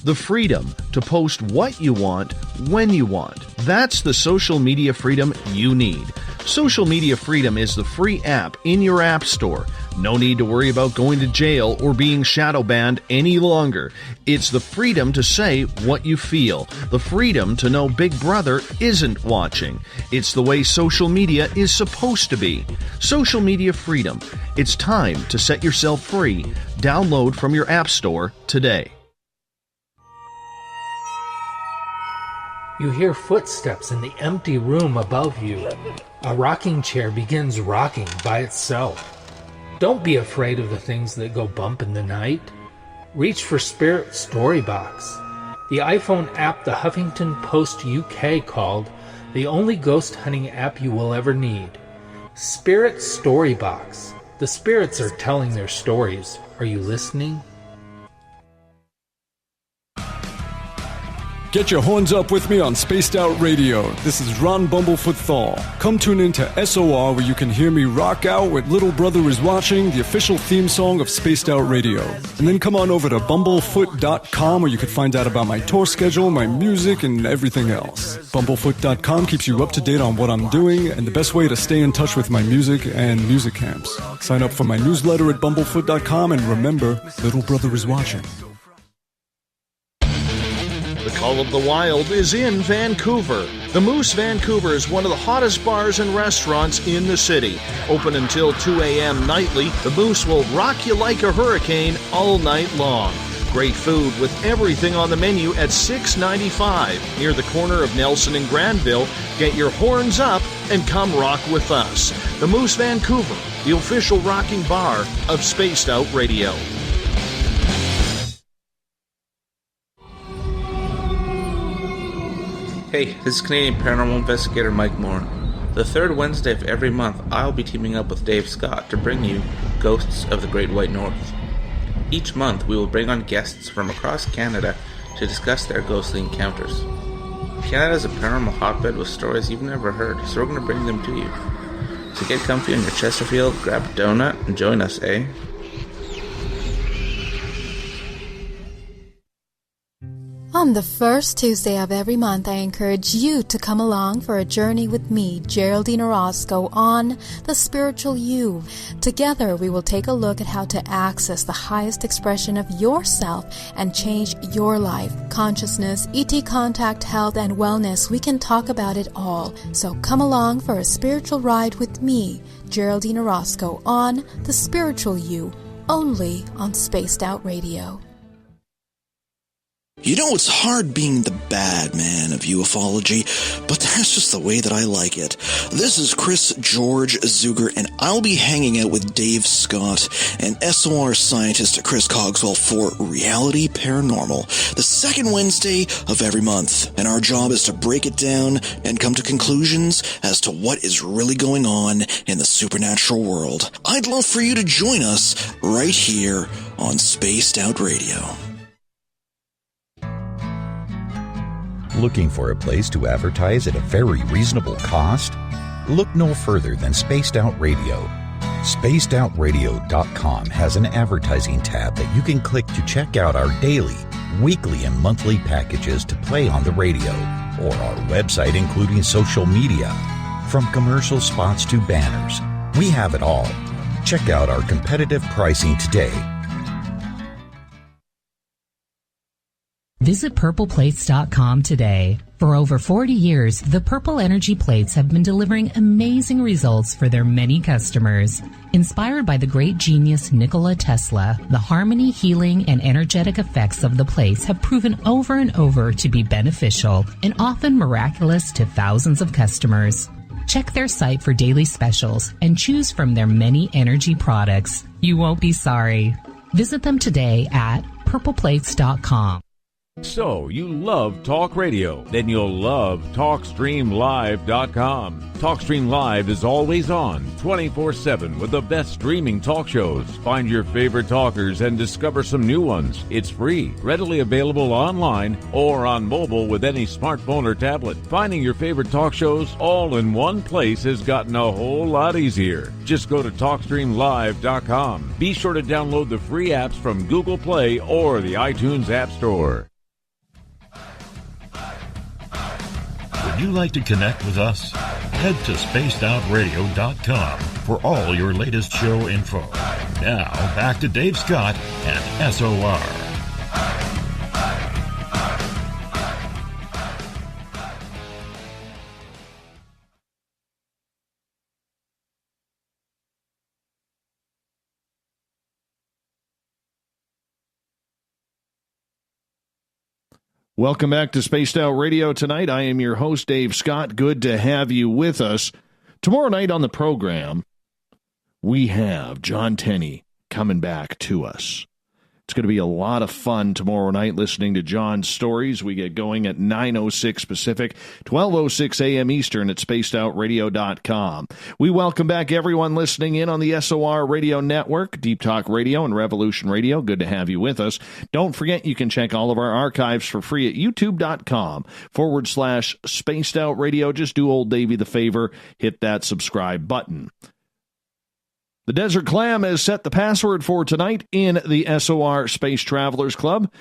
The freedom to post what you want, when you want. That's the social media freedom you need. Social Media Freedom is the free app in your app store. No need to worry about going to jail or being shadow banned any longer. It's the freedom to say what you feel. The freedom to know Big Brother isn't watching. It's the way social media is supposed to be. Social Media Freedom. It's time to set yourself free. Download from your app store today. You hear footsteps in the empty room above you. A rocking chair begins rocking by itself. Don't be afraid of the things that go bump in the night. Reach for Spirit Storybox, the iPhone app the Huffington Post UK called the only ghost hunting app you will ever need. Spirit Storybox. The spirits are telling their stories. Are you listening? Get your horns up with me on Spaced Out Radio. This is Ron Bumblefoot Thal. Come tune in to SOR where you can hear me rock out with Little Brother is Watching, the official theme song of Spaced Out Radio. And then come on over to bumblefoot.com where you can find out about my tour schedule, my music, and everything else. Bumblefoot.com keeps you up to date on what I'm doing and the best way to stay in touch with my music and music camps. Sign up for my newsletter at bumblefoot.com and remember, Little Brother is Watching. The Call of the Wild is in Vancouver. The Moose Vancouver is one of the hottest bars and restaurants in the city. Open until 2 a.m. nightly, the Moose will rock you like a hurricane all night long. Great food with everything on the menu at $6.95 near the corner of Nelson and Granville. Get your horns up and come rock with us. The Moose Vancouver, the official rocking bar of Spaced Out Radio. Hey, this is Canadian Paranormal Investigator Mike Moore. The third Wednesday of every month, I'll be teaming up with Dave Scott to bring you Ghosts of the Great White North. Each month, we will bring on guests from across Canada to discuss their ghostly encounters. Canada is a paranormal hotbed with stories you've never heard, so we're going to bring them to you. So get comfy on your Chesterfield, grab a donut, and join us, eh? On the first Tuesday of every month, I encourage you to come along for a journey with me, Geraldine Orozco, on The Spiritual You. Together, we will take a look at how to access the highest expression of yourself and change your life. Consciousness, ET contact, health, and wellness, we can talk about it all. So come along for a spiritual ride with me, Geraldine Orozco, on The Spiritual You, only on Spaced Out Radio. You know, it's hard being the bad man of ufology, but that's just the way that I like it. This is Chris George Zuger, and I'll be hanging out with Dave Scott and SOR scientist Chris Cogswell for Reality Paranormal, the second Wednesday of every month. And our job is to break it down and come to conclusions as to what is really going on in the supernatural world. I'd love for you to join us right here on Spaced Out Radio. Looking for a place to advertise at a very reasonable cost? Look no further than Spaced Out Radio. SpacedOutRadio.com has an advertising tab that you can click to check out our daily, weekly, and monthly packages to play on the radio, or our website, including social media. From commercial spots to banners, we have it all. Check out our competitive pricing today. Visit purpleplates.com today. For over 40 years, the Purple Energy Plates have been delivering amazing results for their many customers. Inspired by the great genius Nikola Tesla, the harmony, healing, and energetic effects of the plates have proven over and over to be beneficial and often miraculous to thousands of customers. Check their site for daily specials and choose from their many energy products. You won't be sorry. Visit them today at purpleplates.com. So, you love talk radio? Then you'll love TalkStreamLive.com. TalkStream Live is always on, 24/7, with the best streaming talk shows. Find your favorite talkers and discover some new ones. It's free, readily available online or on mobile with any smartphone or tablet. Finding your favorite talk shows all in one place has gotten a whole lot easier. Just go to TalkStreamLive.com. Be sure to download the free apps from Google Play or the iTunes App Store. Would you like to connect with us? Head to spacedoutradio.com for all your latest show info. Now, back to Dave Scott and SOR. Welcome back to Spaced Out Radio tonight. I am your host, Dave Scott. Good to have you with us. Tomorrow night on the program, we have John Tenney coming back to us. It's going to be a lot of fun tomorrow night listening to John's stories. We get going at 9:06 Pacific, 12:06 a.m. Eastern at spacedoutradio.com. We welcome back everyone listening in on the SOR Radio Network, Deep Talk Radio, and Revolution Radio. Good to have you with us. Don't forget you can check all of our archives for free at youtube.com/Spaced Out Radio. Just do old Davey the favor, hit that subscribe button. The Desert Clam has set the password for tonight in the SOR Space Travelers Club.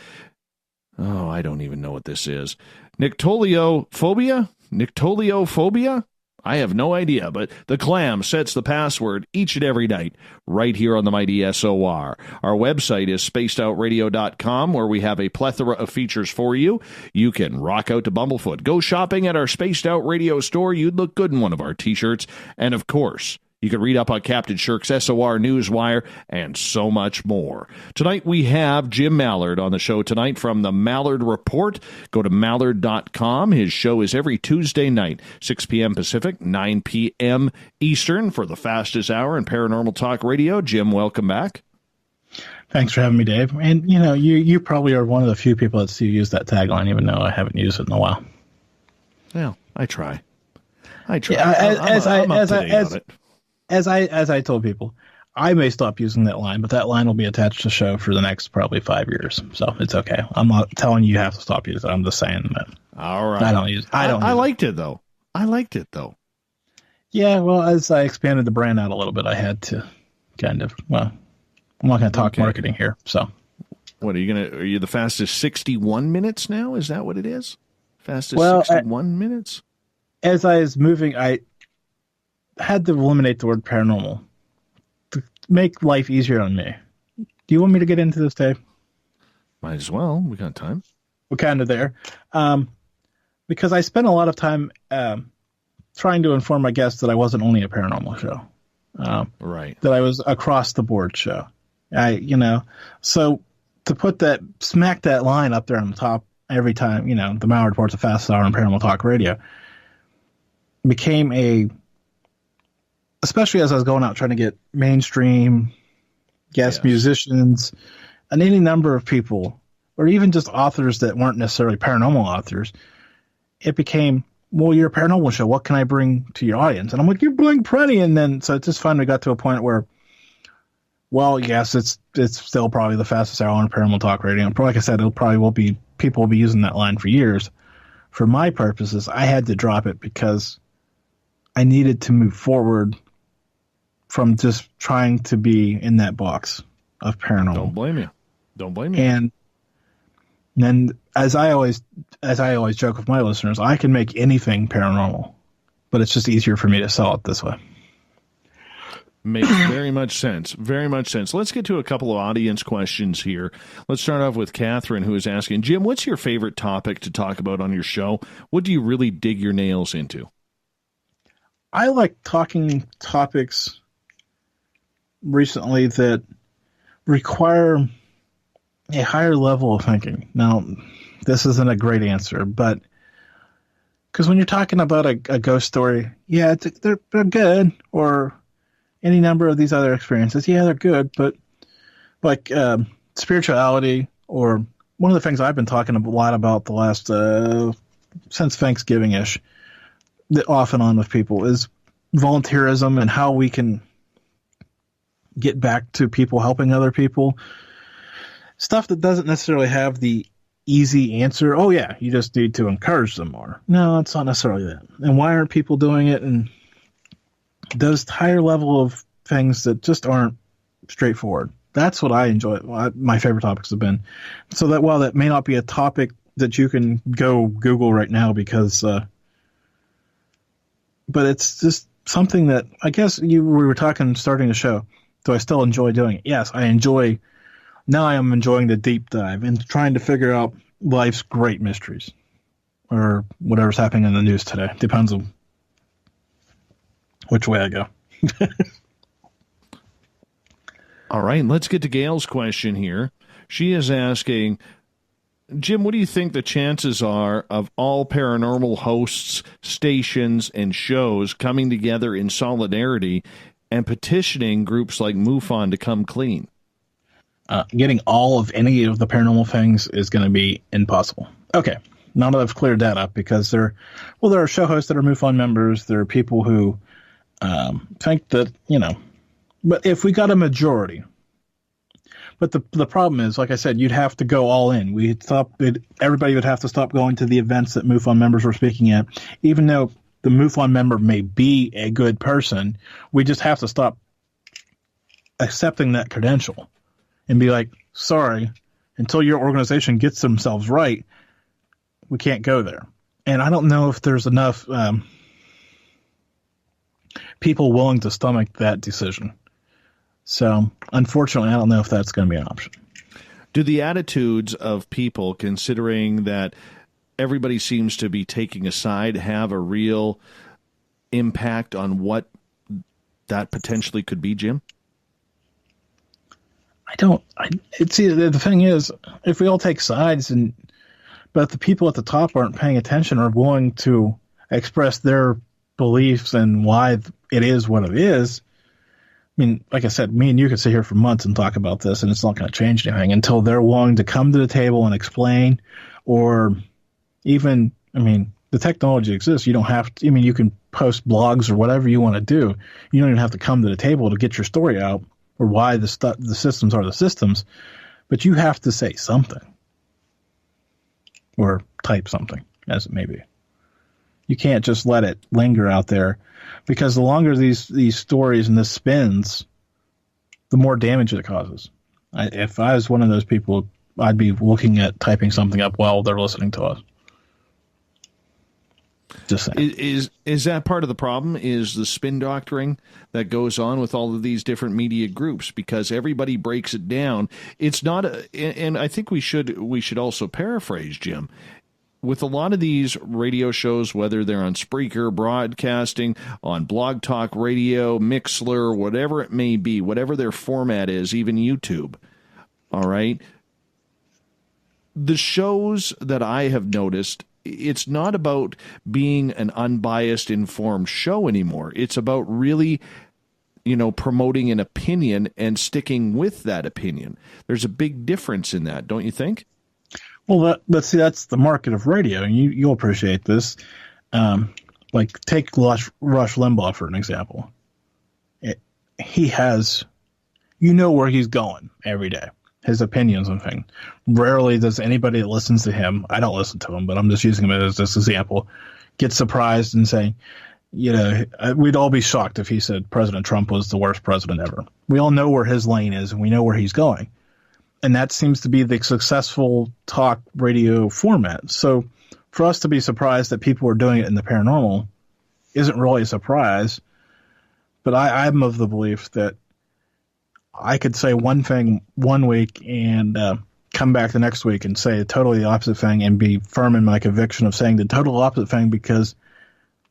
Oh, I don't even know what this is. Nyctaliophobia? Nyctaliophobia? I have no idea, but the Clam sets the password each and every night right here on the mighty SOR. Our website is spacedoutradio.com, where we have a plethora of features for you. You can rock out to Bumblefoot. Go shopping at our Spaced Out Radio store. You'd look good in one of our T-shirts. And, of course, you can read up on Captain Shirk's SOR Newswire and so much more. Tonight we have Jim Mallard on the show tonight from the Malliard Report. Go to Mallard.com. His show is every Tuesday night, 6 p.m. Pacific, 9 p.m. Eastern for the fastest hour in Paranormal Talk Radio. Jim, welcome back. Thanks for having me, Dave. And, you know, you probably are one of the few people that still use that tagline, even though I haven't used it in a while. Well, I try. I'm up to date on it. As I told people, I may stop using that line, but that line will be attached to the show for the next probably 5 years. So it's okay. I'm not telling you have to stop using it. I'm just saying that. All right. I liked it, though. Yeah, well, as I expanded the brand out a little bit, I had to kind of, well, I'm not going to talk marketing here. So what are you the fastest 61 minutes now? Is that what it is? Fastest 61 minutes? As I was moving, I had to eliminate the word paranormal to make life easier on me. Do you want me to get into this, Dave? Might as well. We got time. We're kind of there. Because I spent a lot of time trying to inform my guests that I wasn't only a paranormal show. Right. That I was across the board show. So to smack that line up there on the top every time, the Malliard Report's the fastest hour on Paranormal Talk Radio became especially as I was going out trying to get mainstream guest musicians and any number of people, or even just authors that weren't necessarily paranormal authors, it became, well, you're a paranormal show. What can I bring to your audience? And I'm like, you bring plenty. And then, so it just finally got to a point where, well, yes, it's still probably the fastest hour on Paranormal Talk Radio. And like I said, people will be using that line for years. For my purposes, I had to drop it because I needed to move forward from just trying to be in that box of paranormal. Don't blame you. And And then, as I always joke with my listeners, I can make anything paranormal, but it's just easier for me to sell it this way. Makes very much sense. Very much sense. Let's get to a couple of audience questions here. Let's start off with Catherine, who is asking, Jim, what's your favorite topic to talk about on your show? What do you really dig your nails into? I like talking topics recently that require a higher level of thinking. Now, this isn't a great answer, but because when you're talking about a ghost story, yeah, they're good, or any number of these other experiences, yeah, they're good, but like spirituality, or one of the things I've been talking a lot about the last since Thanksgiving-ish, off and on with people, is volunteerism and how we can get back to people helping other people. Stuff that doesn't necessarily have the easy answer. Oh yeah, you just need to encourage them more. No, it's not necessarily that. And why aren't people doing it? And those higher level of things that just aren't straightforward. That's what I enjoy. My favorite topics have been. So that while that may not be a topic that you can go Google right now, because, but it's just something that I guess we were talking starting the show. Do I still enjoy doing it? Yes, I enjoy. Now I am enjoying the deep dive and trying to figure out life's great mysteries, or whatever's happening in the news today. Depends on which way I go. All right, let's get to Gail's question here. She is asking, Jim, what do you think the chances are of all paranormal hosts, stations, and shows coming together in solidarity and petitioning groups like MUFON to come clean? Getting all of any of the paranormal things is going to be impossible. Okay, now that I've cleared that up, because there are show hosts that are MUFON members. There are people who think that, but if we got a majority, but the problem is, like I said, you'd have to go all in. Everybody would have to stop going to the events that MUFON members were speaking at, even though the MUFON member may be a good person. We just have to stop accepting that credential and be like, sorry, until your organization gets themselves right, we can't go there. And I don't know if there's enough people willing to stomach that decision. So, unfortunately, I don't know if that's going to be an option. Do the attitudes of people, considering that everybody seems to be taking a side, have a real impact on what that potentially could be, Jim? The thing is, if we all take sides, but the people at the top aren't paying attention or willing to express their beliefs and why it is what it is. I mean, like I said, me and you could sit here for months and talk about this, and it's not going to change anything until they're willing to come to the table and explain, or even, the technology exists. You don't have to, you can post blogs or whatever you want to do. You don't even have to come to the table to get your story out, or why the systems are the systems, but you have to say something or type something, as it may be. You can't just let it linger out there, because the longer these stories and this spins, the more damage it causes. If I was one of those people, I'd be looking at typing something up while they're listening to us. Just saying. Is that part of the problem? Is the spin doctoring that goes on with all of these different media groups? Because everybody breaks it down. It's not, and I think we should also paraphrase, Jim. With a lot of these radio shows, whether they're on Spreaker, broadcasting, on Blog Talk Radio, Mixler, whatever it may be, whatever their format is, even YouTube, all right? The shows that I have noticed, it's not about being an unbiased, informed show anymore. It's about really, promoting an opinion and sticking with that opinion. There's a big difference in that, don't you think? Well, that's the market of radio, and you'll appreciate this. Like, take Rush Limbaugh for an example. He has, where he's going every day. His opinions on things. Rarely does anybody that listens to him, I don't listen to him, but I'm just using him as this example, get surprised and say, we'd all be shocked if he said President Trump was the worst president ever. We all know where his lane is, and we know where he's going. And that seems to be the successful talk radio format. So for us to be surprised that people are doing it in the paranormal isn't really a surprise. But I'm of the belief that I could say one thing one week and come back the next week and say totally the opposite thing and be firm in my conviction of saying the total opposite thing because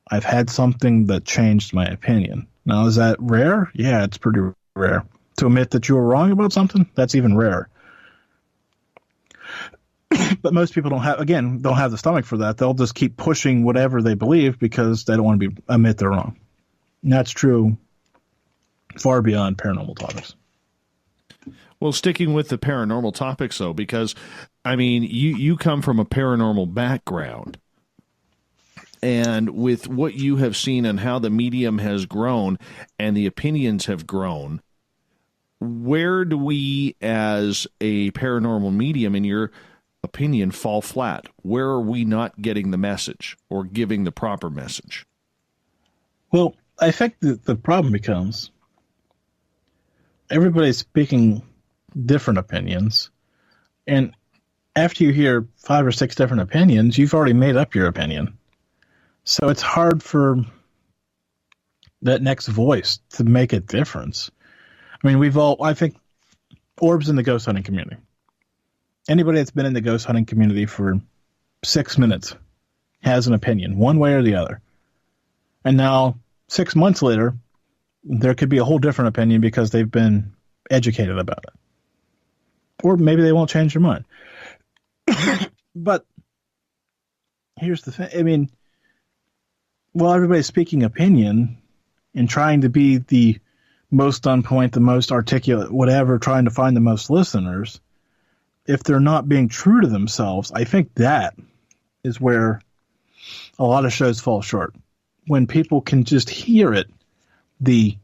I've had something that changed my opinion. Now, is that rare? Yeah, it's pretty rare. To admit that you were wrong about something, that's even rarer. But most people don't have the stomach for that. They'll just keep pushing whatever they believe because they don't want to admit they're wrong. And that's true far beyond paranormal topics. Well, sticking with the paranormal topics, though, because, I mean, you come from a paranormal background. And with what you have seen and how the medium has grown and the opinions have grown, where do we as a paranormal medium, in your opinion, fall flat? Where are we not getting the message or giving the proper message? Well, I think the problem becomes everybody's speaking different opinions. And after you hear 5 or 6 different opinions, you've already made up your opinion. So it's hard for that next voice to make a difference. I mean, I think, Orb's in the ghost hunting community. Anybody that's been in the ghost hunting community for 6 minutes has an opinion, one way or the other. And now, 6 months later, there could be a whole different opinion because they've been educated about it. Or maybe they won't change their mind. But here's the thing. I mean, while everybody's speaking opinion and trying to be the most on point, the most articulate, whatever, trying to find the most listeners, if they're not being true to themselves, I think that is where a lot of shows fall short. When people can just hear it, the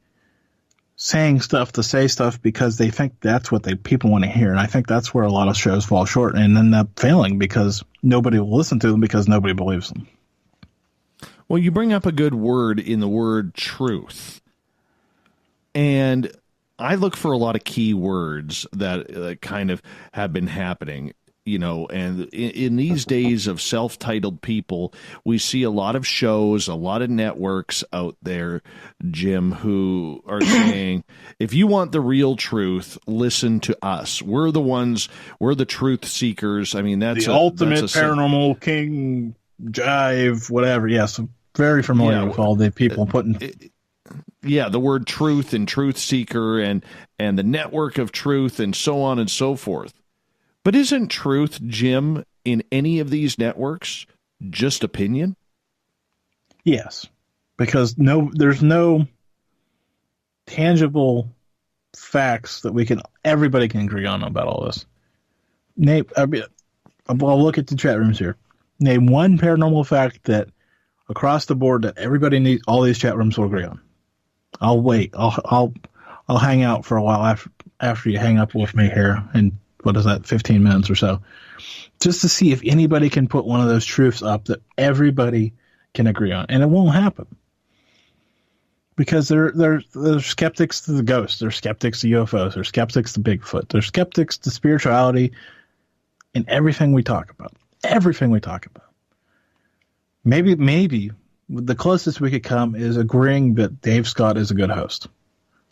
saying stuff to say stuff because they think that's what people want to hear. And I think that's where a lot of shows fall short and end up failing because nobody will listen to them because nobody believes them. Well, you bring up a good word in the word truth. And I look for a lot of key words that kind of have been happening, you know, and in these days of self-titled people, we see a lot of shows, a lot of networks out there, Jim, who are saying, if you want the real truth, listen to us. We're the ones, we're the truth seekers. I mean, that's the ultimate paranormal king, CHIVE, whatever. Yes, very familiar with all the people putting... the word truth and truth seeker and the network of truth and so on and so forth. But isn't truth, Jim, in any of these networks just opinion? Yes, because there's no tangible facts that everybody can agree on about all this. I'll look at the chat rooms here. Name one paranormal fact that across the board that everybody needs, all these chat rooms will agree on. I'll wait. I'll hang out for a while after you hang up with me here in, 15 minutes or so, just to see if anybody can put one of those truths up that everybody can agree on. And it won't happen. Because they're skeptics to the ghosts, they're skeptics to UFOs, they're skeptics to Bigfoot, they're skeptics to spirituality and everything we talk about. Everything we talk about. Maybe the closest we could come is agreeing that Dave Scott is a good host.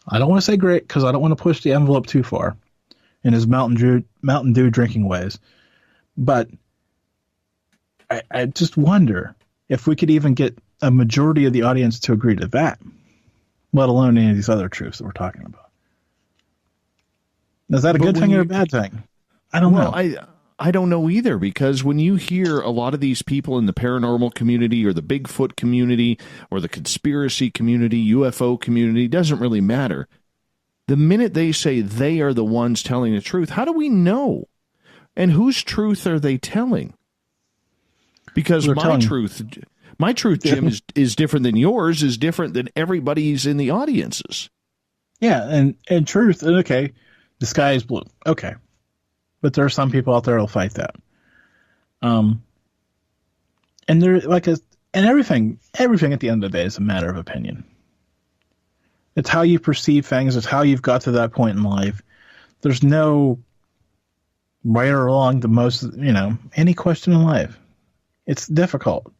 I don't want to say great because I don't want to push the envelope too far in his Mountain Dew drinking ways. But I just wonder if we could even get a majority of the audience to agree to that, let alone any of these other truths that we're talking about. Is that a good thing or a bad thing? I don't know. I don't know either, because when you hear a lot of these people in the paranormal community or the Bigfoot community or the conspiracy community, UFO community, doesn't really matter. The minute they say they are the ones telling the truth, how do we know? And whose truth are they telling? Because my truth, Jim, is different than yours, is different than everybody's in the audiences. Yeah, and truth, okay, the sky is blue. Okay. But there are some people out there who'll fight that. And there everything at the end of the day is a matter of opinion. It's how you perceive things, it's how you've got to that point in life. There's no right or wrong, any question in life. It's difficult.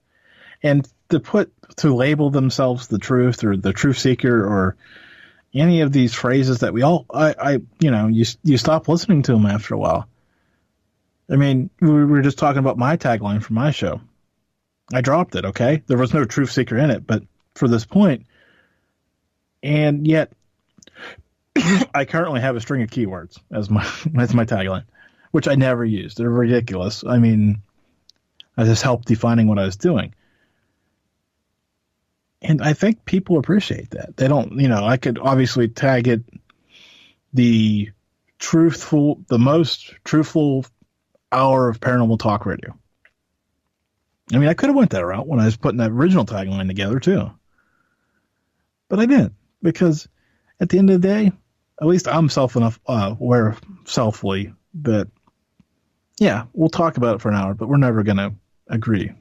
And to label themselves the truth or the truth seeker or any of these phrases that you stop listening to them after a while. I mean, we were just talking about my tagline for my show. I dropped it, okay? There was no truth seeker in it, but for this point, and yet I currently have a string of keywords as my tagline, which I never used. They're ridiculous. I mean, I just helped defining what I was doing. And I think people appreciate that. They don't, I could obviously tag it the most truthful hour of paranormal talk radio. I mean, I could have went that route when I was putting that original tagline together too. But I didn't, because at the end of the day, at least I'm aware selfly that, yeah, we'll talk about it for an hour, but we're never going to agree.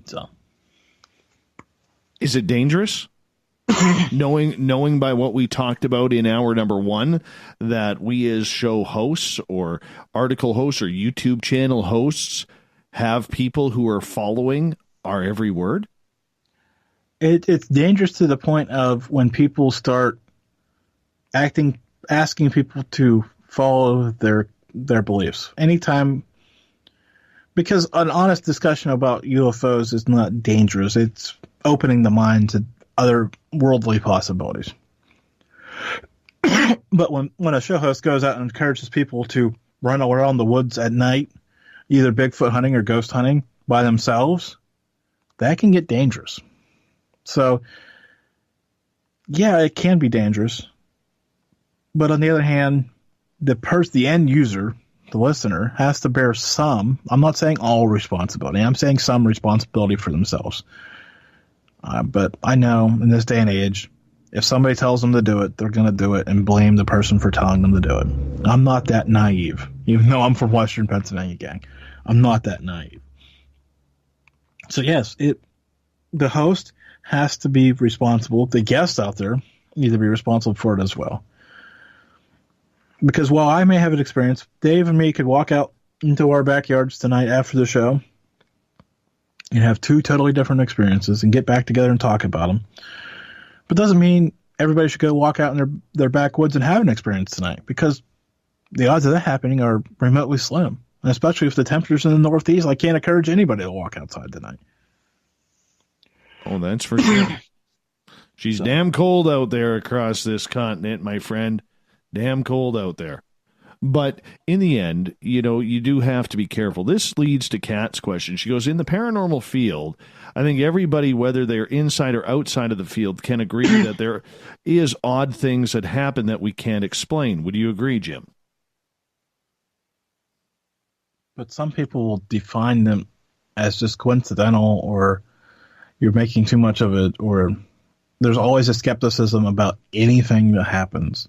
So. Is it dangerous? knowing by what we talked about in hour number 1 that we as show hosts or article hosts or YouTube channel hosts have people who are following our every word? It's dangerous to the point of when people start asking people to follow their beliefs. Anytime, because an honest discussion about UFOs is not dangerous. It's opening the mind to other worldly possibilities. But when a show host goes out and encourages people to run around the woods at night, either Bigfoot hunting or ghost hunting by themselves, that can get dangerous. So, yeah, it can be dangerous. But on the other hand, the end user, the listener, has to bear some, I'm not saying all responsibility, I'm saying some responsibility for themselves. But I know in this day and age, if somebody tells them to do it, they're going to do it and blame the person for telling them to do it. I'm not that naive, even though I'm from Western Pennsylvania, gang. I'm not that naive. So yes, the host has to be responsible. The guests out there need to be responsible for it as well. Because while I may have an experience, Dave and me could walk out into our backyards tonight after the show and have 2 totally different experiences and get back together and talk about them. But doesn't mean everybody should go walk out in their backwoods and have an experience tonight, because the odds of that happening are remotely slim. And especially if the temperature's in the Northeast, I can't encourage anybody to walk outside tonight. Oh, that's for sure. She's damn cold out there across this continent, my friend. Damn cold out there. But in the end, you do have to be careful. This leads to Kat's question. She goes, in the paranormal field, I think everybody, whether they're inside or outside of the field, can agree that there is odd things that happen that we can't explain. Would you agree, Jim? But some people will define them as just coincidental, or you're making too much of it, or there's always a skepticism about anything that happens.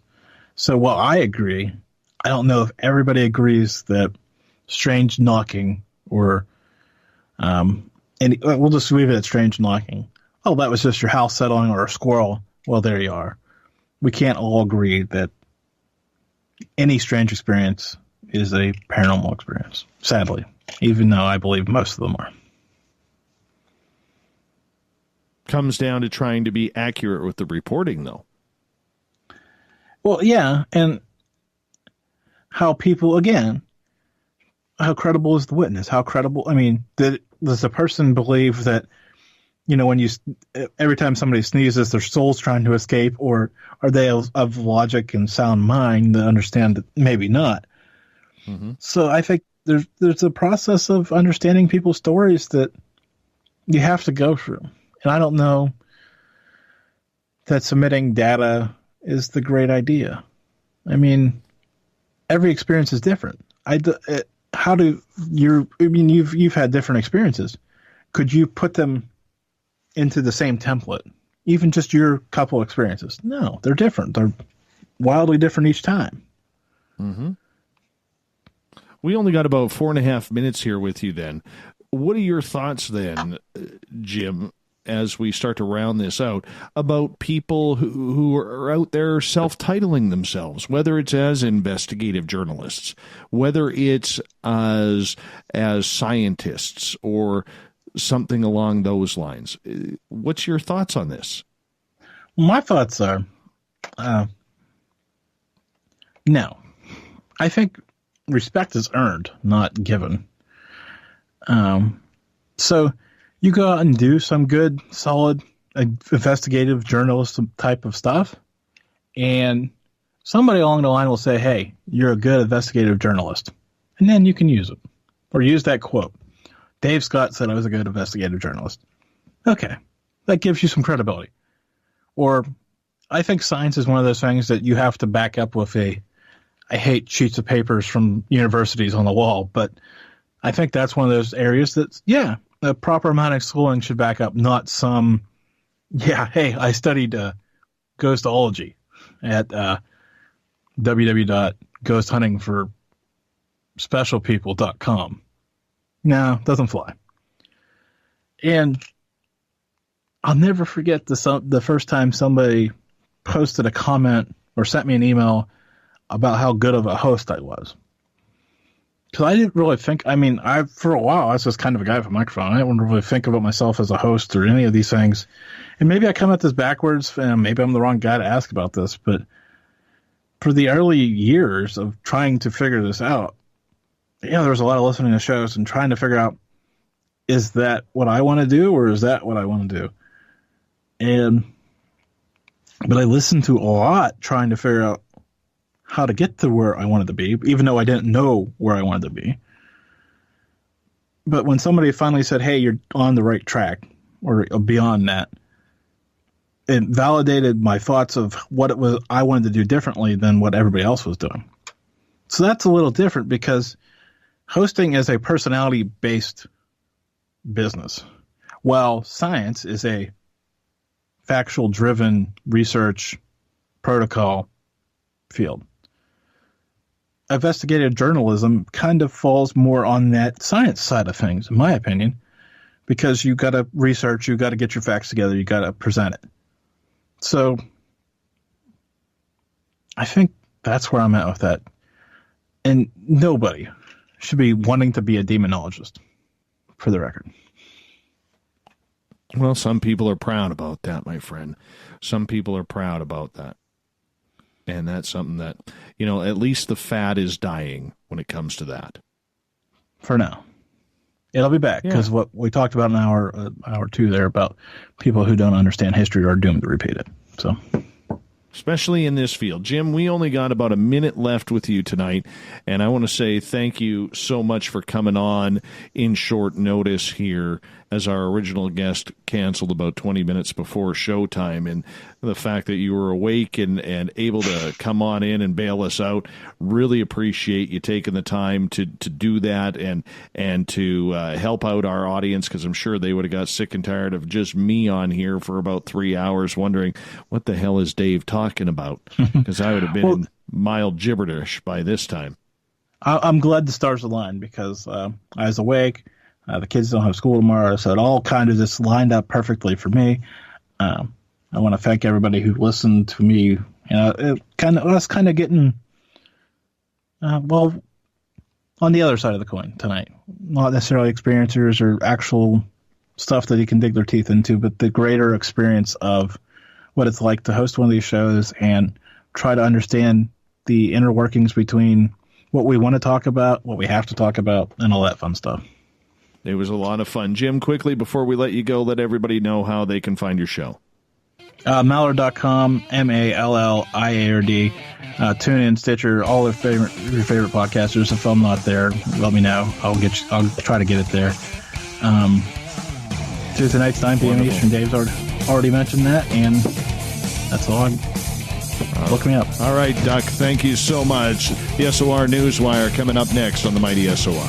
So while I agree, I don't know if everybody agrees that strange knocking or and we'll just leave it at strange knocking. Oh, that was just your house settling or a squirrel. Well, there you are. We can't all agree that any strange experience is a paranormal experience, sadly, even though I believe most of them are. Comes down to trying to be accurate with the reporting, though. Well, yeah, and how people, again, how credible is the witness? How credible, does the person believe that, when every time somebody sneezes, their soul's trying to escape, or are they of logic and sound mind that understand that maybe not? Mm-hmm. So I think there's a process of understanding people's stories that you have to go through. And I don't know that submitting data is the great idea. Every experience is different. You've had different experiences. Could you put them into the same template? Even just your couple experiences? No, they're different. They're wildly different each time. Mm-hmm. We only got about 4.5 minutes here with you then. What are your thoughts then, Jim, as we start to round this out, about people who are out there self-titling themselves, whether it's as investigative journalists, whether it's as scientists or something along those lines. What's your thoughts on this? My thoughts are, no. I think respect is earned, not given. So you go out and do some good, solid, investigative journalist type of stuff, and somebody along the line will say, hey, you're a good investigative journalist. And then you can use it. Or use that quote. Dave Scott said I was a good investigative journalist. Okay. That gives you some credibility. Or I think science is one of those things that you have to back up with I hate sheets of papers from universities on the wall, but I think that's one of those areas that, yeah, the proper amount of schooling should back up, not some, hey, I studied ghostology at www.ghosthuntingforspecialpeople.com. No, doesn't fly. And I'll never forget the first time somebody posted a comment or sent me an email about how good of a host I was. Because I didn't really think, for a while, I was just kind of a guy with a microphone. I didn't really think about myself as a host or any of these things. And maybe I come at this backwards, and maybe I'm the wrong guy to ask about this, but for the early years of trying to figure this out, there was a lot of listening to shows and trying to figure out, is that what I want to do, or is that what I want to do? But I listened to a lot trying to figure out how to get to where I wanted to be, even though I didn't know where I wanted to be. But when somebody finally said, hey, you're on the right track, or beyond that, it validated my thoughts of what it was I wanted to do differently than what everybody else was doing. So that's a little different, because hosting is a personality-based business, while science is a factual-driven research protocol field. Investigative journalism kind of falls more on that science side of things, in my opinion, because you got to research, you got to get your facts together, you got to present it. So I think that's where I'm at with that. And nobody should be wanting to be a demonologist, for the record. Well, some people are proud about that, my friend. Some people are proud about that. And that's something that, at least the fad is dying when it comes to that. For now. It'll be back, because what we talked about an hour or two there about people who don't understand history are doomed to repeat it. So, especially in this field. Jim, we only got about a minute left with you tonight, and I want to say thank you so much for coming on in short notice here, as our original guest canceled about 20 minutes before showtime, and the fact that you were awake and able to come on in and bail us out. Really appreciate you taking the time to do that and to help out our audience, because I'm sure they would have got sick and tired of just me on here for about 3 hours wondering what the hell is Dave talking about, because I would have been in mild gibberish by this time. I'm glad the stars aligned, because I was awake. The kids don't have school tomorrow, so it all kind of just lined up perfectly for me. I want to thank everybody who listened to me. I was kind of getting, on the other side of the coin tonight. Not necessarily experiencers or actual stuff that you can dig their teeth into, but the greater experience of what it's like to host one of these shows and try to understand the inner workings between what we want to talk about, what we have to talk about, and all that fun stuff. It was a lot of fun. Jim, quickly, before we let you go, let everybody know how they can find your show. Malliard.com, MALLIARD. Tune in, Stitcher, all your favorite podcasters. If I'm not there, let me know. I'll try to get it there. Tuesday nights, 9 p.m. Eastern. Dave's already mentioned that, and that's all. Look me up. All right, Duck, thank you so much. The SOR Newswire coming up next on the Mighty SOR.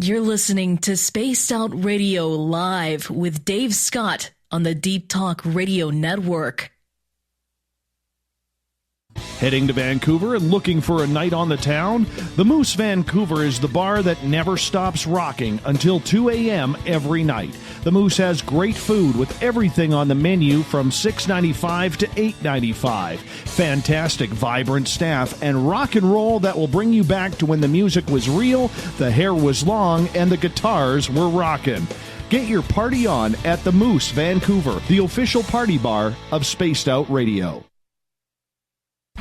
You're listening to Spaced Out Radio Live with Dave Scott on the Deep Talk Radio Network. Heading to Vancouver and looking for a night on the town? The Moose Vancouver is the bar that never stops rocking until 2 a.m. every night. The Moose has great food with everything on the menu from $6.95 to $8.95. Fantastic, vibrant staff and rock and roll that will bring you back to when the music was real, the hair was long, and the guitars were rocking. Get your party on at the Moose Vancouver, the official party bar of Spaced Out Radio.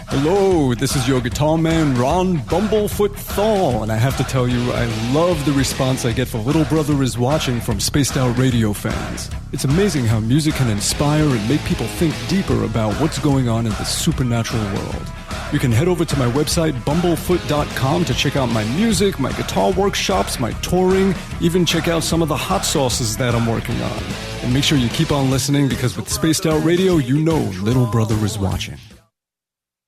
Hello, this is your guitar man, Ron Bumblefoot Thal, and I have to tell you, I love the response I get for Little Brother is Watching from Spaced Out Radio fans. It's amazing how music can inspire and make people think deeper about what's going on in the supernatural world. You can head over to my website, bumblefoot.com, to check out my music, my guitar workshops, my touring, even check out some of the hot sauces that I'm working on. And make sure you keep on listening, because with Spaced Out Radio, you know Little Brother is watching.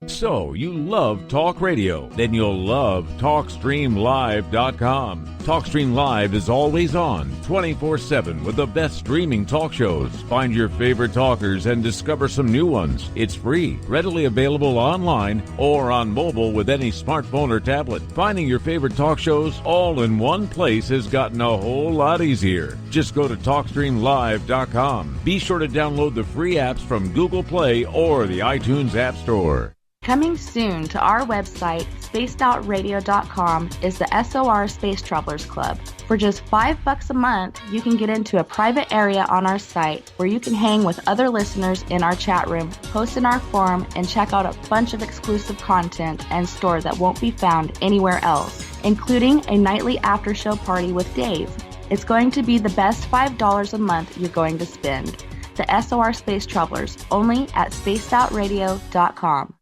So, you love talk radio? Then you'll love TalkStreamLive.com. TalkStream Live is always on, 24/7, with the best streaming talk shows. Find your favorite talkers and discover some new ones. It's free, readily available online or on mobile with any smartphone or tablet. Finding your favorite talk shows all in one place has gotten a whole lot easier. Just go to TalkStreamLive.com. Be sure to download the free apps from Google Play or the iTunes App Store. Coming soon to our website, spacedoutradio.com, is the SOR Space Travelers Club. For just $5 a month, you can get into a private area on our site where you can hang with other listeners in our chat room, post in our forum, and check out a bunch of exclusive content and store that won't be found anywhere else, including a nightly after-show party with Dave. It's going to be the best $5 a month you're going to spend. The SOR Space Travelers, only at spacedoutradio.com.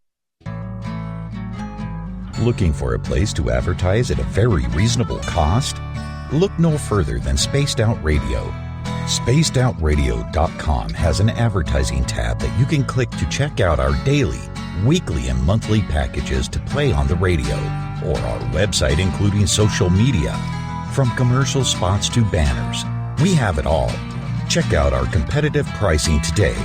Looking for a place to advertise at a very reasonable cost? Look no further than Spaced Out Radio. SpacedOutRadio.com has an advertising tab that you can click to check out our daily, weekly, and monthly packages to play on the radio, or our website including social media. From commercial spots to banners, we have it all. Check out our competitive pricing today.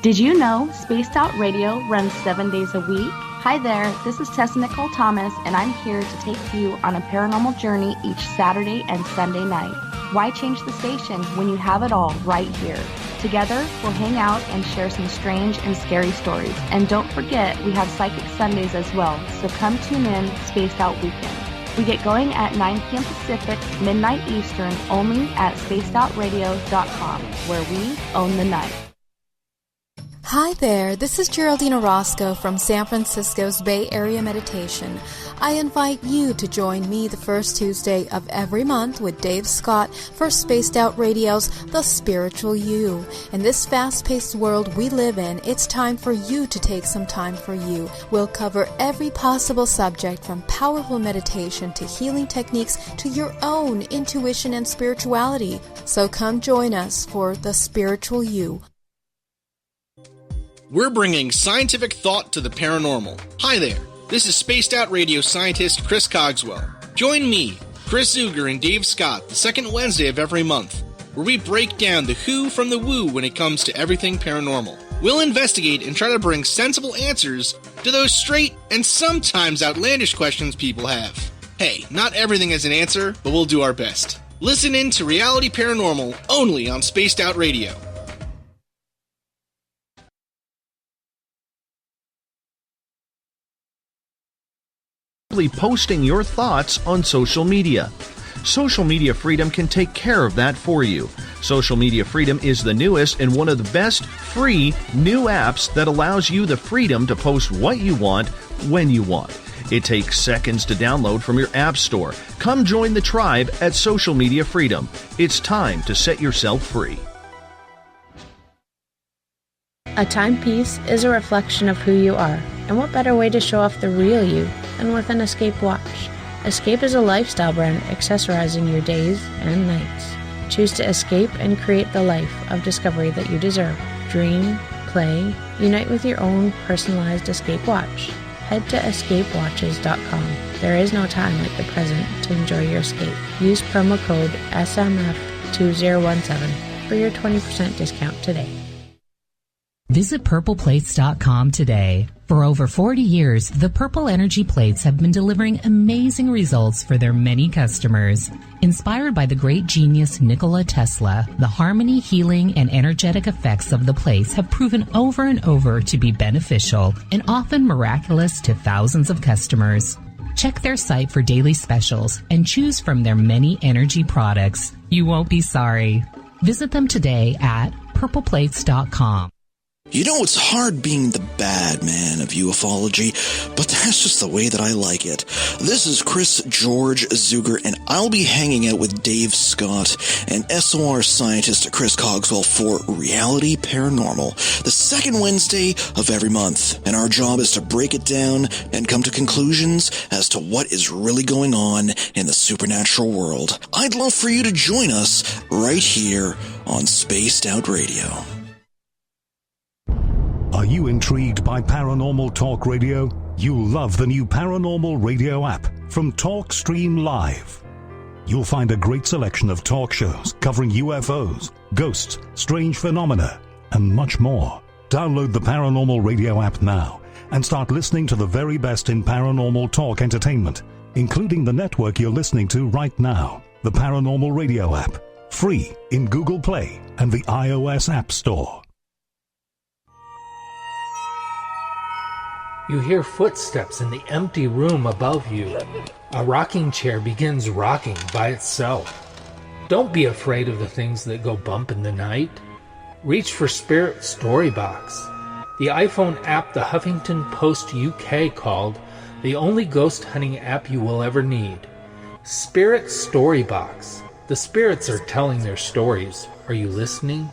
Did you know Spaced Out Radio runs 7 days a week? Hi there, this is Tessa Nicole Thomas, and I'm here to take you on a paranormal journey each Saturday and Sunday night. Why change the station when you have it all right here? Together, we'll hang out and share some strange and scary stories. And don't forget, we have Psychic Sundays as well, so come tune in Spaced Out Weekend. We get going at 9 p.m. Pacific, midnight Eastern, only at spacedoutradio.com, where we own the night. Hi there, this is Geraldine Orozco from San Francisco's Bay Area Meditation. I invite you to join me the first Tuesday of every month with Dave Scott for Spaced Out Radio's The Spiritual You. In this fast-paced world we live in, it's time for you to take some time for you. We'll cover every possible subject, from powerful meditation to healing techniques to your own intuition and spirituality. So come join us for The Spiritual You. We're bringing scientific thought to the paranormal. Hi there, this is Spaced Out Radio scientist Chris Cogswell. Join me, Chris Zuger, and Dave Scott the second Wednesday of every month, where we break down the who from the woo when it comes to everything paranormal. We'll investigate and try to bring sensible answers to those straight and sometimes outlandish questions people have. Hey, not everything has an answer, but we'll do our best. Listen in to Reality Paranormal, only on Spaced Out Radio. Posting your thoughts on social media. Social media freedom can take care of that for you. Social media freedom is the newest and one of the best free new apps that allows you the freedom to post what you want when you want. It takes seconds to download from your app store. Come join the tribe at Social Media Freedom. It's time to set yourself free. A timepiece is a reflection of who you are, and what better way to show off the real you than with an Escape watch? Escape is a lifestyle brand accessorizing your days and nights. Choose to escape and create the life of discovery that you deserve. Dream, play, unite with your own personalized Escape watch. Head to escapewatches.com. There is no time like the present to enjoy your escape. Use promo code SMF2017 for your 20% discount today. Visit purpleplates.com today. For over 40 years, the Purple Energy Plates have been delivering amazing results for their many customers. Inspired by the great genius Nikola Tesla, the harmony, healing, and energetic effects of the plates have proven over and over to be beneficial and often miraculous to thousands of customers. Check their site for daily specials and choose from their many energy products. You won't be sorry. Visit them today at purpleplates.com. You know, it's hard being the bad man of ufology, but that's just the way that I like it. This is Chris George Zuger, and I'll be hanging out with Dave Scott and SOR scientist Chris Cogswell for Reality Paranormal, the second Wednesday of every month. And our job is to break it down and come to conclusions as to what is really going on in the supernatural world. I'd love for you to join us right here on Spaced Out Radio. Are you intrigued by Paranormal Talk Radio? You'll love the new Paranormal Radio app from TalkStream Live. You'll find a great selection of talk shows covering UFOs, ghosts, strange phenomena, and much more. Download the Paranormal Radio app now and start listening to the very best in paranormal talk entertainment, including the network you're listening to right now, the Paranormal Radio app, free in Google Play and the iOS App Store. You hear footsteps in the empty room above you. A rocking chair begins rocking by itself. Don't be afraid of the things that go bump in the night. Reach for Spirit Storybox, the iPhone app the Huffington Post UK called the only ghost hunting app you will ever need. Spirit Storybox. The spirits are telling their stories. Are you listening?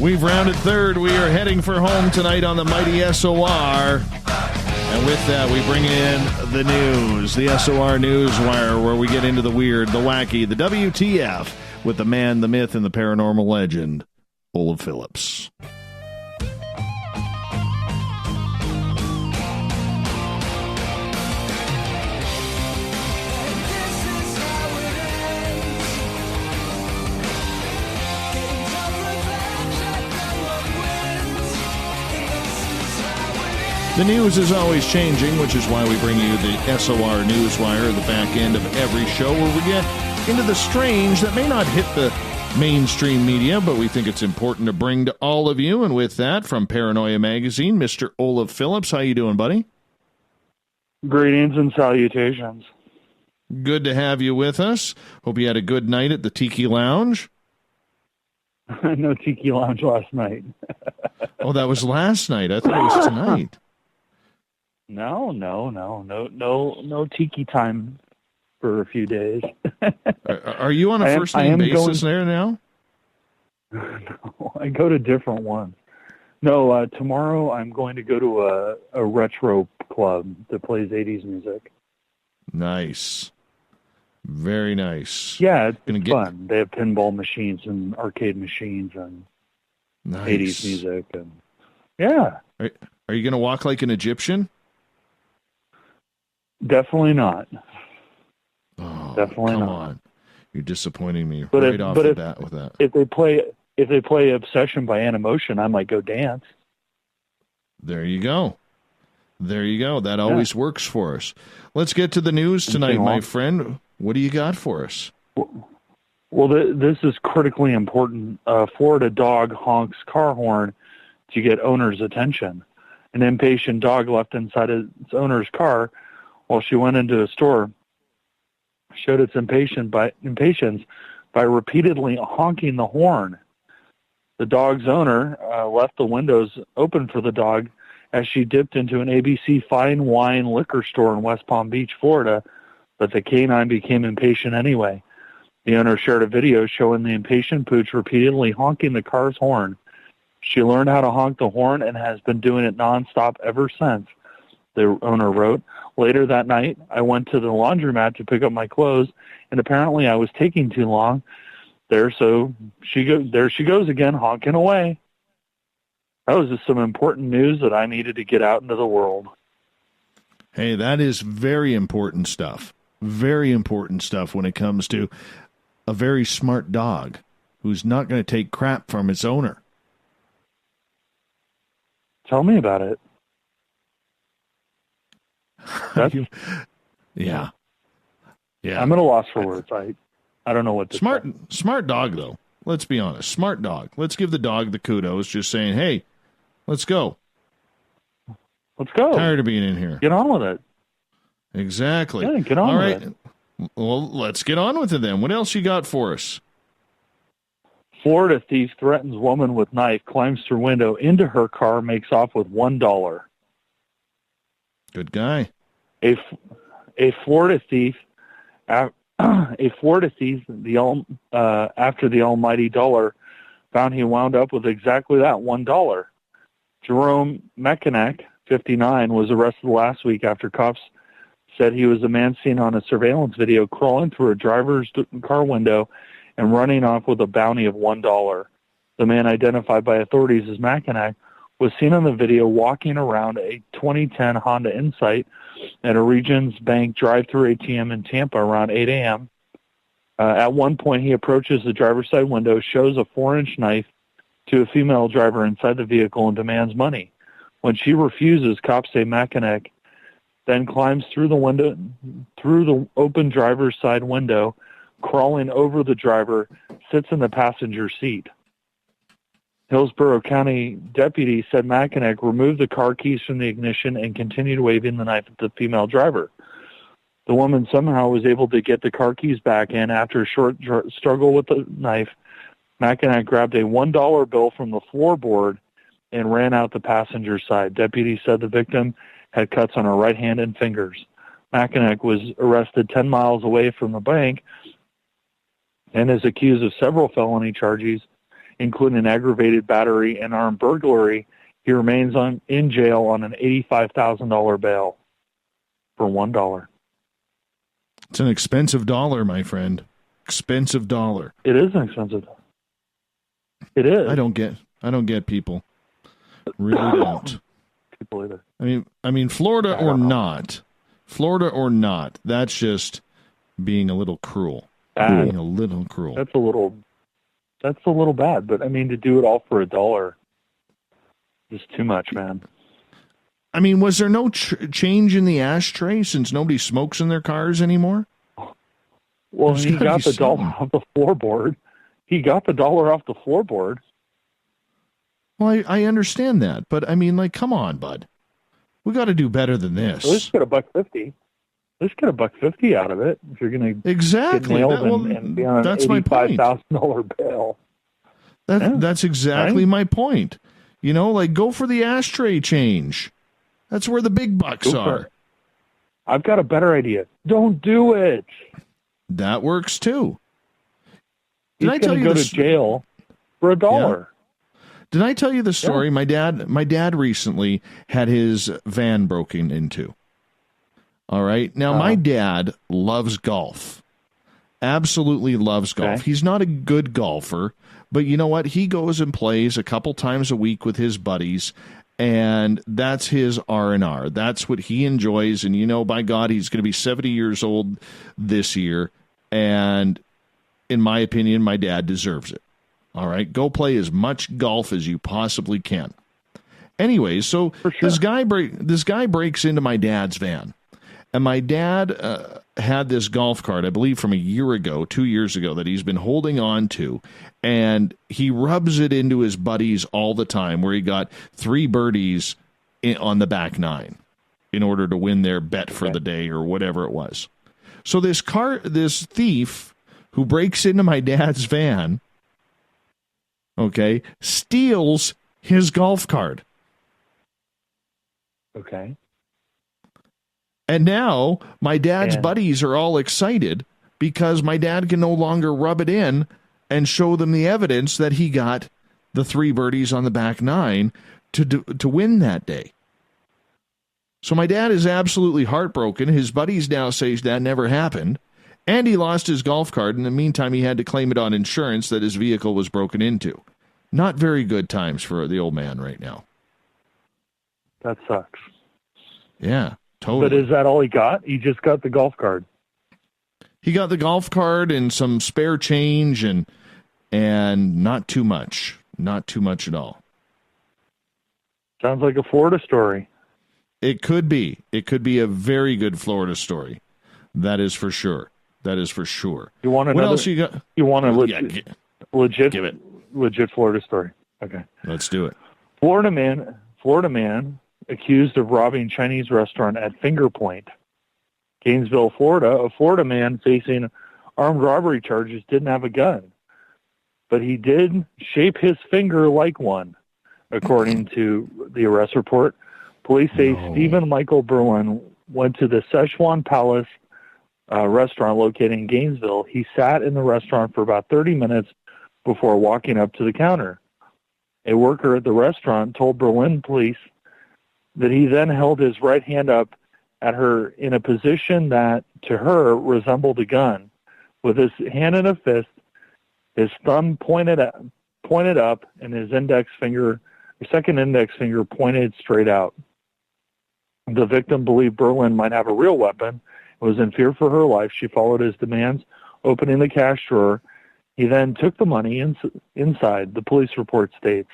We've rounded third. We are heading for home tonight on the mighty SOR. And with that, we bring in the news, the SOR Newswire, where we get into the weird, the wacky, the WTF with the man, the myth, and the paranormal legend, Olaf Phillips. The news is always changing, which is why we bring you the SOR Newswire at the back end of every show, where we get into the strange that may not hit the mainstream media, but we think it's important to bring to all of you. And with that, from Paranoia Magazine, Mr. Olaf Phillips. How you doing, buddy? Greetings and salutations. Good to have you with us. Hope you had a good night at the Tiki Lounge. No Tiki Lounge last night. Oh, that was last night. I thought it was tonight. No tiki time for a few days. Are you on a first name basis there now? No, I go to different ones. No, tomorrow I'm going to go to a retro club that plays 80s music. Nice. Very nice. Yeah, it's fun. They have pinball machines and arcade machines and nice 80s music. And yeah. Are you going to walk like an Egyptian? Definitely not. Oh, definitely come not. On. You're disappointing me but off the bat with that. If they play Obsession by Animotion, I might go dance. There you go. That always works for us. Let's get to the news tonight, my friend. What do you got for us? Well, this is critically important. Florida dog honks car horn to get owner's attention. An impatient dog left inside its owner's car while she went into a store showed its impatience by repeatedly honking the horn. The dog's owner left the windows open for the dog as she dipped into an ABC fine wine liquor store in West Palm Beach, Florida, but the canine became impatient anyway. The owner shared a video showing the impatient pooch repeatedly honking the car's horn. She learned how to honk the horn and has been doing it nonstop ever since, the owner wrote. Later that night, I went to the laundromat to pick up my clothes, and apparently I was taking too long, there she goes again, honking away. That was just some important news that I needed to get out into the world. Hey, that is very important stuff. Very important stuff when it comes to a very smart dog who's not going to take crap from its owner. Tell me about it. Yeah. I'm at a loss for words. I don't know what to say. Smart dog, though. Let's be honest. Smart dog. Let's give the dog the kudos, just saying, hey, let's go. Let's go. Tired of being in here. Get on with it. Exactly. Yeah, get on All with right. it. Well, let's get on with it then. What else you got for us? Florida thief threatens woman with knife, climbs through window into her car, makes off with $1. Good guy. A Florida thief, after the almighty dollar, found he wound up with exactly that, $1. Jerome Mechanic, 59, was arrested last week after cops said he was the man seen on a surveillance video crawling through a driver's car window and running off with a bounty of $1. The man, identified by authorities as Mechanic, was seen on the video walking around a 2010 Honda Insight at a Regions Bank drive-through ATM in Tampa around 8 a.m. At one point, he approaches the driver's side window, shows a 4-inch knife to a female driver inside the vehicle, and demands money. When she refuses, cops say Mechanic then climbs through the open driver's side window, crawling over the driver, sits in the passenger seat. Hillsborough County deputy said Mechanic removed the car keys from the ignition and continued waving the knife at the female driver. The woman somehow was able to get the car keys back in. After a short struggle with the knife, Mechanic grabbed a $1 bill from the floorboard and ran out the passenger side. Deputies said the victim had cuts on her right hand and fingers. Mechanic was arrested 10 miles away from the bank and is accused of several felony charges, including aggravated battery and armed burglary. He remains in jail on an $85,000 bail for $1. It's an expensive dollar, my friend. Expensive dollar. It is an expensive dollar. It is. I don't get people. Really don't. People either. I mean, Florida or not, that's just being a little cruel. Being a little cruel. That's a little bad, but I mean, to do it all for $1 is too much, man. I mean, was there no change in the ashtray since nobody smokes in their cars anymore? Well, he got the $1 off the floorboard. Well, I understand that, but I mean, like, come on, bud. We got to do better than this. Let's get $1.50. Let's get $1.50 out of it if you're going to exactly get nailed and be on an $85,000 bail. That's exactly my point. You know, like, go for the ashtray change. That's where the big bucks are. I've got a better idea. Don't do it. That works too. He's going to go to jail for $1. Yeah. Did I tell you the story? Yeah. My dad recently had his van broken into. All right. Now, my dad loves golf. Absolutely loves golf. Okay. He's not a good golfer, but you know what? He goes and plays a couple times a week with his buddies, and that's his R&R. That's what he enjoys, and you know, by God, he's going to be 70 years old this year, and in my opinion, my dad deserves it. All right, go play as much golf as you possibly can. Anyways, so this guy breaks into my dad's van, and my dad had this golf cart, I believe from 2 years ago, that he's been holding on to, and he rubs it into his buddies all the time, where he got 3 birdies on the back 9 in order to win their bet for the day or whatever it was. So this thief who breaks into my dad's van, steals his golf cart. Okay. And now my dad's buddies are all excited because my dad can no longer rub it in and show them the evidence that he got the 3 birdies on the back 9 to win that day. So my dad is absolutely heartbroken. His buddies now say that never happened. And he lost his golf cart. In the meantime, he had to claim it on insurance that his vehicle was broken into. Not very good times for the old man right now. That sucks. Yeah, totally. But is that all he got? He just got the golf cart. He got the golf cart and some spare change and not too much. Not too much at all. Sounds like a Florida story. It could be. It could be a very good Florida story. That is for sure. That is for sure. You want another? What else you got? You want a legit give it. Legit Florida story. Okay. Let's do it. Florida man accused of robbing Chinese restaurant at Finger Point, Gainesville, Florida. A Florida man facing armed robbery charges didn't have a gun, but he did shape his finger like one, according to the arrest report. Police say Stephen Michael Berlin went to the Szechuan Palace restaurant located in Gainesville. He sat in the restaurant for about 30 minutes before walking up to the counter. A worker at the restaurant told Berlin police that he then held his right hand up at her in a position that, to her, resembled a gun. With his hand in a fist, his thumb pointed up, and his second index finger pointed straight out. The victim believed Berlin might have a real weapon and was in fear for her life. She followed his demands, opening the cash drawer. He then took the money inside, the police report states.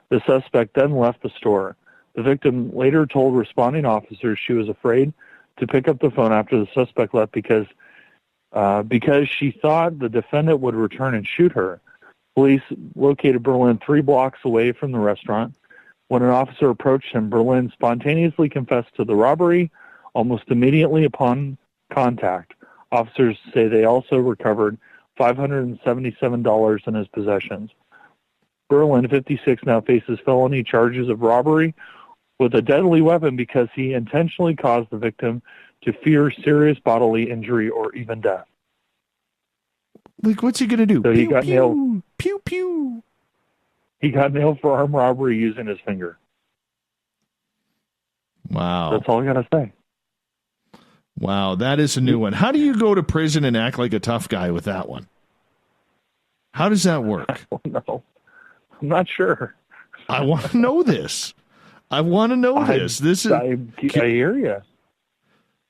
The suspect then left the store. The victim later told responding officers she was afraid to pick up the phone after the suspect left because she thought the defendant would return and shoot her. Police located Berlin 3 blocks away from the restaurant. When an officer approached him, Berlin spontaneously confessed to the robbery almost immediately upon contact. Officers say they also recovered $577 in his possessions. Berlin, 56, now faces felony charges of robbery with a deadly weapon because he intentionally caused the victim to fear serious bodily injury or even death. Like, what's he going to do? So he got nailed. Pew, pew. He got nailed for armed robbery using his finger. Wow. That's all I got to say. Wow, that is a new one. How do you go to prison and act like a tough guy with that one? How does that work? I don't know. I'm not sure. I want to know this. I want to know this. I hear you.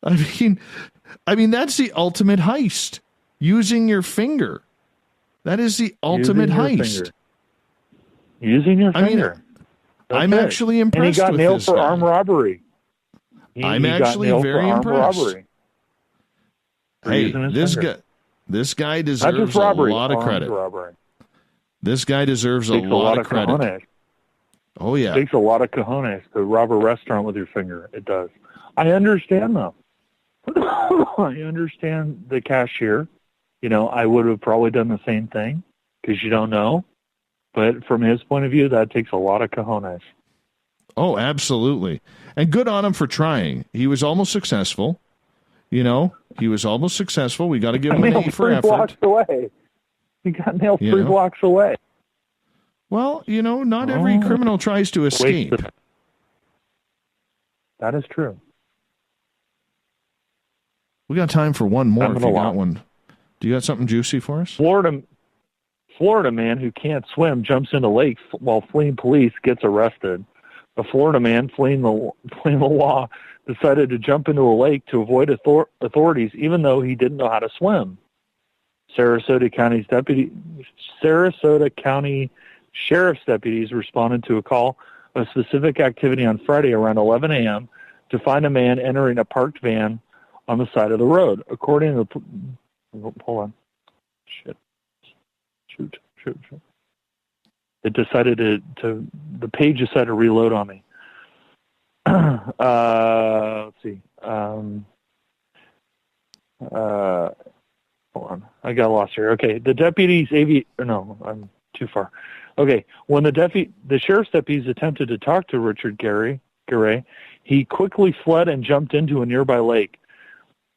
I mean, that's the ultimate heist. Using your finger. That is the ultimate heist. Using your finger. I'm actually impressed with this. And he got nailed for armed robbery. I'm actually very impressed. Hey, this guy deserves a lot of credit. This guy deserves a lot of credit. Cojones. Oh, yeah. It takes a lot of cojones to rob a restaurant with your finger. It does. I understand, though. I understand the cashier. You know, I would have probably done the same thing because you don't know. But from his point of view, that takes a lot of cojones. Oh, absolutely. And good on him for trying. He was almost successful. You know, he was almost successful. We got to give him an A for effort. 3 blocks away. He got nailed 3 blocks away. Well, you know, not every criminal tries to escape. That is true. We got time for one more if you got one. Do you got something juicy for us? Florida man who can't swim jumps into lake while fleeing police gets arrested. A Florida man fleeing the law decided to jump into a lake to avoid authorities even though he didn't know how to swim. Sarasota County Sheriff's deputies responded to a call of specific activity on Friday around 11 a.m. to find a man entering a parked van on the side of the road. According to hold on. Shoot. It decided the page decided to reload on me. Let's see. Hold on. I got lost here. Okay. The deputies no, I'm too far. Okay. When the sheriff's deputies attempted to talk to Richard Garay, he quickly fled and jumped into a nearby lake.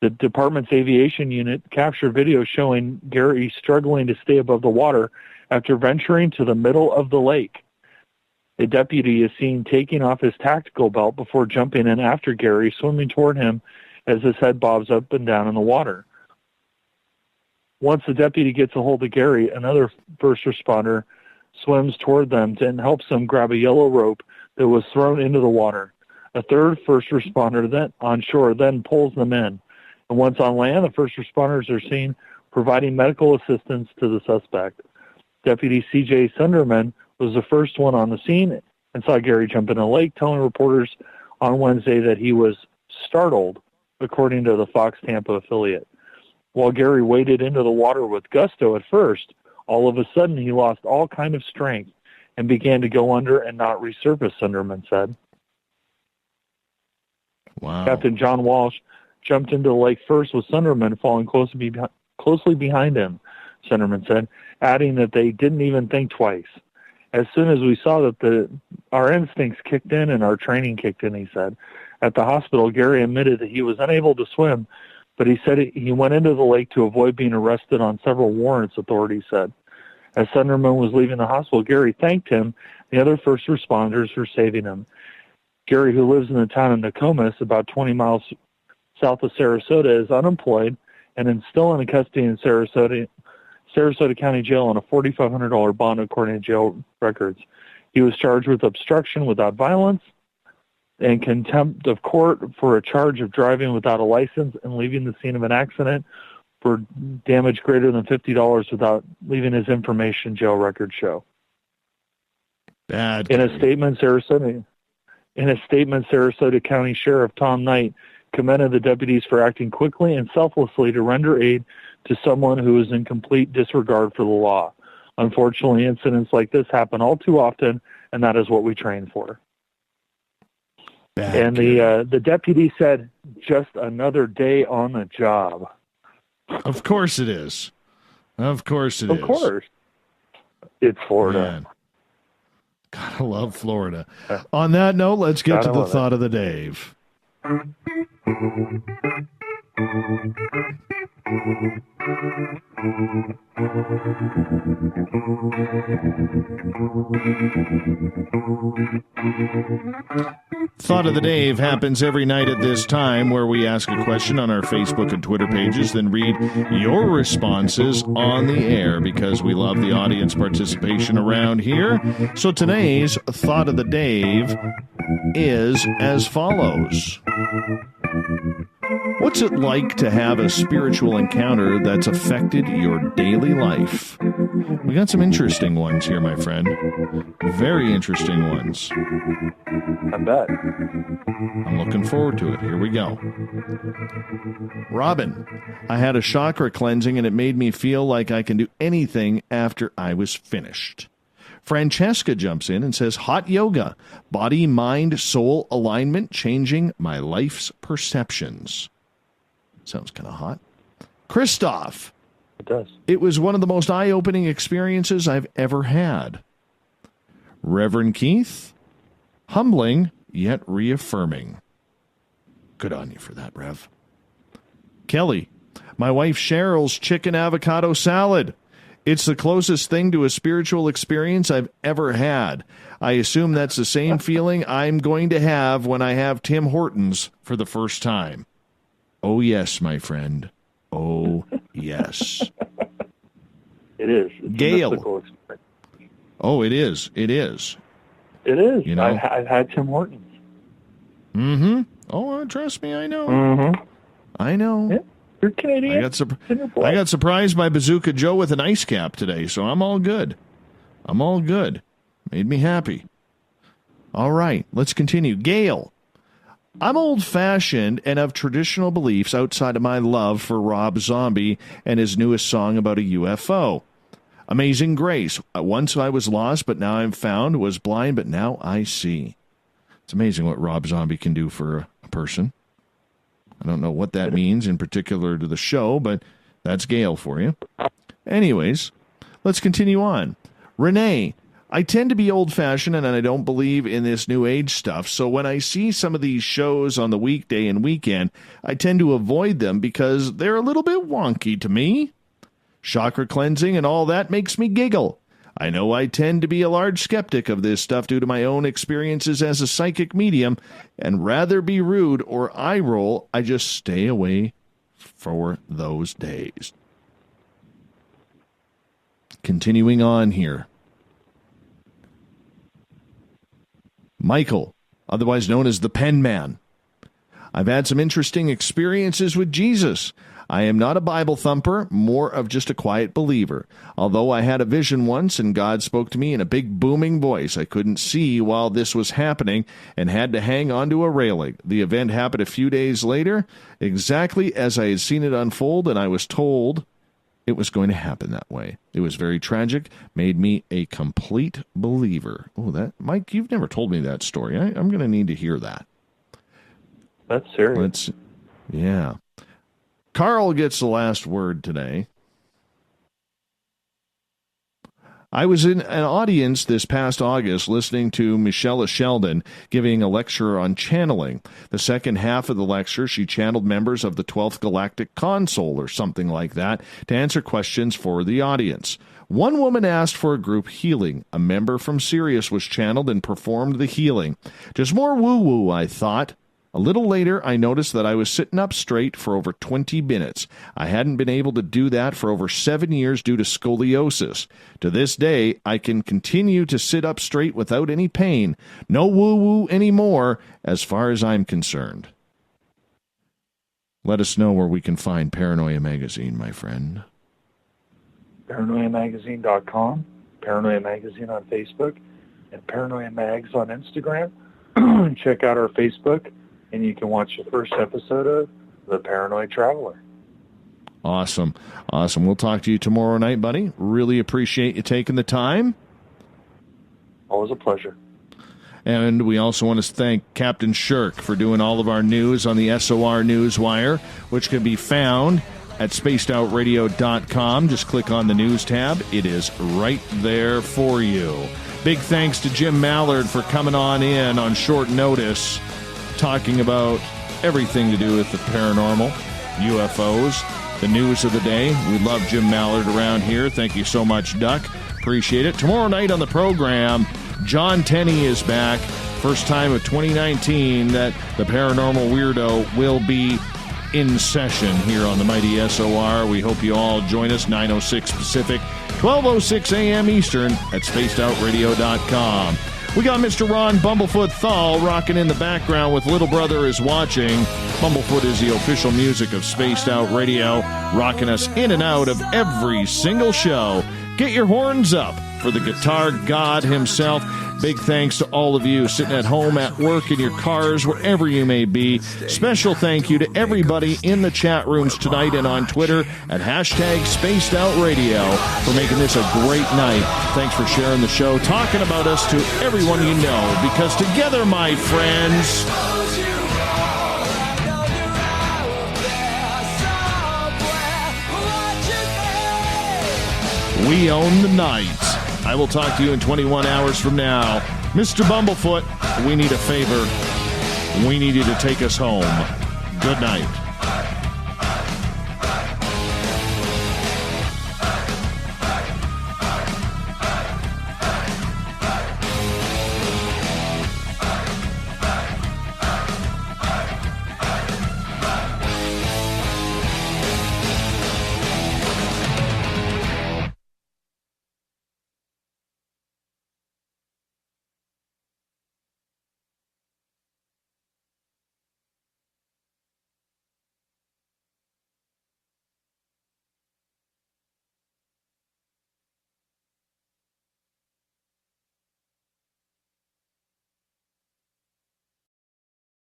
The department's aviation unit captured video showing Gary struggling to stay above the water after venturing to the middle of the lake. A deputy is seen taking off his tactical belt before jumping in after Gary, swimming toward him as his head bobs up and down in the water. Once the deputy gets a hold of Gary, another first responder swims toward them and helps them grab a yellow rope that was thrown into the water. A third first responder then on shore then pulls them in. And once on land, the first responders are seen providing medical assistance to the suspect. Deputy C.J. Sunderman was the first one on the scene and saw Gary jump in a lake, telling reporters on Wednesday that he was startled, according to the Fox Tampa affiliate. While Gary waded into the water with gusto at first, all of a sudden he lost all kind of strength and began to go under and not resurface, Sunderman said. Wow. Captain John Walsh jumped into the lake first with Sunderman falling closely behind him, Sunderman said, adding that they didn't even think twice. As soon as we saw that our instincts kicked in and our training kicked in, he said. At the hospital, Gary admitted that he was unable to swim, but he said he went into the lake to avoid being arrested on several warrants, authorities said. As Sunderman was leaving the hospital, Gary thanked him and the other first responders for saving him. Gary, who lives in the town of Nokomis, about 20 miles south of Sarasota, is unemployed and is still in custody in Sarasota County Jail on a $4,500 bond, according to jail records. He was charged with obstruction without violence and contempt of court for a charge of driving without a license and leaving the scene of an accident for damage greater than $50 without leaving his information, jail records show. Bad. In a statement, Sarasota County Sheriff Tom Knight commended the deputies for acting quickly and selflessly to render aid to someone who is in complete disregard for the law. Unfortunately, incidents like this happen all too often, and that is what we train for. And the deputy said, just another day on the job. Of course it is. Of course it is. Of course. It's Florida. Man. Gotta love Florida. On that note, let's get to the thought of the Dave. Thought of the Dave happens every night at this time, where we ask a question on our Facebook and Twitter pages, then read your responses on the air, because we love the audience participation around here. So today's Thought of the Dave is as follows. What's it like to have a spiritual encounter that's affected your daily life? We got some interesting ones here, my friend. Very interesting ones. I bet. I'm looking forward to it. Here we go. Robin, I had a chakra cleansing and it made me feel like I can do anything after I was finished. Francesca jumps in and says, hot yoga, body, mind, soul alignment, changing my life's perceptions. Sounds kind of hot. Christoph. It does. It was one of the most eye-opening experiences I've ever had. Reverend Keith. Humbling, yet reaffirming. Good on you for that, Rev. Kelly. My wife Cheryl's chicken avocado salad. It's the closest thing to a spiritual experience I've ever had. I assume that's the same feeling I'm going to have when I have Tim Hortons for the first time. Oh, yes, my friend. Oh, yes. It is. It's Gail. Oh, it is. It is. It is. You know? I've had Tim Hortons. Mm-hmm. Oh, trust me, I know. Mm-hmm. I know. Yeah. You're Canadian. I got surprised by Bazooka Joe with an ice cap today, so I'm all good. I'm all good. Made me happy. All right, let's continue. Gail. I'm old-fashioned and of traditional beliefs outside of my love for Rob Zombie and his newest song about a UFO. Amazing Grace. Once I was lost, but now I'm found. Was blind, but now I see. It's amazing what Rob Zombie can do for a person. I don't know what that means in particular to the show, but that's Gail for you. Anyways, let's continue on. Renee, I tend to be old-fashioned and I don't believe in this new age stuff, so when I see some of these shows on the weekday and weekend, I tend to avoid them because they're a little bit wonky to me. Chakra cleansing and all that makes me giggle. I know I tend to be a large skeptic of this stuff due to my own experiences as a psychic medium, and rather be rude or eye roll, I just stay away for those days. Continuing on here. Michael, otherwise known as the Pen Man. I've had some interesting experiences with Jesus. I am not a Bible thumper, more of just a quiet believer. Although I had a vision once and God spoke to me in a big booming voice, I couldn't see while this was happening and had to hang onto a railing. The event happened a few days later, exactly as I had seen it unfold, and I was told it was going to happen that way. It was very tragic, made me a complete believer. Oh, that, Mike, you've never told me that story. I'm going to need to hear that. That's serious. Yeah. Carl gets the last word today. I was in an audience this past August listening to Michelle Sheldon giving a lecture on channeling. The second half of the lecture, she channeled members of the 12th Galactic Console or something like that to answer questions for the audience. One woman asked for a group healing. A member from Sirius was channeled and performed the healing. Just more woo-woo, I thought. A little later, I noticed that I was sitting up straight for over 20 minutes. I hadn't been able to do that for over 7 years due to scoliosis. To this day, I can continue to sit up straight without any pain. No woo-woo anymore, as far as I'm concerned. Let us know where we can find Paranoia Magazine, my friend. ParanoiaMagazine.com, Paranoia Magazine on Facebook, and Paranoia Mags on Instagram. Check out our Facebook, and you can watch the first episode of The Paranoid Traveler. Awesome. Awesome. We'll talk to you tomorrow night, buddy. Really appreciate you taking the time. Always a pleasure. And we also want to thank Captain Shirk for doing all of our news on the SOR Newswire, which can be found at spacedoutradio.com. Just click on the news tab. It is right there for you. Big thanks to Jim Malliard for coming on short notice, talking about everything to do with the paranormal, UFOs, the news of the day. We love Jim Malliard around here. Thank you so much, Duck. Appreciate it. Tomorrow night on the program, John Tenney is back. First time of 2019 that the Paranormal Weirdo will be in session here on the mighty SOR. We hope you all join us, 9:06 Pacific, 12:06 a.m. Eastern at spacedoutradio.com. We got Mr. Ron Bumblefoot THAL rocking in the background with Little Brother is Watching. Bumblefoot is the official music of Spaced Out Radio, rocking us in and out of every single show. Get your horns up for the guitar god himself. Big thanks to all of you sitting at home, at work, in your cars, wherever you may be. Special thank you to everybody in the chat rooms tonight and on Twitter at #SpacedOutRadio for making this a great night. Thanks for sharing the show, talking about us to everyone you know, because together, my friends, we own the night. I will talk to you in 21 hours from now. Mr. Bumblefoot, we need a favor. We need you to take us home. Good night.